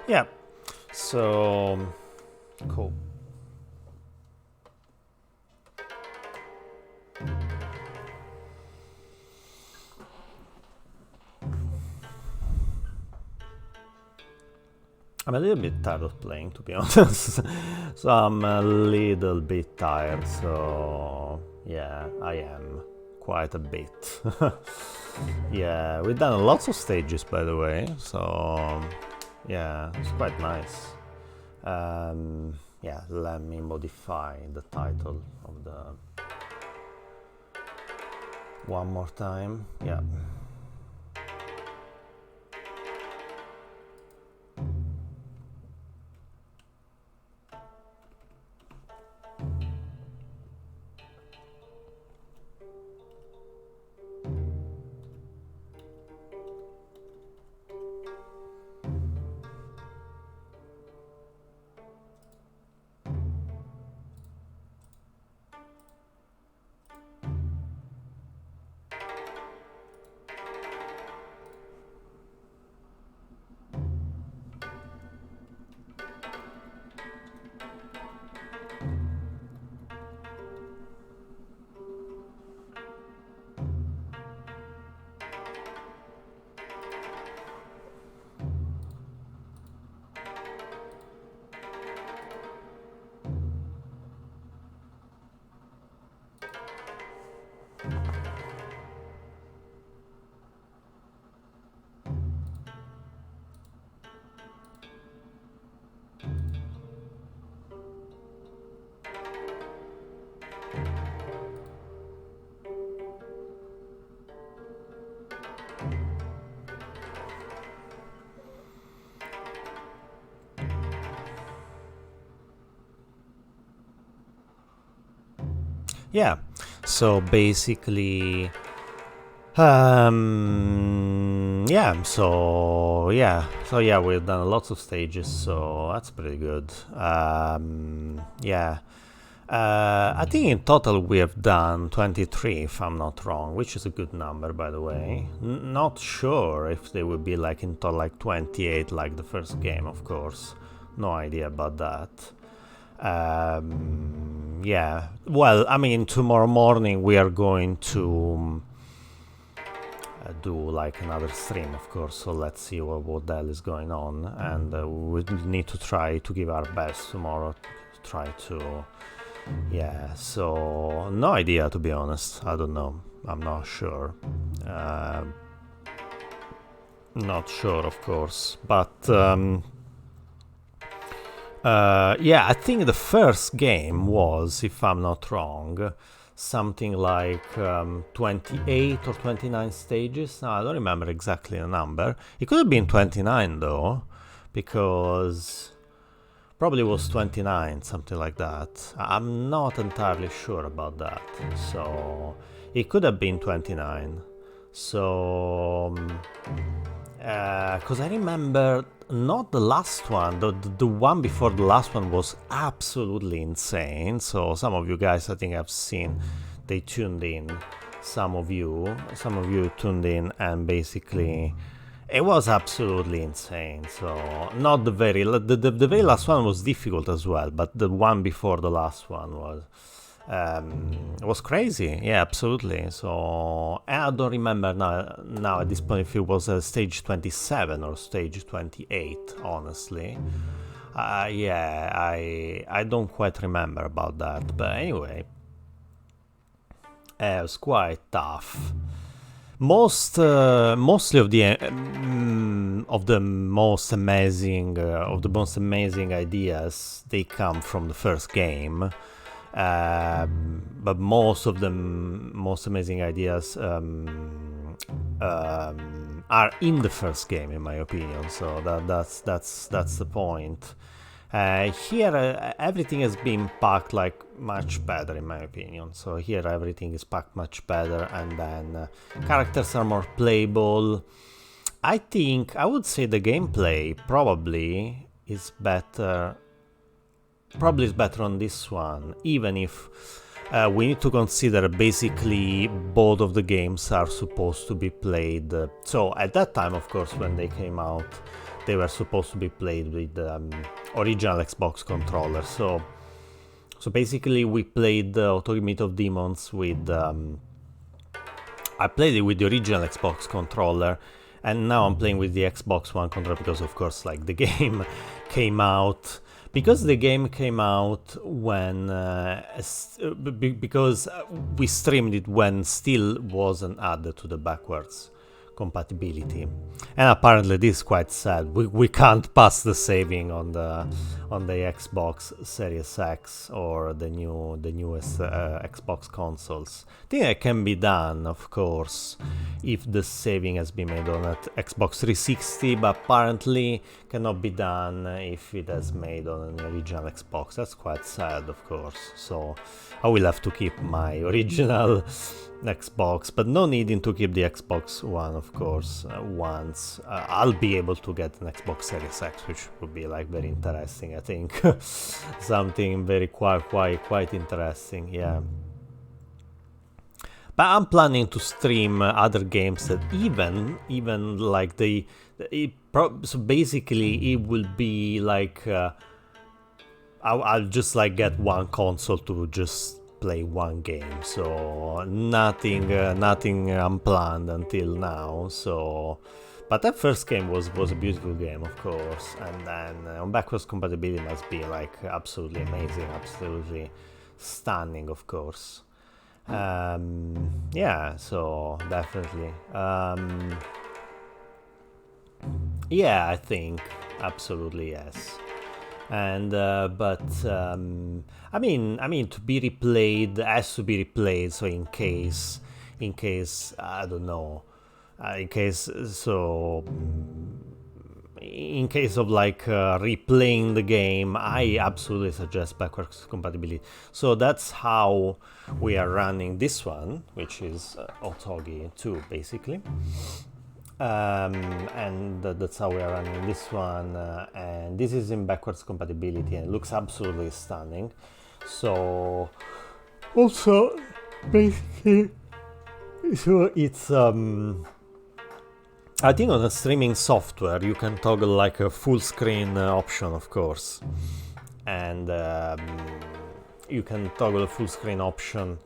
Yeah, so cool. I'm a little bit tired of playing, to be honest. So I'm a little bit tired, so yeah, I am quite a bit. Yeah, we've done lots of stages, by the way, so yeah, it's quite nice. Yeah, let me modify the title of the one more time. Yeah. Yeah, so basically, so yeah, we've done lots of stages, so that's pretty good. Yeah, I think in total we have done 23, if I'm not wrong, which is a good number, by the way. Not sure if they would be like in total like 28, like the first game, of course. No idea about that. Yeah, well, I mean, tomorrow morning we are going to do like another stream, of course, so let's see what the hell is going on, and we need to try to give our best tomorrow, try to, yeah, so no idea, to be honest. I don't know, I'm not sure. Not sure, of course, but yeah, I think the first game was, if I'm not wrong, something like 28 or 29 stages. No, I don't remember exactly the number. It could have been 29 though, because probably was 29, something like that. I'm not entirely sure about that. So it could have been 29. So Because I remember not the last one, the one before the last one was absolutely insane. So some of you guys, I think I've seen, they tuned in. Some of you tuned in, and basically it was absolutely insane. So not the very the very last one was difficult as well, but the one before the last one was crazy. Yeah, absolutely. So I don't remember now at this point if it was stage 27 or stage 28, honestly. Yeah, I don't quite remember about that, but anyway, it was quite tough. Mostly of the most amazing ideas, they come from the first game. But most of the most amazing ideas are in the first game, in my opinion. So that's the point. Here everything has been packed like much better, in my opinion. So here everything is packed much better, and then characters are more playable. I would say the gameplay probably is better. Probably is better on this one, even if we need to consider basically both of the games are supposed to be played. So at that time, of course, when they came out, they were supposed to be played with the original Xbox controller. So basically, we played Otogi Meat of Demons with. I played it with the original Xbox controller, and now I'm playing with the Xbox One controller because, of course, like the game came out. Because the game came out when, because we streamed it when still wasn't added to the backwards compatibility, and apparently this is quite sad. We can't pass the saving on the Xbox Series X or the newest Xbox consoles. I think it can be done, of course, if the saving has been made on an Xbox 360, but apparently cannot be done if it has made on an original Xbox. That's quite sad, of course. So I will have to keep my original Xbox, but no needing to keep the Xbox One, of course. Once I'll be able to get an Xbox Series X, which would be like very interesting, I think. Something very quite interesting, yeah. But I'm planning to stream other games that even like so basically it will be like I'll just like get one console to just play one game, so nothing unplanned until now. So but that first game was a beautiful game, of course, and then on backwards compatibility must be like absolutely amazing, absolutely stunning, of course. Yeah, so definitely yeah, I think absolutely yes. And but I mean to be replayed has to be replayed, so in case I don't know, in case of like replaying the game, I absolutely suggest backwards compatibility. So that's how we are running this one, which is Otogi 2 basically. And that's how we are running this one, and this is in backwards compatibility, and it looks absolutely stunning. So also basically, so it's I think on a streaming software you can toggle like a full screen option, of course, and you can toggle a full screen option.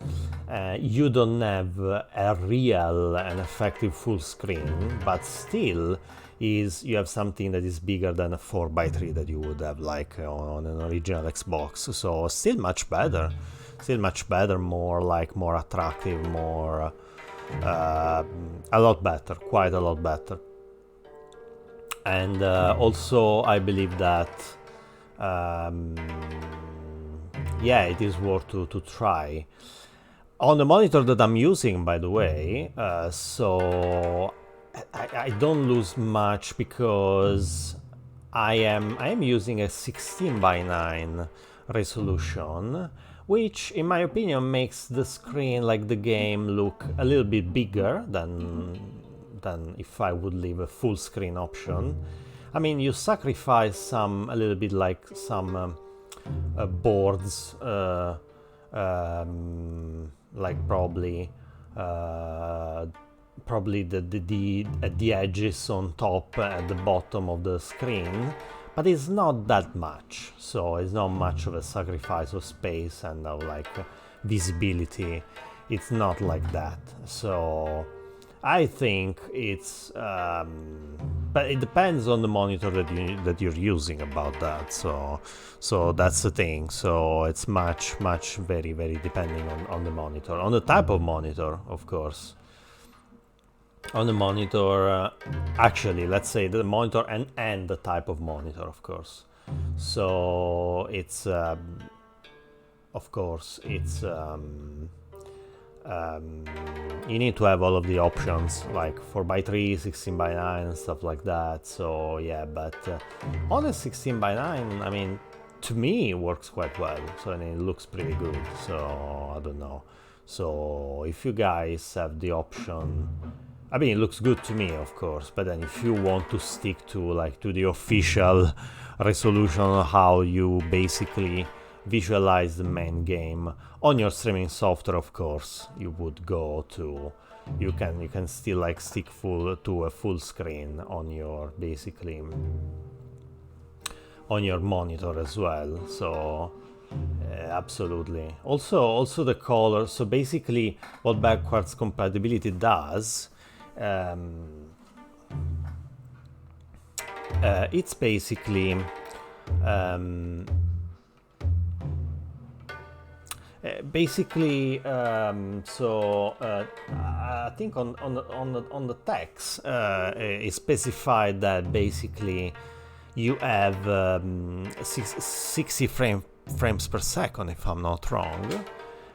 You don't have a real and effective full screen, but still you have something that is bigger than a 4:3 that you would have like on an original Xbox. So still much better, more attractive, more a lot better, quite a lot better. And also I believe that yeah, it is worth to try. On the monitor that I'm using, by the way, so I don't lose much because I am using a 16:9 resolution, which in my opinion makes the screen, like the game, look a little bit bigger than than if I would leave a full screen option. I mean, you sacrifice a little bit like some boards, like probably at the edges on top, at the bottom of the screen, but it's not that much, so it's not much of a sacrifice of space and of like visibility. It's not like that, so I think it's but it depends on the monitor that you're using about that, so that's the thing. So it's much very depending on the monitor, on the type of monitor, of course. On the monitor, actually, let's say the monitor and the type of monitor, of course. So it's of course it's you need to have all of the options like 4:3, 16:9 and stuff like that. So yeah, but on a 16:9, I mean, to me it works quite well, so and it looks pretty good, so I don't know. So if you guys have the option, I mean, it looks good to me, of course, but then if you want to stick to the official resolution of how you basically visualize the main game on your streaming software, of course, you would go to, you can still like stick to a full screen on your basically on your monitor as well. So absolutely. Also the color. So basically, what backwards compatibility does, it's basically I think on the text it's specified that basically you have 60 frames per second, if I'm not wrong,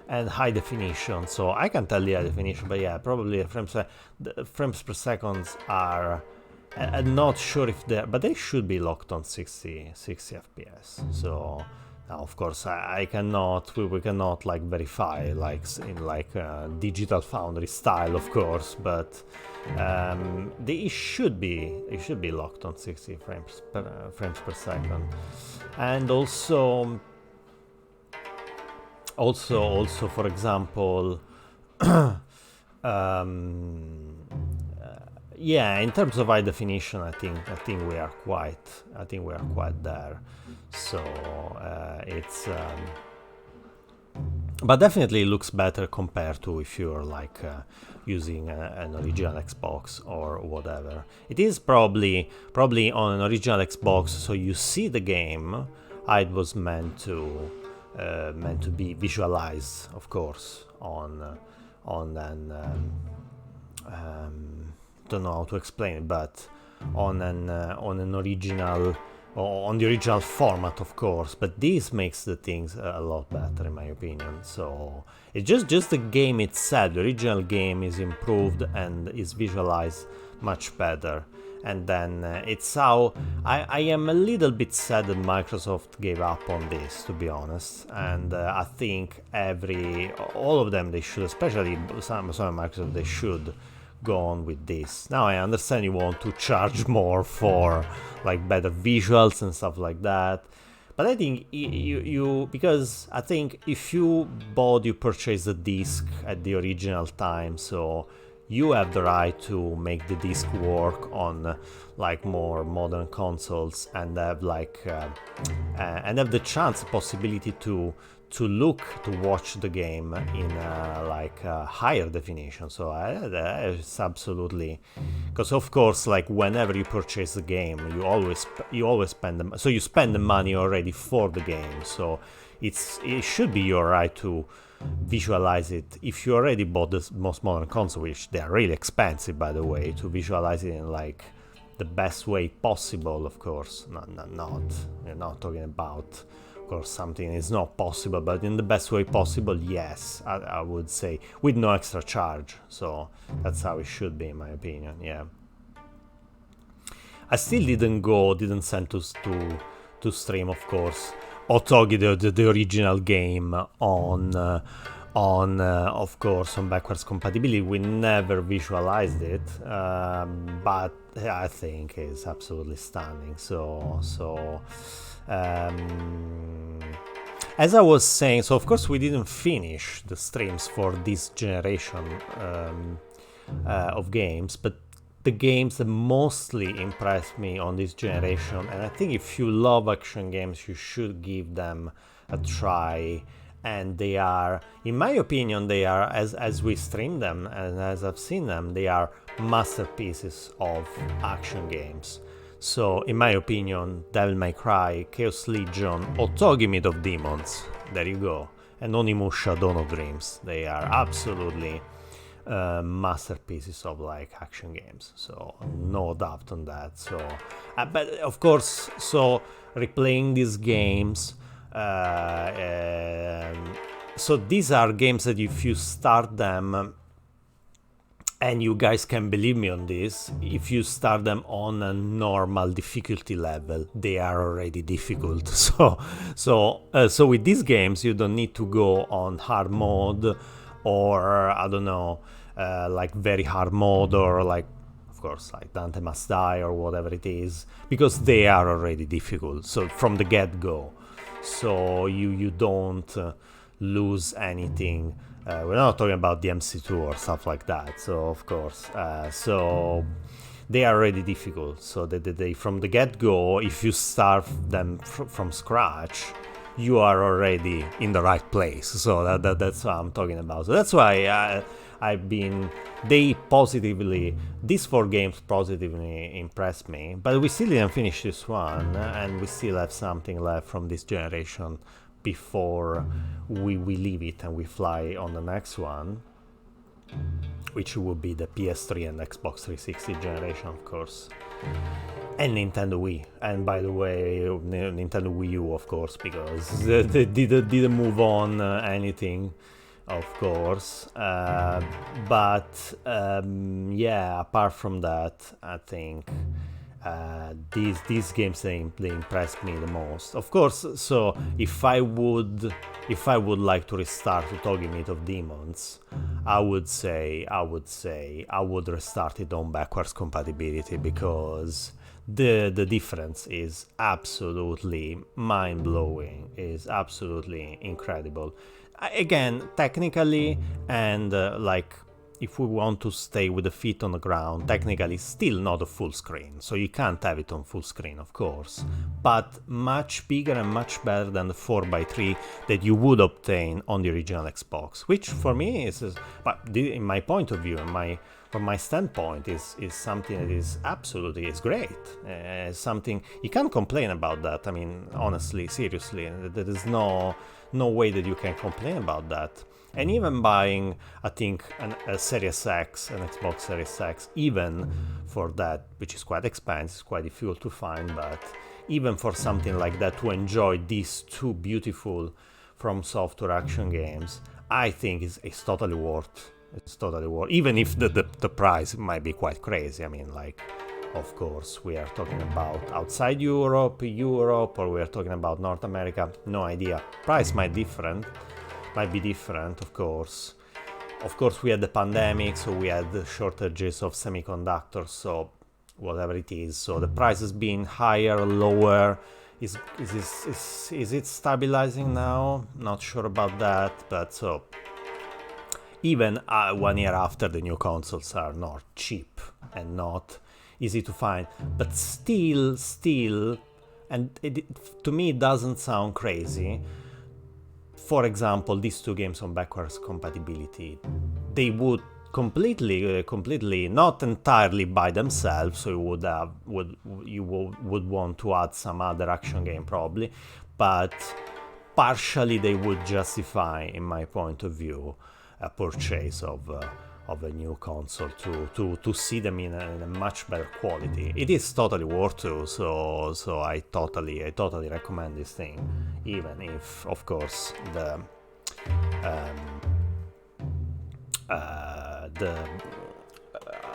and high definition. So I can tell the high definition, but yeah, probably the frames per second are. I'm not sure if they're, but they should be locked on 60 FPS. So now, of course, I cannot. We cannot like verify like in like Digital Foundry style, of course, but it should be locked on 60 frames per second, and also for example. Yeah, in terms of high definition, I think we are quite there. So it's, but definitely it looks better compared to if you're like using an original Xbox or whatever. It is probably on an original Xbox, so you see the game how it was meant to be visualized, of course, on don't know how to explain it, but on an original, or on the original format, of course. But this makes the things a lot better, in my opinion. So it's just the game itself. The original game is improved and is visualized much better. And then it's how I am a little bit sad that Microsoft gave up on this, to be honest. And I think all of them, they should, especially some of Microsoft, they should go on with this. Now I understand you want to charge more for like better visuals and stuff like that, but I think you because I think if you purchase the disc at the original time, so you have the right to make the disc work on like more modern consoles and have like and have the possibility to watch the game in like higher definition. So it's absolutely, because of course, like whenever you purchase the game, you always spend the, so you spend the money already for the game. So it should be your right to visualize it. If you already bought the most modern console, which they are really expensive, by the way, to visualize it in like the best way possible. Of course, we're not talking about, of course, something is not possible, but in the best way possible, yes, I would say, with no extra charge. So that's how it should be, in my opinion. Yeah, I still didn't send to stream, of course, Otogi, the original game on on of course on backwards compatibility. We never visualized it, but I think it's absolutely stunning. As I was saying, so of course we didn't finish the streams for this generation of games, but the games that mostly impressed me on this generation, and I think if you love action games, you should give them a try. And they are, in my opinion, they are, as we stream them and as I've seen them, they are masterpieces of action games. So, in my opinion, Devil May Cry, Chaos Legion, Otogi Myth of Demons, there you go, and Onimusha Dawn of Dreams, they are absolutely masterpieces of like action games. So, no doubt on that. So, but of course, so replaying these games. So these are games that if you start them, and you guys can believe me on this, if you start them on a normal difficulty level, they are already difficult. So with these games, you don't need to go on hard mode, or I don't know, like very hard mode, or like, of course, like Dante Must Die or whatever it is, because they are already difficult. So from the get-go. So you don't lose anything. We're not talking about the MC2 or stuff like that. So of course, so they are already difficult. So they from the get-go, if you start them from scratch, you are already in the right place. So that's what I'm talking about. So that's why these 4 games positively impressed me, but we still didn't finish this one, and we still have something left from this generation before we leave it and we fly on the next one, which will be the PS3 and Xbox 360 generation, of course, and Nintendo Wii. And by the way, Nintendo Wii U, of course, because they didn't move on anything, of course, but yeah, apart from that, I think these games they impressed me the most, of course. So if I would like to restart Otogi Myth of Demons, I would say I would restart it on backwards compatibility, because the difference is absolutely mind-blowing, is absolutely incredible. Again, technically, and like, if we want to stay with the feet on the ground, technically still not a full screen, so you can't have it on full screen, of course, but much bigger and much better than the 4x3 that you would obtain on the original Xbox, which for me is, but in my point of view, from my standpoint, is something that is absolutely is great. Something you can't complain about that. I mean, honestly, seriously, there is no way that you can complain about that. And even buying, I think, a Series X, an Xbox Series X, even for that, which is quite expensive, quite difficult to find, but even for something like that, to enjoy these 2 beautiful From Software action games, I think it's totally worth. It's totally worth, even if the price might be quite crazy. I mean, like, of course, we are talking about outside Europe, or we are talking about North America, no idea. Price might be different, of course. Of course, we had the pandemic, so we had the shortages of semiconductors, so whatever it is. So the price has been higher, lower. Is it stabilizing now? Not sure about that, but so even 1 year after, the new consoles are not cheap and not easy to find, but still, and to me it doesn't sound crazy. For example, these 2 games on backwards compatibility, they would completely, not entirely by themselves, so you would want to add some other action game probably, but partially they would justify, in my point of view, a purchase of a new console to see them in a much better quality. It is totally worth it, so I totally recommend this thing, even if, of course, the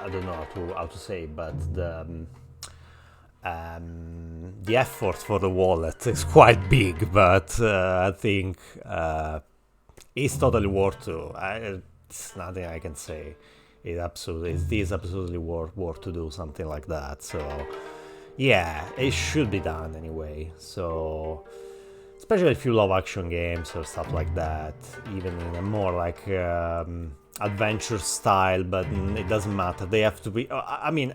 I don't know how to say, but the effort for the wallet is quite big, but I think it's totally worth to. It's nothing I can say. It is absolutely worth to do something like that. So yeah, it should be done anyway. So especially if you love action games or stuff like that, even in a more like adventure style. But it doesn't matter. They have to be. I mean,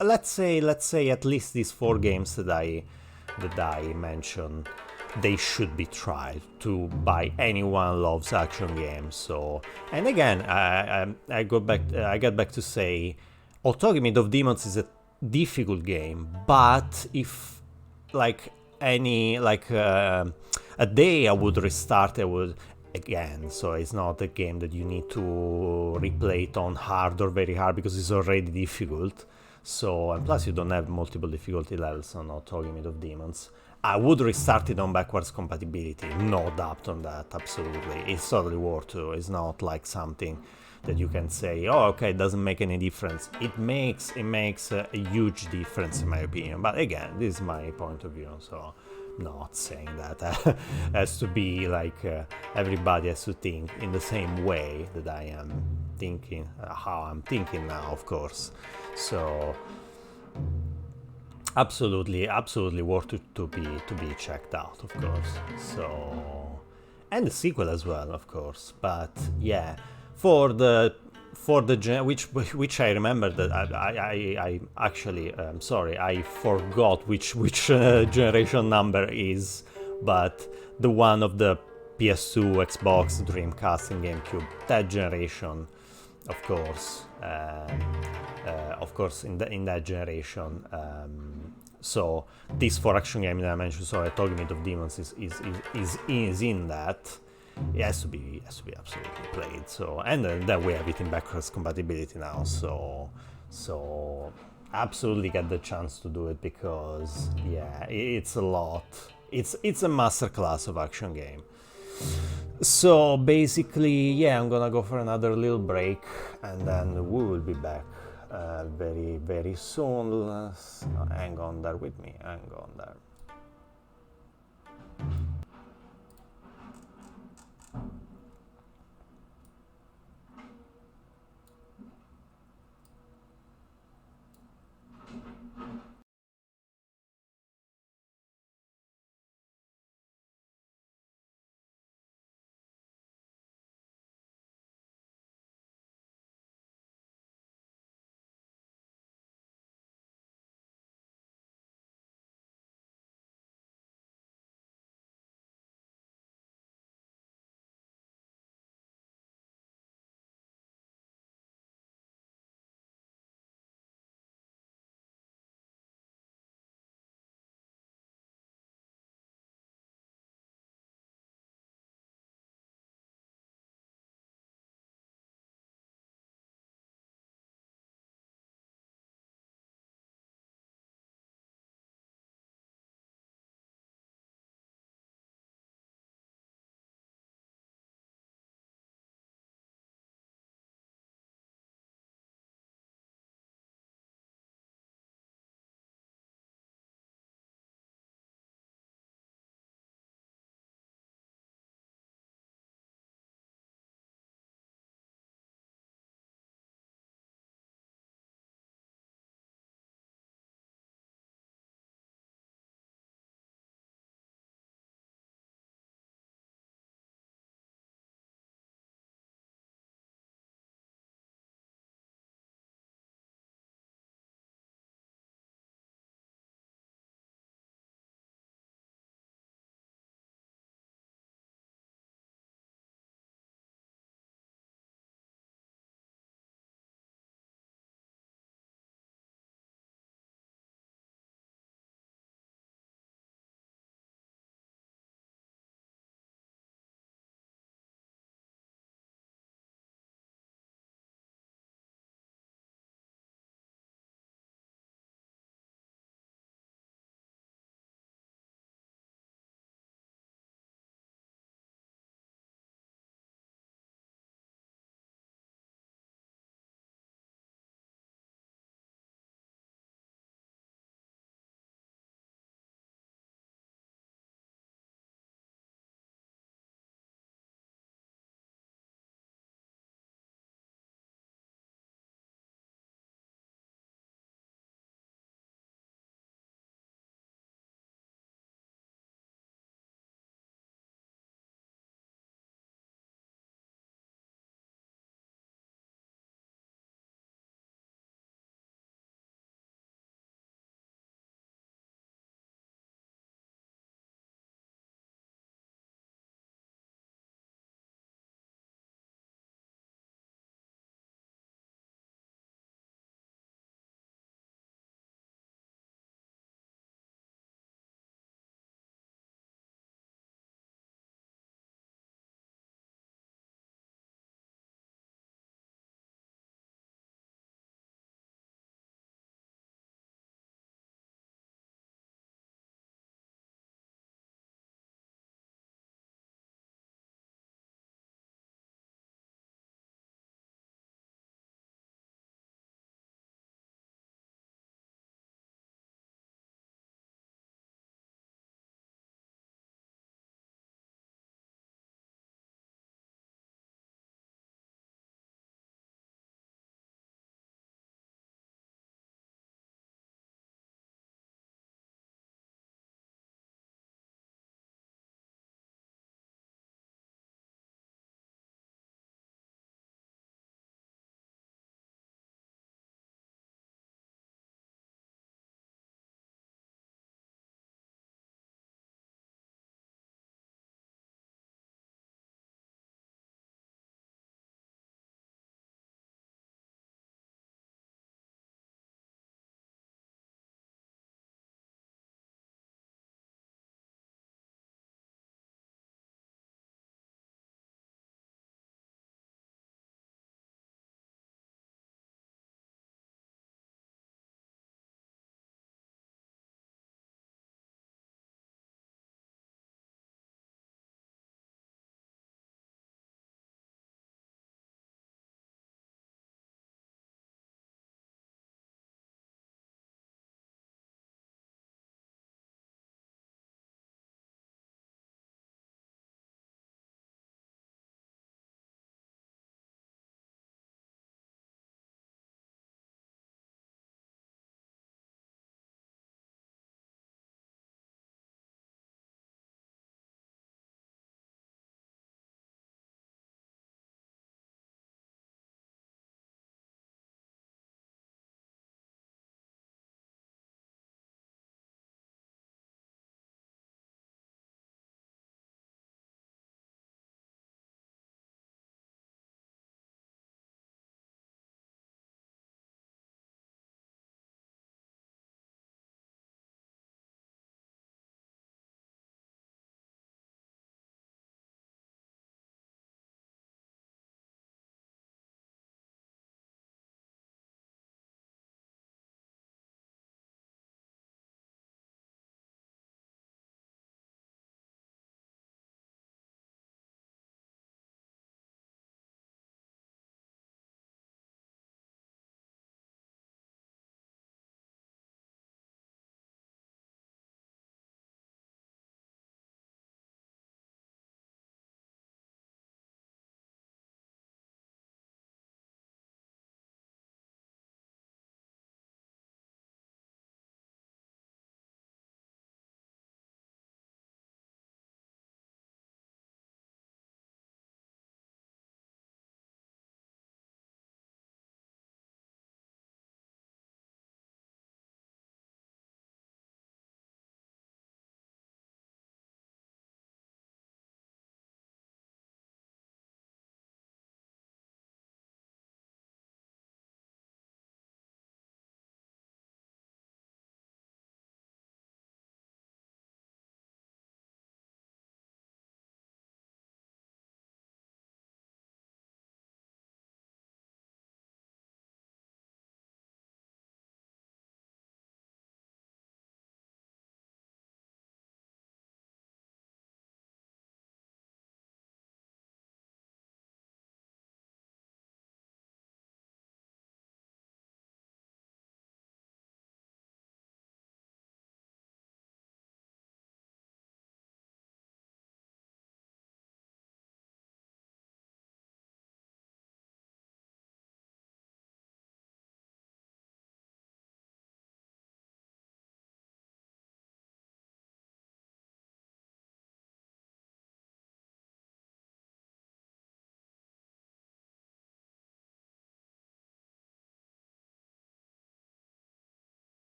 let's say at least these 4 games that I mentioned, they should be tried to by anyone loves action games. So, and again, I get back to say, Otogi Mid of Demons is a difficult game, but if like any like a day I would restart, I would again. So it's not a game that you need to replay it on hard or very hard because it's already difficult. So, and plus you don't have multiple difficulty levels on Otogi Mid of Demons. I would restart it on backwards compatibility, no doubt on that, absolutely. It's totally worth to. It's not like something that you can say, oh, okay, it doesn't make any difference. It makes a huge difference in my opinion. But again, this is my point of view, so not saying that has to be like everybody has to think in the same way that I am thinking, how I'm thinking now, of course. So absolutely worth it to be checked out, of course. So, and the sequel as well, of course. But yeah, which I remember that I actually sorry, I forgot which generation number is, but the one of the PS2, Xbox, Dreamcast, and GameCube, that generation, of course. Of course, in that generation. So this 4 action game that I mentioned, so Tournament of Demons is in that. It has to be absolutely played. So, and then we have it in backwards compatibility now. So absolutely get the chance to do it because yeah, it's a lot. It's a masterclass of action game. So basically, yeah, I'm gonna go for another little break and then we will be back very soon. Hang on there with me, hang on there.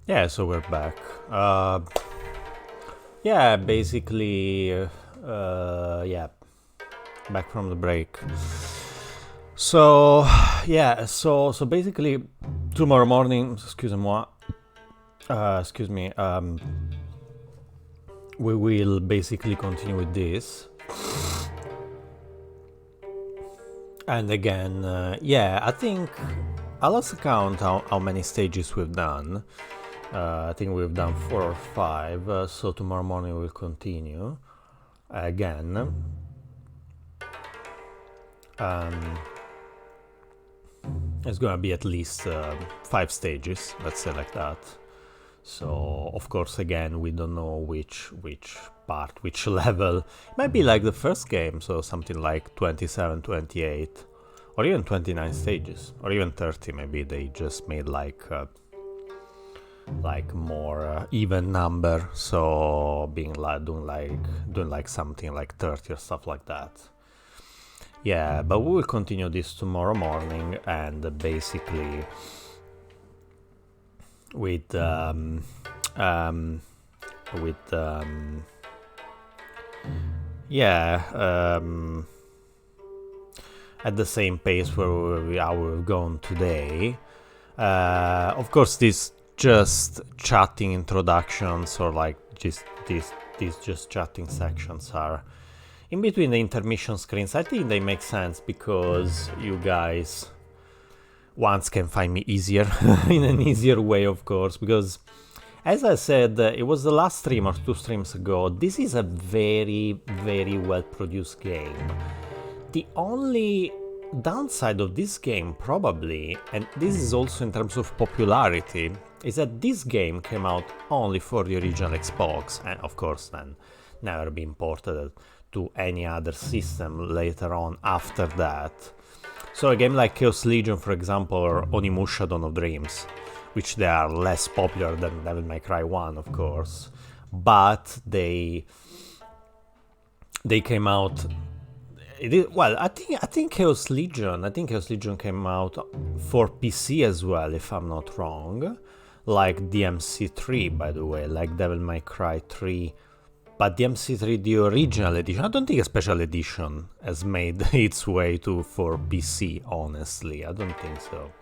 Yeah, so we're back. Yeah, basically, yeah, back from the break. So, yeah, so basically, tomorrow morning, excuse-moi, excuse me, we will basically continue with this. And again, yeah, I think I lost count how many stages we've done. I think we've done 4 or 5, so tomorrow morning we'll continue again. It's gonna be at least 5 stages, let's say like that. So of course, again, we don't know which part, which level. It might be like the first game, so something like 27, 28, or even 29 stages, or even 30. Maybe they just made like more even number, so being like doing like something like 30 or stuff like that. Yeah, but we will continue this tomorrow morning, and basically with yeah, at the same pace where we've gone today. Of course, these just chatting introductions, or like just these just chatting sections are in between the intermission screens. I think they make sense because you guys once can find me easier in an easier way, of course, because as I said, it was the last stream or 2 streams ago. This is a very, very well produced game. The only downside of this game, probably, and this is also in terms of popularity, is that this game came out only for the original Xbox, and of course then never been ported to any other system later on after that. So a game like Chaos Legion, for example, or Onimusha Dawn of Dreams, which they are less popular than Devil May Cry 1, of course, but they came out. Well, I think Chaos Legion came out for PC as well, if I'm not wrong, like DMC3, by the way, like Devil May Cry 3. But DMC3, the original edition, I don't think a special edition has made its way for PC, honestly. I don't think so.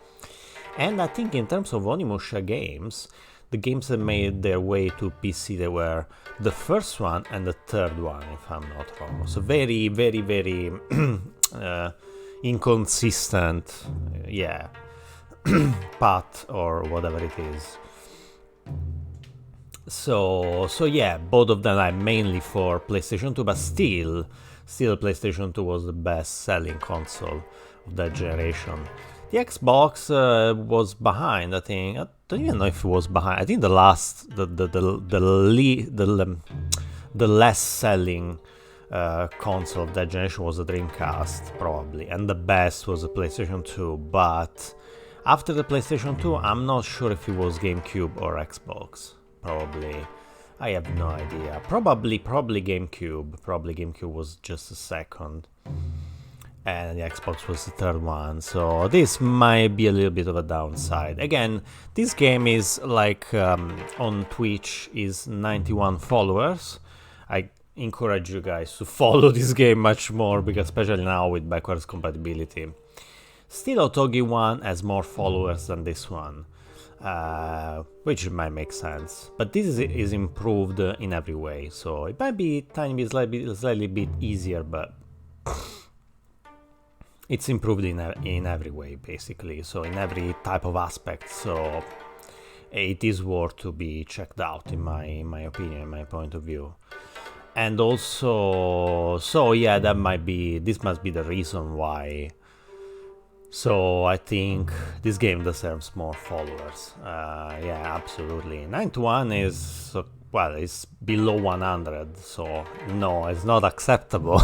And I think in terms of Onimusha games, the games that made their way to PC, they were the first one and the third one, if I'm not wrong. So very, very, very inconsistent, yeah, path or whatever it is. So yeah, both of them are mainly for PlayStation 2, but still PlayStation 2 was the best-selling console of that generation. The Xbox was behind, I think. I don't even know if it was behind. I think the less selling console of that generation was the Dreamcast, probably, and the best was the PlayStation 2. But after the PlayStation 2, I'm not sure if it was GameCube or Xbox. Probably, I have no idea. Probably GameCube. Probably GameCube was just a second, and the Xbox was the third one. So this might be a little bit of a downside. Again, this game is like on Twitch is 91 followers. I encourage you guys to follow this game much more, because especially now with backwards compatibility. Still, Otogi 1 has more followers than this one. Which might make sense, but this is improved in every way, so it might be slightly bit easier, but it's improved in every way, basically, so in every type of aspect, so it is worth to be checked out, in my opinion, in my point of view. And also, so yeah, this must be the reason why. So I think this game deserves more followers. Yeah, absolutely. 91 is, well, it's below 100, so no, it's not acceptable.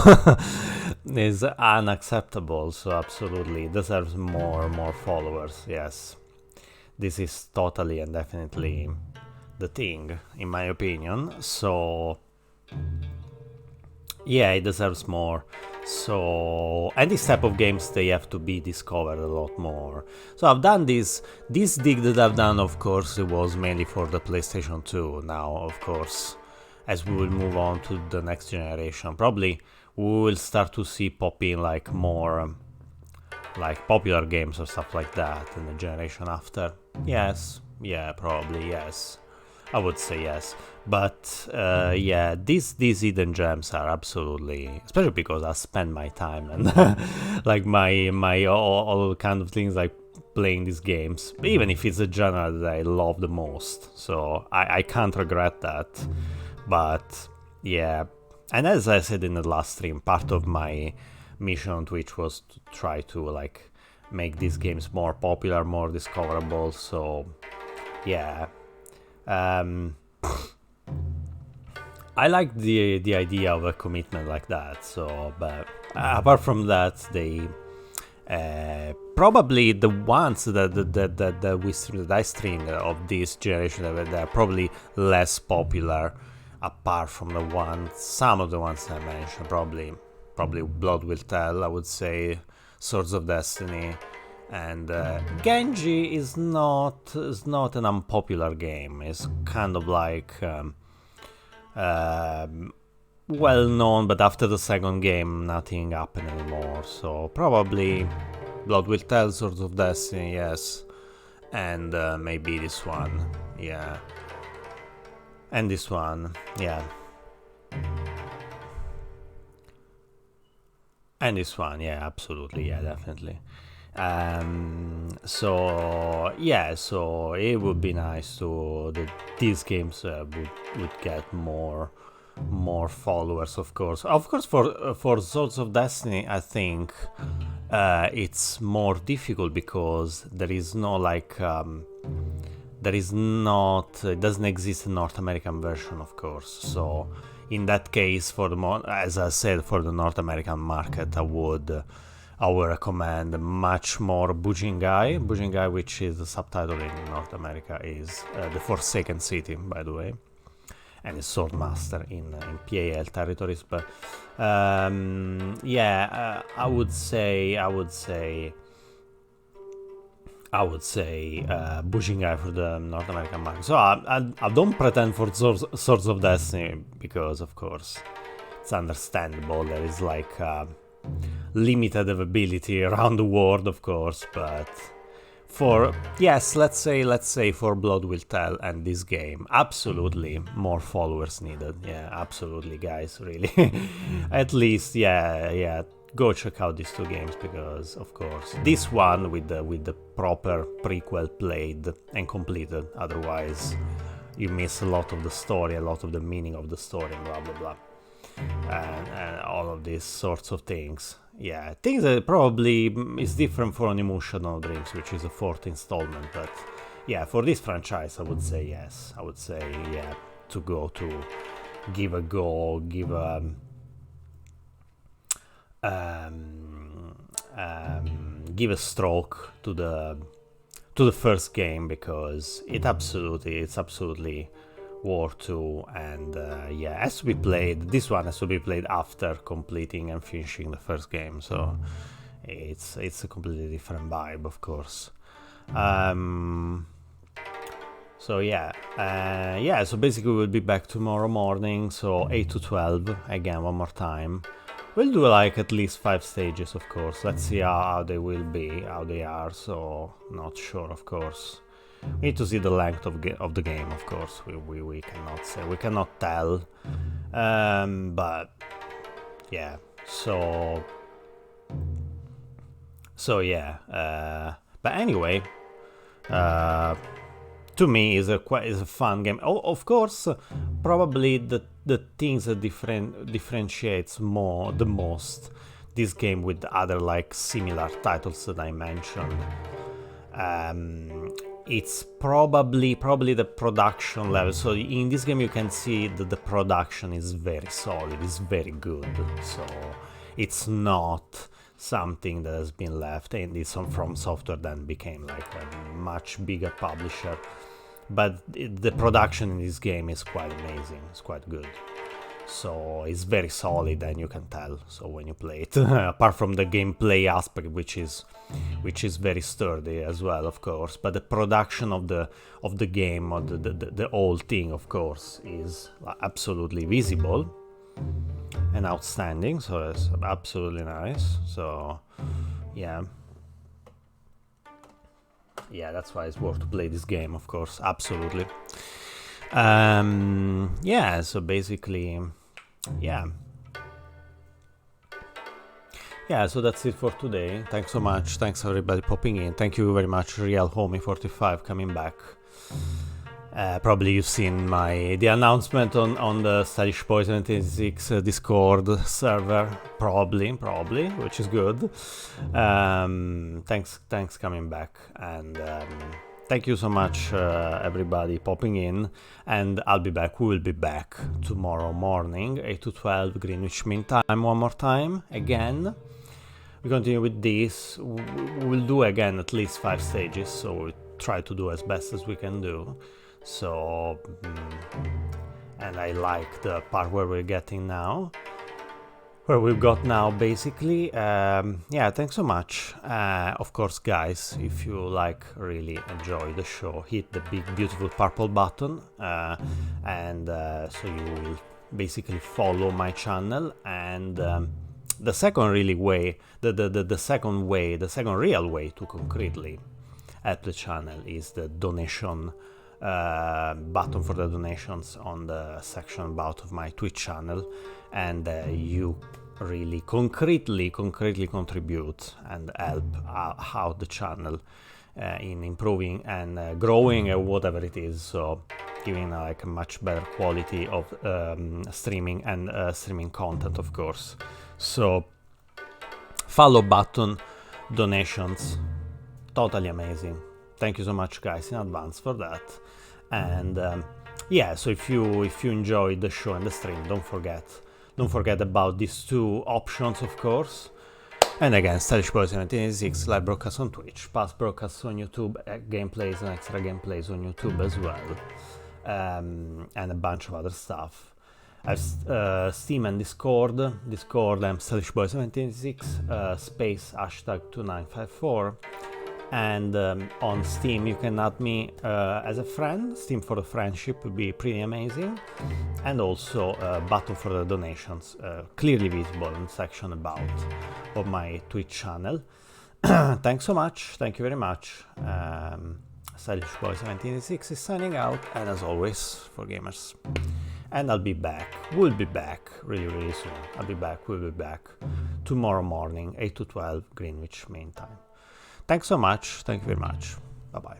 It's unacceptable, so absolutely it deserves more followers, yes. This is totally and definitely the thing, in my opinion, so yeah, it deserves more. So, and this type of games, they have to be discovered a lot more. So I've done this dig that I've done, of course, it was mainly for the PlayStation 2. Now, of course, as we will move on to the next generation, probably we will start to see pop in like more like popular games or stuff like that in the generation after. Yes, yeah, probably yes. I would say yes, but yeah, these hidden gems are absolutely, especially because I spend my time and like my all kind of things like playing these games, even if it's a genre that I love the most. So I can't regret that. But yeah, and as I said in the last stream, part of my mission on Twitch was to try to like make these games more popular, more discoverable. So yeah. I like the idea of a commitment like that. So, but apart from that, they probably the ones that I streamed of this generation, they're probably less popular. Apart from the ones, some of the ones I mentioned, probably Blood Will Tell. I would say Swords of Destiny. And Genji is not an unpopular game. It's kind of like well known, but after the second game, nothing happened anymore. So probably Blood Will Tell, Swords of Destiny, yes, and maybe this one, yeah, and this one, yeah, and this one, yeah, absolutely, yeah, definitely. So yeah, so it would be nice to that these games would get more followers, of course. For Swords of Destiny, I think it's more difficult because there is no like there is not it doesn't exist a North American version, of course. So in that case, for the as I said, for the North American market, I would recommend much more Bujingai. Bujingai, which is the subtitle in North America, is The Forsaken City, by the way, and it's Swordmaster in PAL territories. But yeah, I would say Bujingai for the North American market. So I don't pretend for Swords of Destiny because, of course, it's understandable. There is like limited availability around the world, of course, but for yes, let's say for Blood Will Tell and this game, absolutely more followers needed. Yeah, absolutely, guys, really. At least, yeah, go check out these two games because, of course, this one with the proper prequel played and completed. Otherwise, you miss a lot of the story, a lot of the meaning of the story, and blah blah blah. And all of these sorts of things. Yeah, things that probably is different for Onimusha No Dreams, which is a fourth installment. But yeah, for this franchise, I would say yes. I would say yeah to go to give a go, give a stroke to the first game because it's absolutely worth to, and yeah, has to be played. This one has to be played after completing and finishing the first game, so it's a completely different vibe, of course. So yeah, so basically we'll be back tomorrow morning, so 8 to 12 again, one more time. We'll do like at least 5 stages, of course. Let's see how they will be, how they are. So not sure, of course. We need to see the length of the game, of course. We cannot say, we cannot tell. But yeah. So yeah. But anyway, to me is a fun game. Of course, probably the things that differentiates the most this game with other like similar titles that I mentioned. It's probably the production level. So in this game you can see that the production is very solid, it's very good. So it's not something that has been left, and it's From Software then became like a much bigger publisher. But the production in this game is quite amazing, it's quite good. So it's very solid, and you can tell. So when you play it, apart from the gameplay aspect, which is very sturdy as well, of course. But the production of the game, or the whole thing, of course, is absolutely visible and outstanding. So it's absolutely nice. So yeah. Yeah, that's why it's worth to play this game, of course, absolutely. Yeah, so basically, yeah. Yeah, so that's it for today. Thanks so much. Thanks everybody popping in. Thank you very much, Real Homie 45 coming back. Probably you've seen the announcement on the Stylish Boy 76 Discord server. Probably, which is good. Thanks coming back, and thank you so much, everybody popping in. And I'll be back. We will be back tomorrow morning, 8 to 12 Greenwich Mean Time. One more time, again. We continue with this. We'll do again at least 5 stages, so we'll try to do as best as we can do. So, and I like the part where we're getting now, where we've got now, basically. Yeah, thanks so much. Of course, guys, if you really enjoy the show, hit the big beautiful purple button, and so you will basically follow my channel. And the second way, the second real way to concretely help the channel is the donation button for the donations on the section about of my Twitch channel, and you really concretely contribute and help out the channel in improving and growing, or whatever it is. So giving a much better quality of streaming and streaming content, of course. So follow button, donations, totally amazing. Thank you so much, guys, in advance for that. And yeah, so if you enjoyed the show and the stream, don't forget about these 2 options, of course. And again, Stylish Boy 1786 live broadcast on Twitch, past broadcasts on YouTube, gameplays and extra gameplays on YouTube as well, and a bunch of other stuff. I've Steam and Discord. I'm Stylish Boy 1786 space #2954. And on Steam you can add me as a friend. Steam for the friendship would be pretty amazing. And also a button for the donations, clearly visible in the section about of my Twitch channel. Thanks so much, thank you very much. Stylish Boy 1786 is signing out, and as always, for gamers. And we'll be back really soon. We'll be back tomorrow morning, 8 to 12 Greenwich Mean Time. Thanks so much. Thank you very much. Bye.